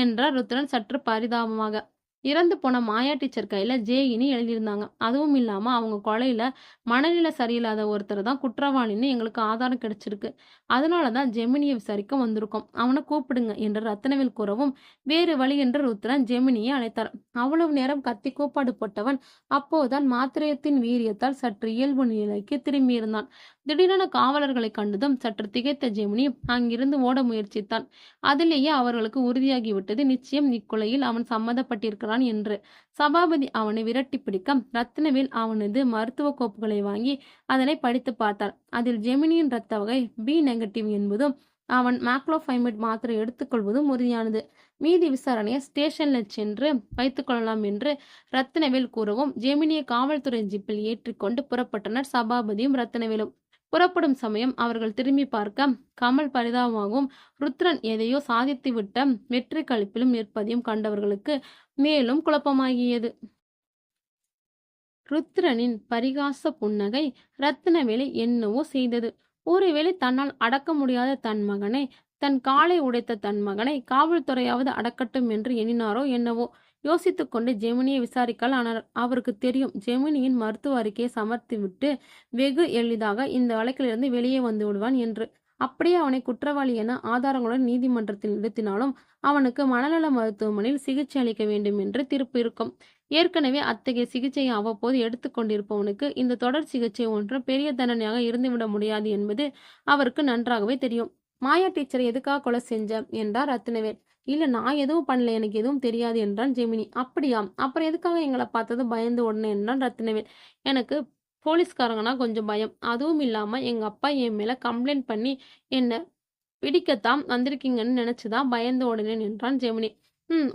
என்றார் ருத்ரன் சற்று பரிதாபமாக. இறந்து போன மாயா டீச்சர் கையில ஜேஇன்னு எழுதியிருந்தாங்க. அதுவும் இல்லாம அவங்க கொலையில மனநிலை சரியில்லாத ஒருத்தர் தான் குற்றவாளின்னு எங்களுக்கு ஆதாரம் கிடைச்சிருக்கு. அதனால தான் ஜெமினிய விசாரிக்க வந்திருக்கோம். அவன கூப்பிடுங்க என்று ரத்தினவேல் கூறவும், வேறு வழி என்று ருத்ரன் ஜெமினியை அழைத்தார். அவ்வளவு நேரம் கத்தி கூப்பாடு போட்டவன் அப்போதுதான் மாத்திரையத்தின் வீரியத்தால் சற்று இயல்பு நிலைக்கு திரும்பியிருந்தான். திடீரென காவலர்களை கண்டதும் சற்று திகைத்த ஜெமினி அங்கிருந்து ஓட முயற்சித்தான். அதிலேயே அவர்களுக்கு உறுதியாகிவிட்டது, நிச்சயம் இக்கொலையில் அவன் சம்மதப்பட்டிருக்கிறான் என்று. சபாபதி அவனை விரட்டி பிடிக்க ரத்தினவேல் அவனது மருத்துவ கோப்புகளை வாங்கி அதனை படித்து பார்த்தார். அதில் ஜெமினியின் இரத்த வகை பி நெகட்டிவ் என்பதும் அவன் மேக்லோஃபைமேட் மாத்திரை எடுத்துக்கொள்வதும் உறுதியானது. மீதி விசாரணையை ஸ்டேஷன்ல சென்று வைத்துக் கொள்ளலாம் என்று ரத்தினவேல் கூறவும், ஜெமினியை காவல்துறை ஜீப்பில் ஏற்றிக்கொண்டு புறப்பட்டனர் சபாபதியும் ரத்தினவேலும். புறப்படும் சமயம் அவர்கள் திரும்பி பார்க்க கமல் பரிதாபமாகவும் ருத்ரன் எதையோ சாதித்துவிட்ட வெற்றி களிப்பிலும் நிற்பதையும் கண்டவர்களுக்கு மேலும் குழப்பமாகியது. ருத்ரனின் பரிகாச புன்னகை ரத்தினவேலை என்னவோ செய்தது. ஒருவேளை தன்னால் அடக்க முடியாத தன் மகனை, தன் காலை உடைத்த தன் மகனை காவல்துறையாவது அடக்கட்டும் என்று எண்ணினாரோ என்னவோ. யோசித்துக்கொண்டு ஜெமினியை விசாரிக்கால் ஆனார். அவருக்கு தெரியும், ஜெமினியின் மருத்துவ அறிக்கையை சமர்த்திவிட்டு வெகு எளிதாக இந்த வழக்கிலிருந்து வெளியே வந்து விடுவான் என்று. அப்படியே அவனை குற்றவாளி என ஆதாரங்களுடன் நீதிமன்றத்தில் நிறுத்தினாலும் அவனுக்கு மனநல மருத்துவமனையில் சிகிச்சை அளிக்க வேண்டும் என்று தீர்ப்பு இருக்கும். ஏற்கனவே அத்தகைய சிகிச்சையை அவ்வப்போது எடுத்துக்கொண்டிருப்பவனுக்கு இந்த தொடர் சிகிச்சை ஒன்றும் பெரிய தண்டனையாக இருந்துவிட முடியாது என்பது அவருக்கு நன்றாகவே தெரியும். மாயா டீச்சரை எதுக்காக கொலை செஞ்ச என்றார் ரத்தினவேல். இல்ல, நான் எதுவும் பண்ணல, எனக்கு எதுவும் தெரியாது என்றான் ஜெமினி. அப்படியா, அப்புறம் எதுக்காக எங்களை பார்த்தது பயந்து உடனே என்றான் ரத்தினவேல். எனக்கு போலீஸ்காரங்கன்னா கொஞ்சம் பயம். அதுவும் இல்லாம எங்க அப்பா என் மேல கம்ப்ளைண்ட் பண்ணி என்ன பிடிக்கத்தான் வந்திருக்கீங்கன்னு நினைச்சுதான் பயந்து உடனேன் என்றான் ஜெமினி.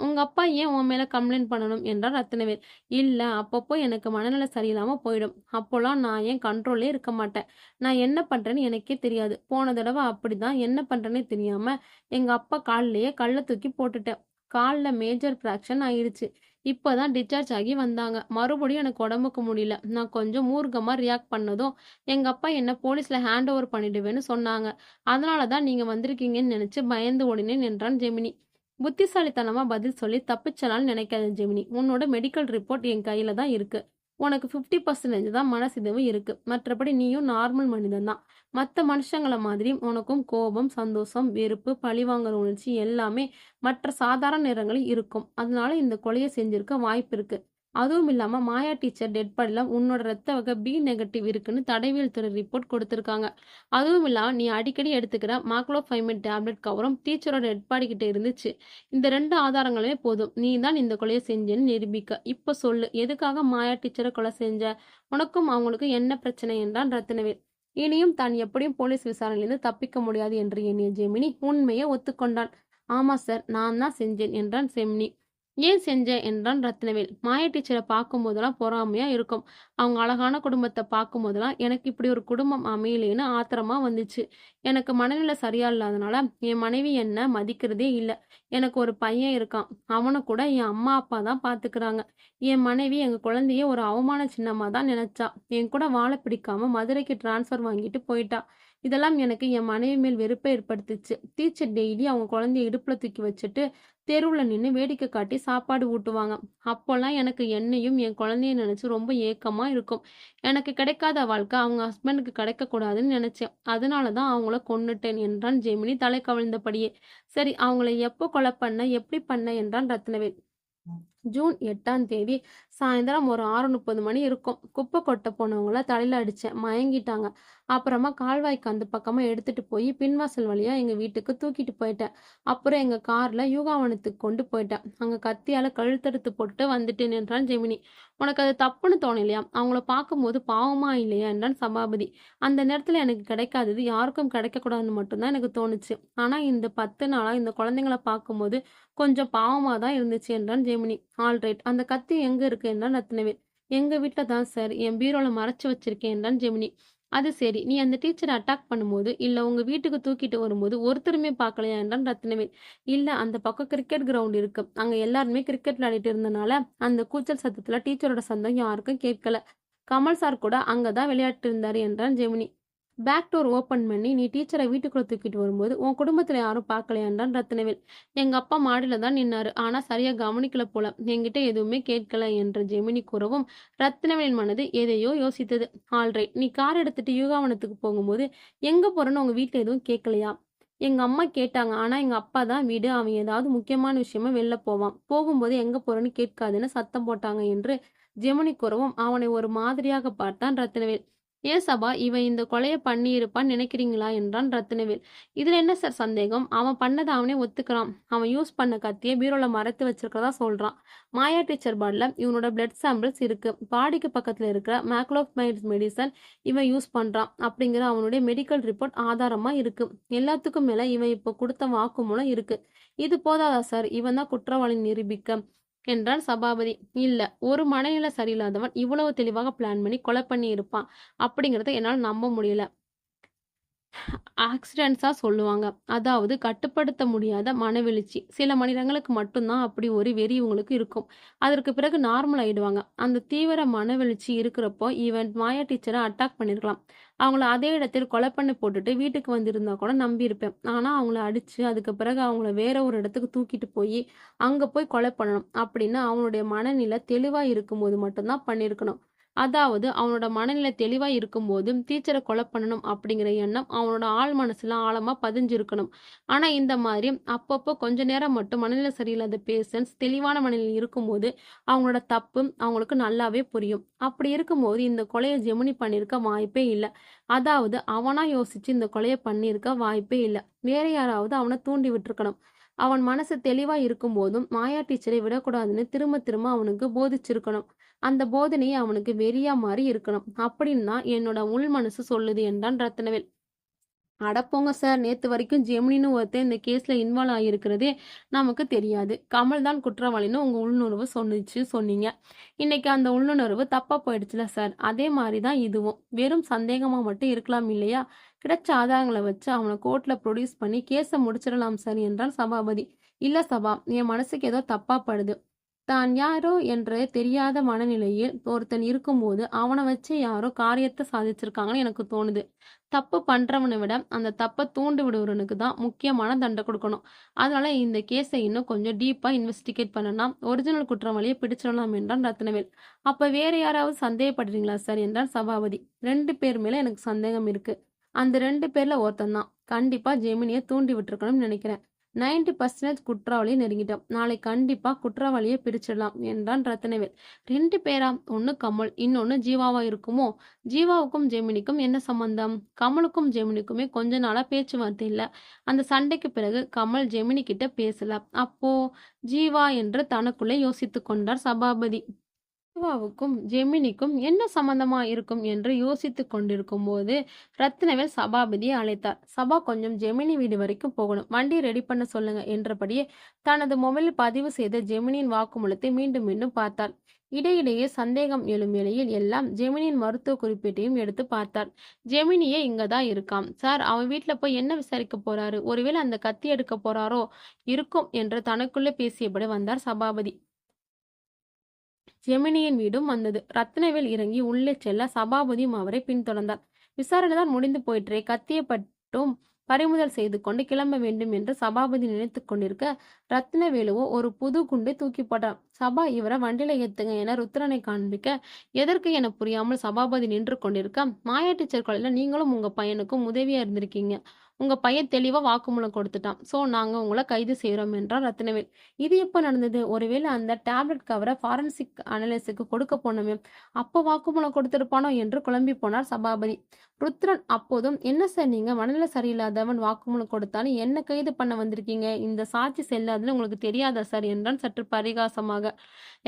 உங்க அப்பா ஏன் உன் மேல கம்ப்ளைண்ட் பண்ணணும் என்றார் ரத்தினவேல். இல்ல, அப்பப்போ எனக்கு மனநிலை சரியில்லாம போயிடும். அப்போலாம் நான் ஏன் கண்ட்ரோல்லே இருக்க மாட்டேன். நான் என்ன பண்றேன்னு எனக்கே தெரியாது. போன தடவை அப்படிதான், என்ன பண்றேன்னே தெரியாம எங்க அப்பா காலிலேயே கல்லை தூக்கி போட்டுட்டேன். காலில் மேஜர் ஃப்ராக்ஷன் ஆயிடுச்சு. இப்போதான் டிஸ்சார்ஜ் ஆகி வந்தாங்க. மறுபடியும் எனக்கு உடம்புக்கு முடியல. நான் கொஞ்சம் மூர்க்கமா ரியாக்ட் பண்ணதும் எங்க அப்பா என்ன போலீஸ்ல ஹேண்ட் ஓவர் பண்ணிடுவேன்னு சொன்னாங்க. அதனாலதான் நீங்க வந்திருக்கீங்கன்னு நினைச்சு பயந்து ஓடினேன் என்றான் ஜெமினி. புத்திசாலித்தனமா பதில் சொல்லி தப்பிச்சலான்னு நினைக்காத ஜெமினி. உன்னோட மெடிக்கல் ரிப்போர்ட் என் கையில தான் இருக்கு. உனக்கு 50% தான் மனசிதைவு இருக்கு. மற்றபடி நீயும் நார்மல் மனிதன் தான். மற்ற மனுஷங்கள மாதிரி உனக்கும் கோபம், சந்தோஷம், வெறுப்பு, பழிவாங்கல் உணர்ச்சி எல்லாமே மற்ற சாதாரண நேரங்களில் இருக்கும். அதனால இந்த கொலையை செஞ்சிருக்க வாய்ப்பு இருக்கு. அதுவும் இல்லாம மாயா டீச்சர் டெட் பாடியில உன்னோட ரத்த வகை பி நெகட்டிவ் இருக்குன்னு தடவியல் துறை ரிப்போர்ட் கொடுத்திருக்காங்க. அதுவும் இல்லாம நீ அடிக்கடி எடுத்துக்கிற மாக்லோஃபைமேட் டேப்லெட் கவரும் டீச்சரோட டெட் பாடி கிட்ட இருந்துச்சு. இந்த 2 ஆதாரங்களுமே போதும் நீ தான் இந்த கொலையை செஞ்சேன்னு நிரூபிக்க. இப்ப சொல்லு, எதுக்காக மாயா டீச்சரை கொலை செஞ்ச? உனக்கும் அவங்களுக்கும் என்ன பிரச்சனை என்றான் ரத்தினவேல். இனியும் தான் எப்படியும் போலீஸ் விசாரணையிலிருந்து தப்பிக்க முடியாது என்று எண்ணிய ஜெமினி உண்மையை ஒத்துக்கொண்டான். ஆமா சார், நான் தான் செஞ்சேன் என்றான் செமினி. ஏன் செஞ்ச என்றான் ரத்தினவேல். மாயா டீச்சரை பார்க்கும் போதெல்லாம் பொறாமையா இருக்கும். அவங்க அழகான குடும்பத்தை பார்க்கும் போதெல்லாம் எனக்கு இப்படி ஒரு குடும்பம் அமையலேன்னு ஆத்திரமா வந்துச்சு. எனக்கு மனநிலை சரியா இல்லாதனால என் மனைவி என்ன மதிக்கிறதே இல்லை. எனக்கு ஒரு பையன் இருக்கான். அவனை கூட என் அம்மா அப்பா தான் பார்த்துக்கிறாங்க. என் மனைவி எங்க குழந்தைய ஒரு அவமான சின்னமா தான் நினைச்சா. என் கூட வாழ பிடிக்காம மதுரைக்கு டிரான்ஸ்ஃபர் வாங்கிட்டு போயிட்டா. இதெல்லாம் எனக்கு என் மனைவி மேல் வெறுப்பை ஏற்படுத்துச்சு. டீச்சர் டெய்லி அவங்க குழந்தைய இடுப்புல தூக்கி வச்சுட்டு தெருவுல நின்று வேடிக்கை காட்டி சாப்பாடு ஊட்டுவாங்க. அப்போல்லாம் எனக்கு என்னையும் என் குழந்தைய நினைச்சு ரொம்ப ஏக்கமா இருக்கும். எனக்கு கிடைக்காத வாழ்க்கை அவங்க ஹஸ்பண்டுக்கு கிடைக்க கூடாதுன்னு நினைச்சேன். அதனாலதான் அவங்கள கொன்னுட்டேன் என்றான் ஜெமினி தலை கவிழ்ந்தபடியே. சரி, அவங்கள எப்போ கொலை பண்ண, எப்படி பண்ண என்றான் ரத்னவேல். ஜூன் 8ஆம் தேதி சாயந்தரம் ஒரு 6:30 மணி இருக்கும். குப்பை கொட்ட போனவங்கள தலையில அடிச்சேன், மயங்கிட்டாங்க. அப்புறமா கால்வாய்க்கு அந்த பக்கமா எடுத்துட்டு போய் பின்வாசல் வழியா எங்க வீட்டுக்கு தூக்கிட்டு போயிட்டேன். அப்புறம் எங்க கார்ல யூகாவனத்துக்கு கொண்டு போயிட்டேன். அங்க கத்தியால கழுத்தெடுத்து போட்டு வந்துட்டேன் என்றான் ஜெமினி. உனக்கு அது தப்புன்னு தோணலையா? அவங்கள பார்க்கும்போது பாவமா இல்லையா என்றான் சபாபதி. அந்த நேரத்துல எனக்கு கிடைக்காதது யாருக்கும் கிடைக்கக்கூடாதுன்னு மட்டும்தான் எனக்கு தோணுச்சு. ஆனா இந்த 10 நாளா இந்த குழந்தைங்களை பார்க்கும்போது கொஞ்சம் பாவமா தான் இருந்துச்சு என்றான் ஜெமினி. ஆல்ரைட், அந்த கத்தி எங்க இருக்கு என்றான் ரத்னவேல். எங்க வீட்டுல தான் சார், என் பீரோல மறைச்சு வச்சிருக்கேன் என்றான் ஜெமினி. அது சரி, நீ அந்த டீச்சரை அட்டாக் பண்ணும்போது இல்ல உங்க வீட்டுக்கு தூக்கிட்டு வரும்போது ஒருத்தருமே பார்க்கலையா என்றான் ரத்னவேல். இல்ல, அந்த பக்கம் கிரிக்கெட் கிரவுண்ட் இருக்கு. அங்க எல்லாருமே கிரிக்கெட் விளையாடிட்டு இருந்தனால அந்த கூச்சல் சத்தத்துல டீச்சரோட சந்தம் யாருக்கும் கேட்கல. கமல் சார் கூட அங்கதான் விளையாட்டு இருந்தாரு என்றான் ஜெமினி. பேக் டோர் ஓப்பன் பண்ணி நீ டீச்சரை வீட்டுக்குள்ள தூக்கிட்டு வரும்போது உன் குடும்பத்துல யாரும் பார்க்கலையான்றான் ரத்தினவேல். எங்க அப்பா மாடியில தான் நின்னாரு. ஆனா சரியா கவனிக்கல போல. என்கிட்ட எதுவுமே கேட்கல என்று ஜெமினி கூறவும் ரத்தினவேலின் மனது எதையோ யோசித்தது. ஆல்ரைட், நீ கார் எடுத்துட்டு யூகாவனத்துக்கு போகும்போது எங்க போறேன்னு உங்க வீட்டுல எதுவும் கேட்கலையா? எங்க அம்மா கேட்டாங்க. ஆனா எங்க அப்பா தான் விடு, அவன் ஏதாவது முக்கியமான விஷயமா வெளில போவான். போகும்போது எங்க போறேன்னு கேட்காதுன்னு சத்தம் போட்டாங்க என்று ஜெமினி கூறவும் அவனை ஒரு மாதிரியாக பார்த்தான் ரத்தினவேல். ஏன் சபா, இவன் இந்த கொலைய பண்ணியிருப்பான்னு நினைக்கிறீங்களா என்றான் ரத்தினவேல். இதுல என்ன சார் சந்தேகம்? அவன் பண்ணதை அவனே ஒத்துக்கிறான். அவன் யூஸ் பண்ண கத்தியை பீரோல மறைத்து வச்சிருக்கிறதா சொல்றான். மாயா டீச்சர் பாடில இவனோட பிளட் சாம்பிள்ஸ் இருக்கு. பாடிக்கு பக்கத்துல இருக்கிற மேக்லோஃபைட் மெடிசன் இவன் யூஸ் பண்றான் அப்படிங்கிற அவனுடைய மெடிக்கல் ரிப்போர்ட் ஆதாரமா இருக்கு. எல்லாத்துக்கும் மேல இவன் இப்போ கொடுத்த வாக்குமூலம் இருக்கு. இது போதாதா சார், இவன் தான் குற்றவாளி நிரூபிக்க என்றான் சபாபதி. இல்ல, ஒரு மனநிலை சரியில்லாதவன் இவ்வளவு தெளிவாக பிளான் பண்ணி கொலை பண்ணி இருப்பான் அப்படிங்கறத என்னால நம்ப முடியல. ஆக்சிடென்ட்ஸா சொல்லுவாங்க. அதாவது கட்டுப்படுத்த முடியாத மனவெழுச்சி. சில மனிதங்களுக்கு மட்டும்தான் அப்படி ஒரு வெறி இவங்களுக்கு இருக்கும். அதற்கு பிறகு நார்மல் ஆயிடுவாங்க. அந்த தீவிர மனவெழுச்சி இருக்கிறப்போ இவன் மாயா டீச்சரை அட்டாக் பண்ணிருக்கலாம். அவங்கள அதே இடத்தில் கொலை பண்ணி போட்டுட்டு வீட்டுக்கு வந்திருந்தா கூட நம்பியிருப்பேன். ஆனா அவங்கள அடிச்சு அதுக்கு பிறகு அவங்கள வேற ஒரு இடத்துக்கு தூக்கிட்டு போய் அங்க போய் கொலை பண்ணணும் அப்படின்னு அவனுடைய மனநிலை தெளிவா இருக்கும்போது மட்டும்தான் பண்ணியிருக்கணும். அதாவது அவனோட மனநிலை தெளிவா இருக்கும்போது டீச்சரை கொலை பண்ணணும் அப்படிங்கிற எண்ணம் அவனோட ஆழ் மனசுல ஆழமா பதிஞ்சிருக்கணும். ஆனா இந்த மாதிரி அப்பப்போ கொஞ்ச நேரம் மட்டும் மனநிலை சரியில்லாத பேஷண்ட்ஸ் தெளிவான மனநிலை இருக்கும்போது அவங்களோட தப்பு அவங்களுக்கு நல்லாவே புரியும். அப்படி இருக்கும்போது இந்த கொலையை ஜெமினி பண்ணியிருக்க வாய்ப்பே இல்லை. அதாவது அவனா யோசிச்சு இந்த கொலையை பண்ணியிருக்க வாய்ப்பே இல்லை. வேற யாராவது அவனை தூண்டி விட்டுருக்கணும். அவன் மனசு தெளிவா இருக்கும்போதும் மாயா டீச்சரை விடக்கூடாதுன்னு திரும்ப திரும்ப அவனுக்கு போதிச்சிருக்கணும். அந்த போதனையே அவனுக்கு வெறியா மாறி இருக்கணும். அப்படின்னு தான் என்னோட உள் மனசு சொல்லுது என்றான் ரத்தினவேல். அடப்போங்க சார், நேத்து வரைக்கும் ஜெமினின்னு ஒருத்தன் இந்த கேஸ்ல இன்வால்வ் ஆகியிருக்கிறதே நமக்கு தெரியாது. கமல் தான் குற்றவாளின்னு உங்க உள்ளுணர்வு சொன்னீங்க. இன்னைக்கு அந்த உள்ளுணர்வு தப்பா போயிடுச்சுல சார். அதே மாதிரி தான் இதுவும். வெறும் சந்தேகமா மட்டும் இருக்கலாம் இல்லையா? கிடைச்ச ஆதாரங்களை வச்சு அவனை கோர்ட்ல ப்ரொடியூஸ் பண்ணி கேஸை முடிச்சிடலாம் சார் என்றான் சபாபதி. இல்ல சபா, என் மனசுக்கு ஏதோ தப்பா படுது. தான் யாரோ என்ற தெரியாத மனநிலையில் ஒருத்தன் இருக்கும்போது அவனை வச்சு யாரோ காரியத்தை சாதிச்சிருக்காங்கன்னு எனக்கு தோணுது. தப்பு பண்றவனை விட அந்த தப்பை தூண்டி விடுறவனுக்கு தான் முக்கியமான தண்டனை கொடுக்கணும். அதனால இந்த கேஸை இன்னும் கொஞ்சம் டீப்பா இன்வெஸ்டிகேட் பண்ணலாம், ஒரிஜினல் குற்றவாளியை பிடிச்சிடலாம் என்றான் ரத்னவேல். அப்ப வேற யாராவது சந்தேகப்படுறீங்களா சார் என்றான் சபாபதி. 2 பேர் மேல எனக்கு சந்தேகம் இருக்கு. அந்த 2 பேர்ல ஒருத்தன் தான் கண்டிப்பா ஜெமினியை தூண்டி விட்டுருக்கணும்னு நினைக்கிறேன். 90% குற்றவாளியை நெருங்கிட்டோம். நாளை கண்டிப்பா குற்றவாளியை பிடிச்சிடலாம் என்றான் ரத்தினவேல். 2 பேரா? ஒன்னு கமல், இன்னொன்னு ஜீவாவா இருக்குமோ? ஜீவாவுக்கும் ஜெமினிக்கும் என்ன சம்பந்தம்? கமலுக்கும் ஜெமினிக்குமே கொஞ்ச நாளா பேச்சுவார்த்தை இல்ல. அந்த சண்டைக்கு பிறகு கமல் ஜெமினி கிட்ட பேசல. அப்போ ஜீவா என்று தனக்குள்ளே யோசித்துக் கொண்டார் சபாபதி. சிவாவுக்கும் ஜெமினிக்கும் என்ன சம்பந்தமா இருக்கும் என்று யோசித்துக் கொண்டிருக்கும் போது ரத்தினவேல் சபாபதியை அழைத்தார். சபா, கொஞ்சம் ஜெமினி வீடு வரைக்கும் போகணும், வண்டி ரெடி பண்ண சொல்லுங்க என்றபடியே தனது மொபைலில் பதிவு செய்த ஜெமினியின் வாக்குமூலத்தை மீண்டும் மீண்டும் பார்த்தார். இடையிடையே சந்தேகம் எழும் வேளையில் எல்லாம் ஜெமினியின் மருத்துவ குறிப்பீட்டையும் எடுத்து பார்த்தார். ஜெமினியே இங்கதான் இருக்காம் சார். அவன் வீட்டுல போய் என்ன விசாரிக்க போறாரு? ஒருவேளை அந்த கத்தி எடுக்க போறாரோ இருக்கும் என்று தனக்குள்ளே பேசியபடி வந்தார் சபாபதி. ஜெமினியின் வீடும் வந்தது. ரத்னவேல் இறங்கி உள்ளே செல்ல சபாபதியும் அவரை பின்தொடர்ந்தார். விசாரணைதான் முடிந்து போயிற்றே, கத்தியை பட்டும் பறிமுதல் செய்து கொண்டு கிளம்ப வேண்டும் என்று சபாபதி நினைத்து கொண்டிருக்க ரத்னவேலுவோ ஒரு புது குண்டை தூக்கி போட்டார். சபா, இவரை வண்டியில ஏத்துங்க என ருத்ரனை காண்பிக்க எதற்கு என புரியாமல் சபாபதி நின்று கொண்டிருக்க, மாயா டீச்சர் கொலையில நீங்களும் உங்க பையனுக்கும் உதவியா இருந்திருக்கீங்க. உங்க பையன் தெளிவா வாக்குமூலம் கொடுத்துட்டான். சோ நாங்க உங்களை கைது செய்யறோம் என்றார் ரத்னவேல். இது எப்ப நடந்தது? ஒருவேளை அந்த டேப்லெட் கவரை ஃபாரன்சிக் அனலிஸுக்கு கொடுக்க போனோமே, அப்போ வாக்குமூலம் கொடுத்திருப்பானோ என்று குழம்பி போனார் சபாபதி. ருத்ரன் அப்போதும், என்ன சார் நீங்க மனநிலை சரியில்லாதவன் வாக்குமூலம் கொடுத்தாலும் என்ன கைது பண்ண வந்திருக்கீங்க? இந்த சாட்சி செல்லாதுன்னு உங்களுக்கு தெரியாதா சார் என்றான் சற்று பரிகாசமாக.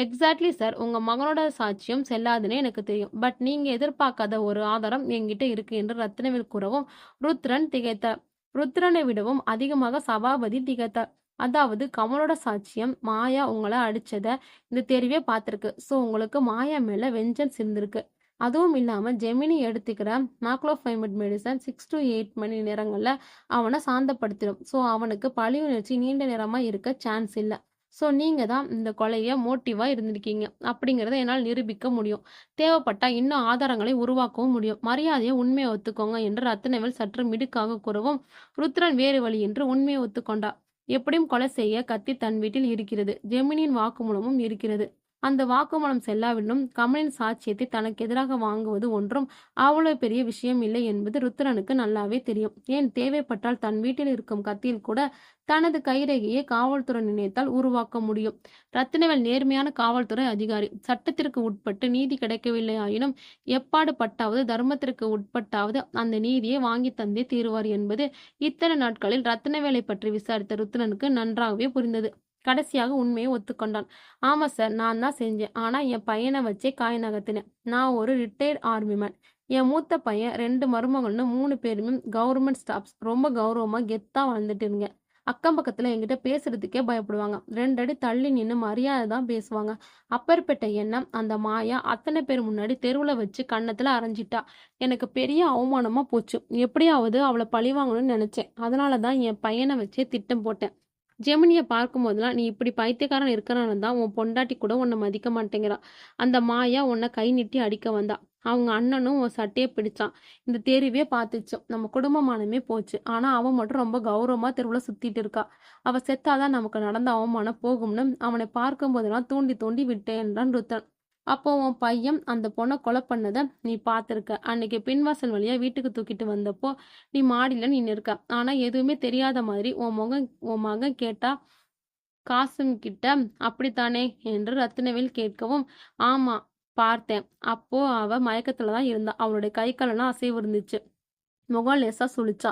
எக்ஸாக்ட்லி சார், உங்க மகனோட சாட்சியம் செல்லாதுன்னே எனக்கு தெரியும். பட் நீங்க எதிர்பார்க்காத ஒரு ஆதாரம் என்கிட்ட இருக்கு என்று ரத்னவேல் கூறவும் ருத்ரன் திகைத்தார். ருத்ரனை விடவும் அதிகமாக சபாபதி திகைத்தார். அதாவது கமலோட சாட்சியம் மாயா உங்களை அடிச்சத இந்த தெருவே பார்த்திருக்கு. சோ உங்களுக்கு மாயா மேல வெஞ்சன்ஸ் இருந்திருக்கு. அதுவும் இல்லாம ஜெமினி எடுத்துக்கிற மேக்லோஃபைமட் மெடிசன் 6 to 8 மணி நேரங்கள்ல அவனை சாந்தப்படுத்திடும். சோ அவனுக்கு பழி உணர்ச்சி நீண்ட நேரமா இருக்க சான்ஸ் இல்ல. ஸோ நீங்க தான் இந்த கொலைய மோட்டிவா இருந்திருக்கீங்க அப்படிங்கிறத என்னால் நிரூபிக்க முடியும். தேவைப்பட்டா இன்னும் ஆதாரங்களை உருவாக்கவும் முடியும். மரியாதையா உண்மைய ஒத்துக்கோங்க என்று ரத்தினவேல் சற்று மிடுக்காக கூறவும், ருத்ரன் வேறு வழியின்றி உண்மையை ஒத்துக்கொண்டார். எப்படியும் கொலை செய்ய கத்தி தன் வீட்டில் இருக்கிறது. ஜெமினியின் வாக்குமூலமும் இருக்கிறது. அந்த வாக்குமூலம் செல்லாவிடினும் கமலின் சாட்சியத்தை தனக்கு எதிராக வாங்குவது ஒன்றும் அவ்வளவு பெரிய விஷயம் இல்லை என்பது ருத்ரனுக்கு நல்லாவே தெரியும். ஏன் தேவைப்பட்டால் தன் வீட்டில் இருக்கும் கத்தியில் கூட தனது கைரேகையை காவல்துறை நினைத்தால் உருவாக்க முடியும். ரத்தினவேல் நேர்மையான காவல்துறை அதிகாரி. சட்டத்திற்கு உட்பட்டு நீதி கிடைக்கவில்லை ஆயினும் எப்பாடு பட்டாவது தர்மத்திற்கு உட்பட்டாவது அந்த நீதியை வாங்கி தந்தே தீருவார் என்பது இத்தனை நாட்களில் ரத்தினவேலை பற்றி விசாரித்த ருத்ரனுக்கு நன்றாகவே புரிந்தது. கடைசியாக உண்மையை ஒத்துக்கொண்டான். ஆமா சார், நான் தான் செஞ்சேன். ஆனா என் பையனை வச்சே காய் நகர்த்தினேன். நான் ஒரு ரிட்டையர்ட் ஆர்மி மேன். என் மூத்த பையன் 2 மருமகள்னு 3 பேருமே கவர்மெண்ட் ஸ்டாஃப்ஸ். ரொம்ப கௌரவமா கெத்தா வாழ்ந்துட்டு இருங்க. அக்கம் பக்கத்துல என்கிட்ட பேசுறதுக்கே பயப்படுவாங்க. 2 அடி தள்ளி நின்னு மரியாதை தான் பேசுவாங்க. அப்பேற்பட்ட எண்ணம் அந்த மாயா அத்தனை பேர் முன்னாடி தெருவுல வச்சு கன்னத்துல அரைஞ்சிட்டா. எனக்கு பெரிய அவமானமா போச்சு. எப்படியாவது அவளை பழிவாங்கணும்னு நினைச்சேன். அதனால தான் என் பையனை வச்சே திட்டம் போட்டேன். ஜெமினிய பார்க்கும்போதெல்லாம் நீ இப்படி பைத்தியக்காரன் இருக்கிறனால தான் உன் பொண்டாட்டி கூட உன்னை மதிக்க மாட்டேங்கிறா. அந்த மாயா உன்னை கை நீட்டி அடிக்க வந்தா. அவங்க அண்ணனும் உன் சட்டையை பிடிச்சான். இந்த தெருவே பார்த்துச்சு. நம்ம குடும்பமானமே போச்சு. ஆனா அவன் மட்டும் ரொம்ப கௌரவமா தெருவுல சுத்திட்டு இருக்கா. அவ செத்தாதான் நமக்கு நடந்த அவமானம் போகும்னு அவனை பார்க்கும் போதெல்லாம் தூண்டி தூண்டி விட்டேன் என்றான் ருத்ரன். அப்போ உன் பையன் அந்த பொண்ணை கொலை பண்ணதை நீ பார்த்துருக்க. அன்னைக்கு பின்வாசல் வழியா வீட்டுக்கு தூக்கிட்டு வந்தப்போ நீ மாடியில நின்று இருக்க. ஆனா எதுவுமே தெரியாத மாதிரி உன் மகன் கேட்டா காசும் கிட்ட அப்படித்தானே என்று ரத்தினவேல் கேட்கவும், ஆமா பார்த்தேன். அப்போ அவ மயக்கத்துல தான் இருந்தா. அவளுடைய கை காலெல்லாம் அசைவு இருந்துச்சு. முகம் லேசா சுழிச்சா.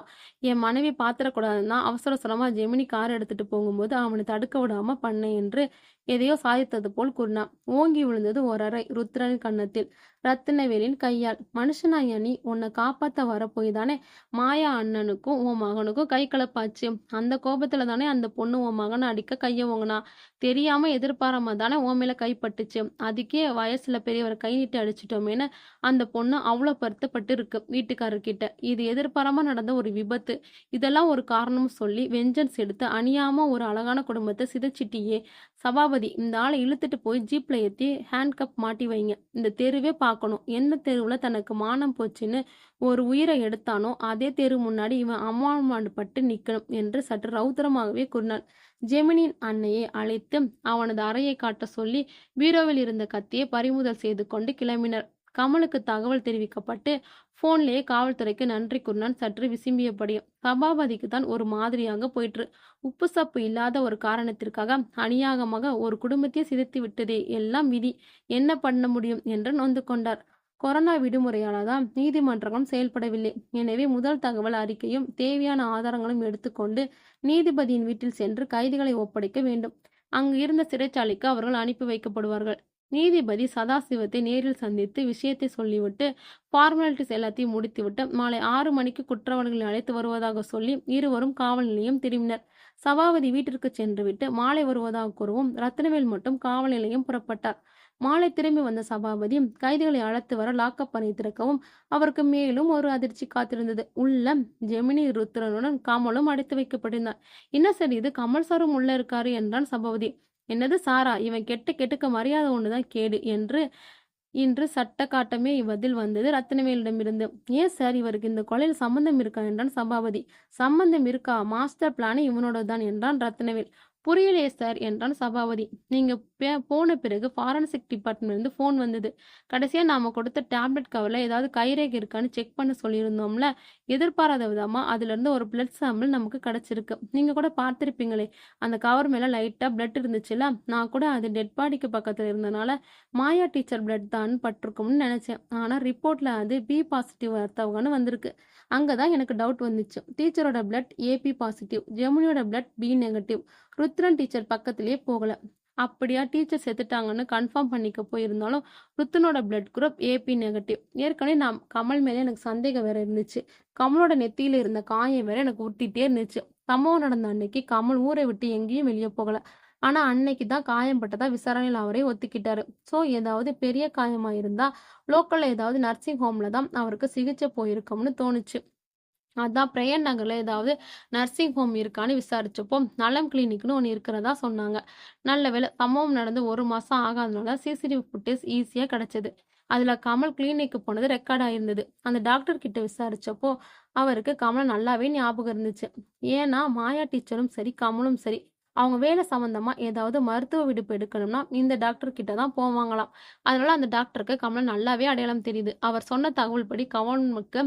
என் மனைவி பாத்திரக்கூடாதுன்னா அவசர அவசரமா ஜெமினி கார் எடுத்துட்டு போகும்போது அவனை தடுக்க விடாம பண்ணேன் என்று எதையோ சாதித்தது போல் கூறினான். ஓங்கி விழுந்தது ஒரு அறை ருத்ரனின் கன்னத்தில். ரத்தினவேலின் கையால். மனுஷனாயா நீ? உன்னை காப்பாத்த வரப்போய் தானே மாயா அண்ணனுக்கும் உன் மகனுக்கும் கை கலப்பாச்சு. அந்த கோபத்துல தானே அந்த பொண்ணு உன் மகனை அடிக்க கைய ஓங்குனா. தெரியாம எதிர்பாராம தானே உன் மேல கைப்பட்டுச்சு. அதுக்கே வயசுல பெரியவரை கை நீட்டி அடிச்சிட்டோமேன்னு அந்த பொண்ணு அவ்வளவு வருத்தப்பட்டு இருக்கு வீட்டுக்காரர்கிட்ட. இது எதிர்பாராம நடந்த ஒரு விபத்து. இதெல்லாம் ஒரு காரணம் சொல்லி வெஞ்சன்ஸ் எடுத்து அணியாம ஒரு அழகான குடும்பத்தை சிதைச்சிட்டியே. சபாபதி, இந்த ஆளை இழுத்துட்டு போய் ஜீப்ல ஏத்தி ஹேண்ட்கப் மாட்டி வைங்க. இந்த தெருவே பார்க்கணும். எந்த தெருவுல தனக்கு மானம் போச்சுன்னு ஒரு உயிரை எடுத்தானோ அதே தெரு முன்னாடி இவன் அவமானப்பட்டு நிக்கணும் என்று சற்று ரௌத்திரமாகவே கூறினான். ஜெமினியின் அன்னையை அழைத்து அவனது அறையை காட்ட சொல்லி பீரோவில் இருந்த கத்தியை பறிமுதல் செய்து கொண்டு கிளம்பினர். கமலுக்கு தகவல் தெரிவிக்கப்பட்டு போன்லேயே காவல்துறைக்கு நன்றி கூறினான் சற்று விசும்பியபடியும். சபாபதிக்கு தான் ஒரு மாதிரியாக போயிற்று. உப்பு சப்பு இல்லாத ஒரு காரணத்திற்காக அநியாயமாக ஒரு குடும்பத்தையே சிதைத்து விட்டதே, எல்லாம் விதி, என்ன பண்ண முடியும் என்று நொந்து கொண்டார். கொரோனா விடுமுறையால்தான் நீதிமன்றங்களும் செயல்படவில்லை. எனவே முதல் தகவல் அறிக்கையும் தேவையான ஆதாரங்களும் எடுத்துக்கொண்டு நீதிபதியின் வீட்டில் சென்று கைதிகளை ஒப்படைக்க வேண்டும். அங்கு இருந்த சிறைச்சாலைக்கு அவர்கள் அனுப்பி வைக்கப்படுவார்கள். நீதிபதி சதாசிவத்தை நேரில் சந்தித்து விஷயத்தை சொல்லிவிட்டு ஃபார்மாலிட்டிஸ் எல்லாத்தையும் முடித்துவிட்டு மாலை 6 மணிக்கு குற்றவாளிகளை அழைத்து வருவதாக சொல்லி இருவரும் காவல் நிலையம் திரும்பினர். சபாபதி வீட்டிற்கு சென்றுவிட்டு மாலை வருவதாக கூறவும் ரத்னவேல் மட்டும் காவல் நிலையம் புறப்பட்டார். மாலை திரும்பி வந்த சபாபதி கைதிகளை அழைத்து வர லாக்கப் பண்ணி திறக்கவும் அவருக்கு மேலும் ஒரு அதிர்ச்சி காத்திருந்தது. உள்ள ஜெமினி ருத்ரனுடன் கமலும் அடைத்து வைக்கப்பட்டிருந்தார். என்ன சரி, இது கமல் சாரும் உள்ள இருக்காரு என்றான் சபாபதி. என்னது சாரா? இவன் கெட்டுக்க மரியாதை ஒண்ணுதான் கேடு என்று இன்று சட்ட காட்டமே பதில் வந்தது ரத்தினவேலிடமிருந்து. ஏன் சார், இவருக்கு இந்த கொலையில் சம்பந்தம் இருக்கா என்றான் சபாபதி. சம்பந்தம் இருக்கா? மாஸ்டர் பிளானே இவனோட தான் என்றான் ரத்தினவேல். புரியலையே சார் என்றான் சபாபதி. நீங்க போன பிறகு ஃபாரன்சிக் டிபார்ட்மெண்ட் இருந்து போன் வந்தது. கடைசியா நாம கொடுத்த டேப்லெட் கவர்ல ஏதாவது கைரேகை இருக்கான்னு செக் பண்ண சொல்லியிருந்தோம்ல. எதிர்பாராத விதமா அதுல இருந்து ஒரு பிளட் சாம்பிள் நமக்கு கிடைச்சிருக்கு. நீங்க கூட பார்த்திருப்பீங்களே, அந்த கவர் மேல லைட்டா பிளட் இருந்துச்சுல. நான் கூட அது டெட் பாடிக்கு பக்கத்துல இருந்தனால மாயா டீச்சர் பிளட் தான் பட்டிருக்கும்னு நினைச்சேன். ஆனா ரிப்போர்ட்ல அது பி பாசிட்டிவ் ரத்தவங்கன்னு வந்திருக்கு. அங்கதான் எனக்கு டவுட் வந்துச்சு. டீச்சரோட பிளட் ஏபி பாசிட்டிவ், ஜெமினியோட blood B negative. Rudran teacher பக்கத்திலேயே போகல. அப்படியா டீச்சர் செத்துட்டாங்கன்னு கன்ஃபார்ம் பண்ணிக்க போயிருந்தாலும் ருத்ரனோட பிளட் குரூப் ஏபி நெகட்டிவ். ஏற்கனவே நான் கமல் மேலே எனக்கு சந்தேகம் வேற இருந்துச்சு. கமலோட நெத்தியில இருந்த காயம் வேற எனக்கு உருட்டிட்டே இருந்துச்சு. சம்பவம் நடந்த அன்னைக்கு கமல் ஊரை விட்டு எங்கேயும் வெளியே போகல. ஆனா அன்னைக்கு தான் காயம் பட்டதா விசாரணையில் அவரே ஒத்துக்கிட்டாரு. ஸோ ஏதாவது பெரிய காயமா இருந்தா லோக்கல்ல ஏதாவது நர்சிங் ஹோம்ல தான் அவருக்கு சிகிச்சை போயிருக்கும்னு தோணுச்சு. அதான் பிரேயர் நகர்ல ஏதாவது நர்சிங் ஹோம் இருக்கான்னு விசாரிச்சப்போ நலம் கிளினிக்னு ஒன்று இருக்கிறதா சொன்னாங்க. நல்ல வேளை சம்பவம் நடந்து 1 மாசம் ஆகாதனால சிசிடிவி ஃபுட்டேஜ் ஈஸியா கிடைச்சது. அதுல கமல் கிளினிக்கு போனது ரெக்கார்ட் ஆயிருந்தது. அந்த டாக்டர் கிட்ட விசாரிச்சப்போ அவருக்கு கமலை நல்லாவே ஞாபகம் இருந்துச்சு. ஏன்னா மாயா டீச்சரும் சரி கமலும் சரி அவங்க வேலை சம்பந்தமா ஏதாவது மருத்துவ விடுப்பு எடுக்கணும்னா இந்த டாக்டர் கிட்ட தான் போவாங்களாம். அதனால அந்த டாக்டருக்கு கமலை நல்லாவே அடையாளம் தெரியுது. அவர் சொன்ன தகவல் படி கமலுக்கு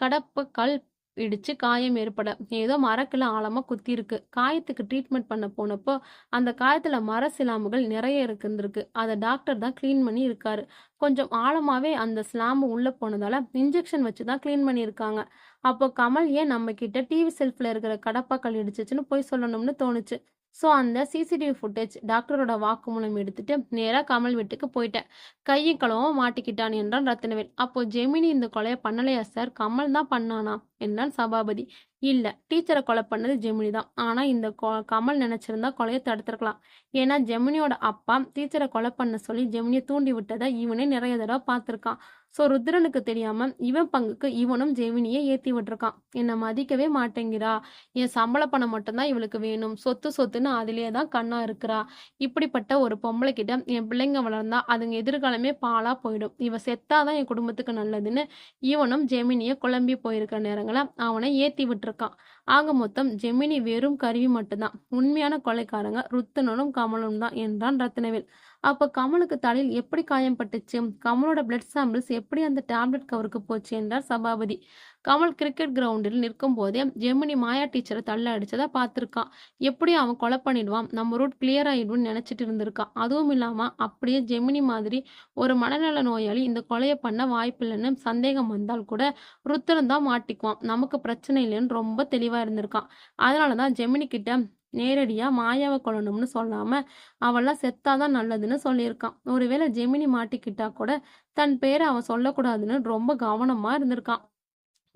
கடப்ப கல் இடிச்சு காயம் ஏற்பட ஏதோ மரக்கில ஆழமா குத்தி இருக்கு. காயத்துக்கு ட்ரீட்மெண்ட் பண்ண போனப்போ அந்த காயத்துல மர சிலாம்புகள் நிறைய இருந்திருக்கு. அதை டாக்டர் தான் க்ளீன் பண்ணி இருக்காரு. கொஞ்சம் ஆழமாவே அந்த ஸ்லாம்பு உள்ள போனதால இன்ஜெக்ஷன் வச்சு தான் க்ளீன் பண்ணியிருக்காங்க. அப்போ கமல் ஏன் நம்ம கிட்ட டிவி செல்ஃப்ல இருக்கிற கடப்பாக்கல் இடிச்சிச்சுன்னு போய் சொல்லணும்னு தோணுச்சு. ஸோ அந்த சிசிடிவி ஃபுட்டேஜ் டாக்டரோட வாக்குமூலம் எடுத்துட்டு நேரா கமல் வீட்டுக்கு போயிட்டேன். கையும் களவும் மாட்டிக்கிட்டான் என்றான் ரத்தினவேல். அப்போ ஜெமினி இந்த கொலையை பண்ணலையா சார், கமல் தான் பண்ணானா என்றான் சபாபதி. இல்ல, டீச்சரை கொலை பண்ணது ஜெமினி தான். ஆனா இந்த கமல் நினைச்சிருந்தா கொலையை தடுத்திருக்கலாம். ஏன்னா ஜெமினியோட அப்பா டீச்சரை கொலை பண்ண சொல்லி ஜெமினியை தூண்டி விட்டதை இவனே நிறைய தடவை பார்த்திருக்கான். ஸோ ருத்ரனுக்கு தெரியாம இவன் பங்குக்கு இவனும் ஜெமினியை ஏத்தி விட்டுருக்கான். என்னை மதிக்கவே மாட்டேங்கிறா, என் சம்பள பணம் மட்டும்தான் இவளுக்கு வேணும், சொத்து சொத்துன்னு அதிலேயே தான் கண்ணா இருக்கிறா. இப்படிப்பட்ட ஒரு பொம்பளை கிட்ட என் பிள்ளைங்க வளர்ந்தா அதுங்க எதிர்காலமே பாழா போயிடும். இவ செத்தாதான் என் குடும்பத்துக்கு நல்லதுன்னு இவனும் ஜெமினியை குழம்பி போயிருக்கிற நேரங்கள அவனை ஏத்தி விட்டுருக்கான். ஆக மொத்தம் ஜெமினி வெறும் கருவி மட்டும்தான். உண்மையான கொலைக்காரங்க ருத்தனும் கமலும் தான் என்றான் ரத்தினவேல். அப்ப கமலுக்கு தலையில் எப்படி காயம் பட்டுச்சு, கமலோட பிளட் சாம்பிள்ஸ் எப்படி அந்த டேப்லெட் கவருக்கு போச்சு என்றார் சபாபதி. கமல் கிரிக்கெட் கிரவுண்டில் நிற்கும் போதே ஜெமினி மாயா டீச்சரை தள்ள அடிச்சதா பார்த்திருக்கான். எப்படியும் அவன் கொலை பண்ணிடுவான், நம்ம ரூட் கிளியர் ஆயிடும்னு நினைச்சிட்டு இருந்திருக்கான். அதுவும் இல்லாம அப்படியே ஜெமினி மாதிரி ஒரு மனநல நோயாளி இந்த கொலையை பண்ண வாய்ப்பில்லைன்னு சந்தேகம் வந்தால் கூட ருத்தரன் தான் மாட்டிக்குவான், நமக்கு பிரச்சனை இல்லைன்னு ரொம்ப தெளிவா இருந்திருக்கான். அதனாலதான் ஜெமினி கிட்ட நேரடியா மாயாவை கொல்லணும்னு சொல்லாம அவள்லாம் செத்தாதான் நல்லதுன்னு சொல்லியிருக்கான். ஒருவேளை ஜெமினி மாட்டிக்கிட்டா கூட தன் பேரை அவன் சொல்லக்கூடாதுன்னு ரொம்ப கவனமா இருந்திருக்கான்.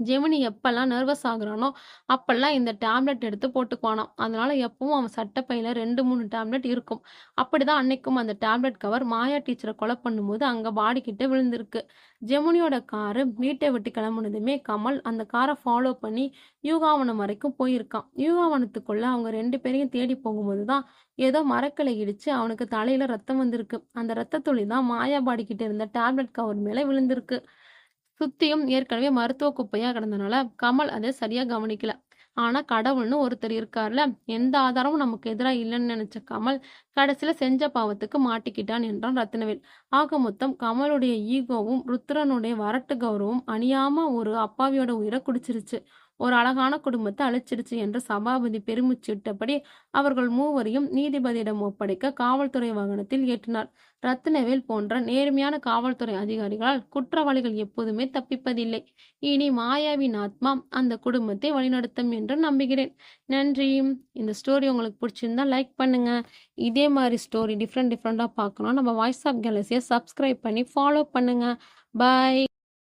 ஜெமினி எப்பெல்லாம் நர்வஸ் ஆகுறானோ அப்பெல்லாம் இந்த டேப்லெட் எடுத்து போட்டுக்குவானாம். அதனால எப்பவும் அவன் சட்டப்பையில 2-3 டேப்லெட் இருக்கும். அப்படிதான் அன்னைக்கும் அந்த டேப்லெட் கவர் மாயா டீச்சரை கொலை பண்ணும்போது அங்க பாடி கிட்ட விழுந்திருக்கு. ஜெமினியோட காரு வீட்டை விட்டு கிளம்புனதுமே கமல் அந்த காரை ஃபாலோ பண்ணி யூகாவனம் வரைக்கும் போயிருக்கான். யூகாவனத்துக்குள்ள அவங்க 2 பேரையும் தேடி போகும்போது தான் ஏதோ மரக்கிளை இடிச்சு அவனுக்கு தலையில ரத்தம் வந்திருக்கு. அந்த ரத்த துளி தான் மாயா பாடி கிட்ட இருந்த டேப்லெட் கவர் மேல விழுந்திருக்கு. சுத்தியும் ஏற்கனவே மருத்துவ குப்பையா கிடந்தனால கமல் அதை சரியா கவனிக்கல. ஆனா கடவுள்னு ஒருத்தர் இருக்கார்ல, எந்த ஆதாரமும் நமக்கு எதிரா இல்லைன்னு நினைச்ச கமல் கடைசியில செஞ்ச பாவத்துக்கு மாட்டிக்கிட்டான் என்றான் ரத்தினவேல். ஆக மொத்தம் கமலுடைய ஈகோவும் ருத்ரனுடைய வரட்டு கௌரவம் அணியாம ஒரு அப்பாவியோட உயிரை குடிச்சிருச்சு, ஒரு அழகான குடும்பத்தை அழிச்சிடுச்சு என்று சபாபதி பெருமூச்சு விட்டபடி அவர்கள் மூவரையும் நீதிபதியிடம் ஒப்படைக்க காவல்துறை வாகனத்தில் ஏற்றினார். ரத்தினவேல் போன்ற நேர்மையான காவல்துறை அதிகாரிகளால் குற்றவாளிகள் எப்போதுமே தப்பிப்பதில்லை. இனி மாயாவின் ஆத்மா அந்த குடும்பத்தை வழிநடத்தும் என்று நம்புகிறேன். நன்றி. இந்த ஸ்டோரி உங்களுக்கு பிடிச்சிருந்தா லைக் பண்ணுங்க. இதே மாதிரி ஸ்டோரி டிஃப்ரெண்டா பார்க்கணும் நம்ம வாய்ஸ் ஆஃப் கேலக்ஸியை சப்ஸ்கிரைப் பண்ணி ஃபாலோ பண்ணுங்க. பாய்.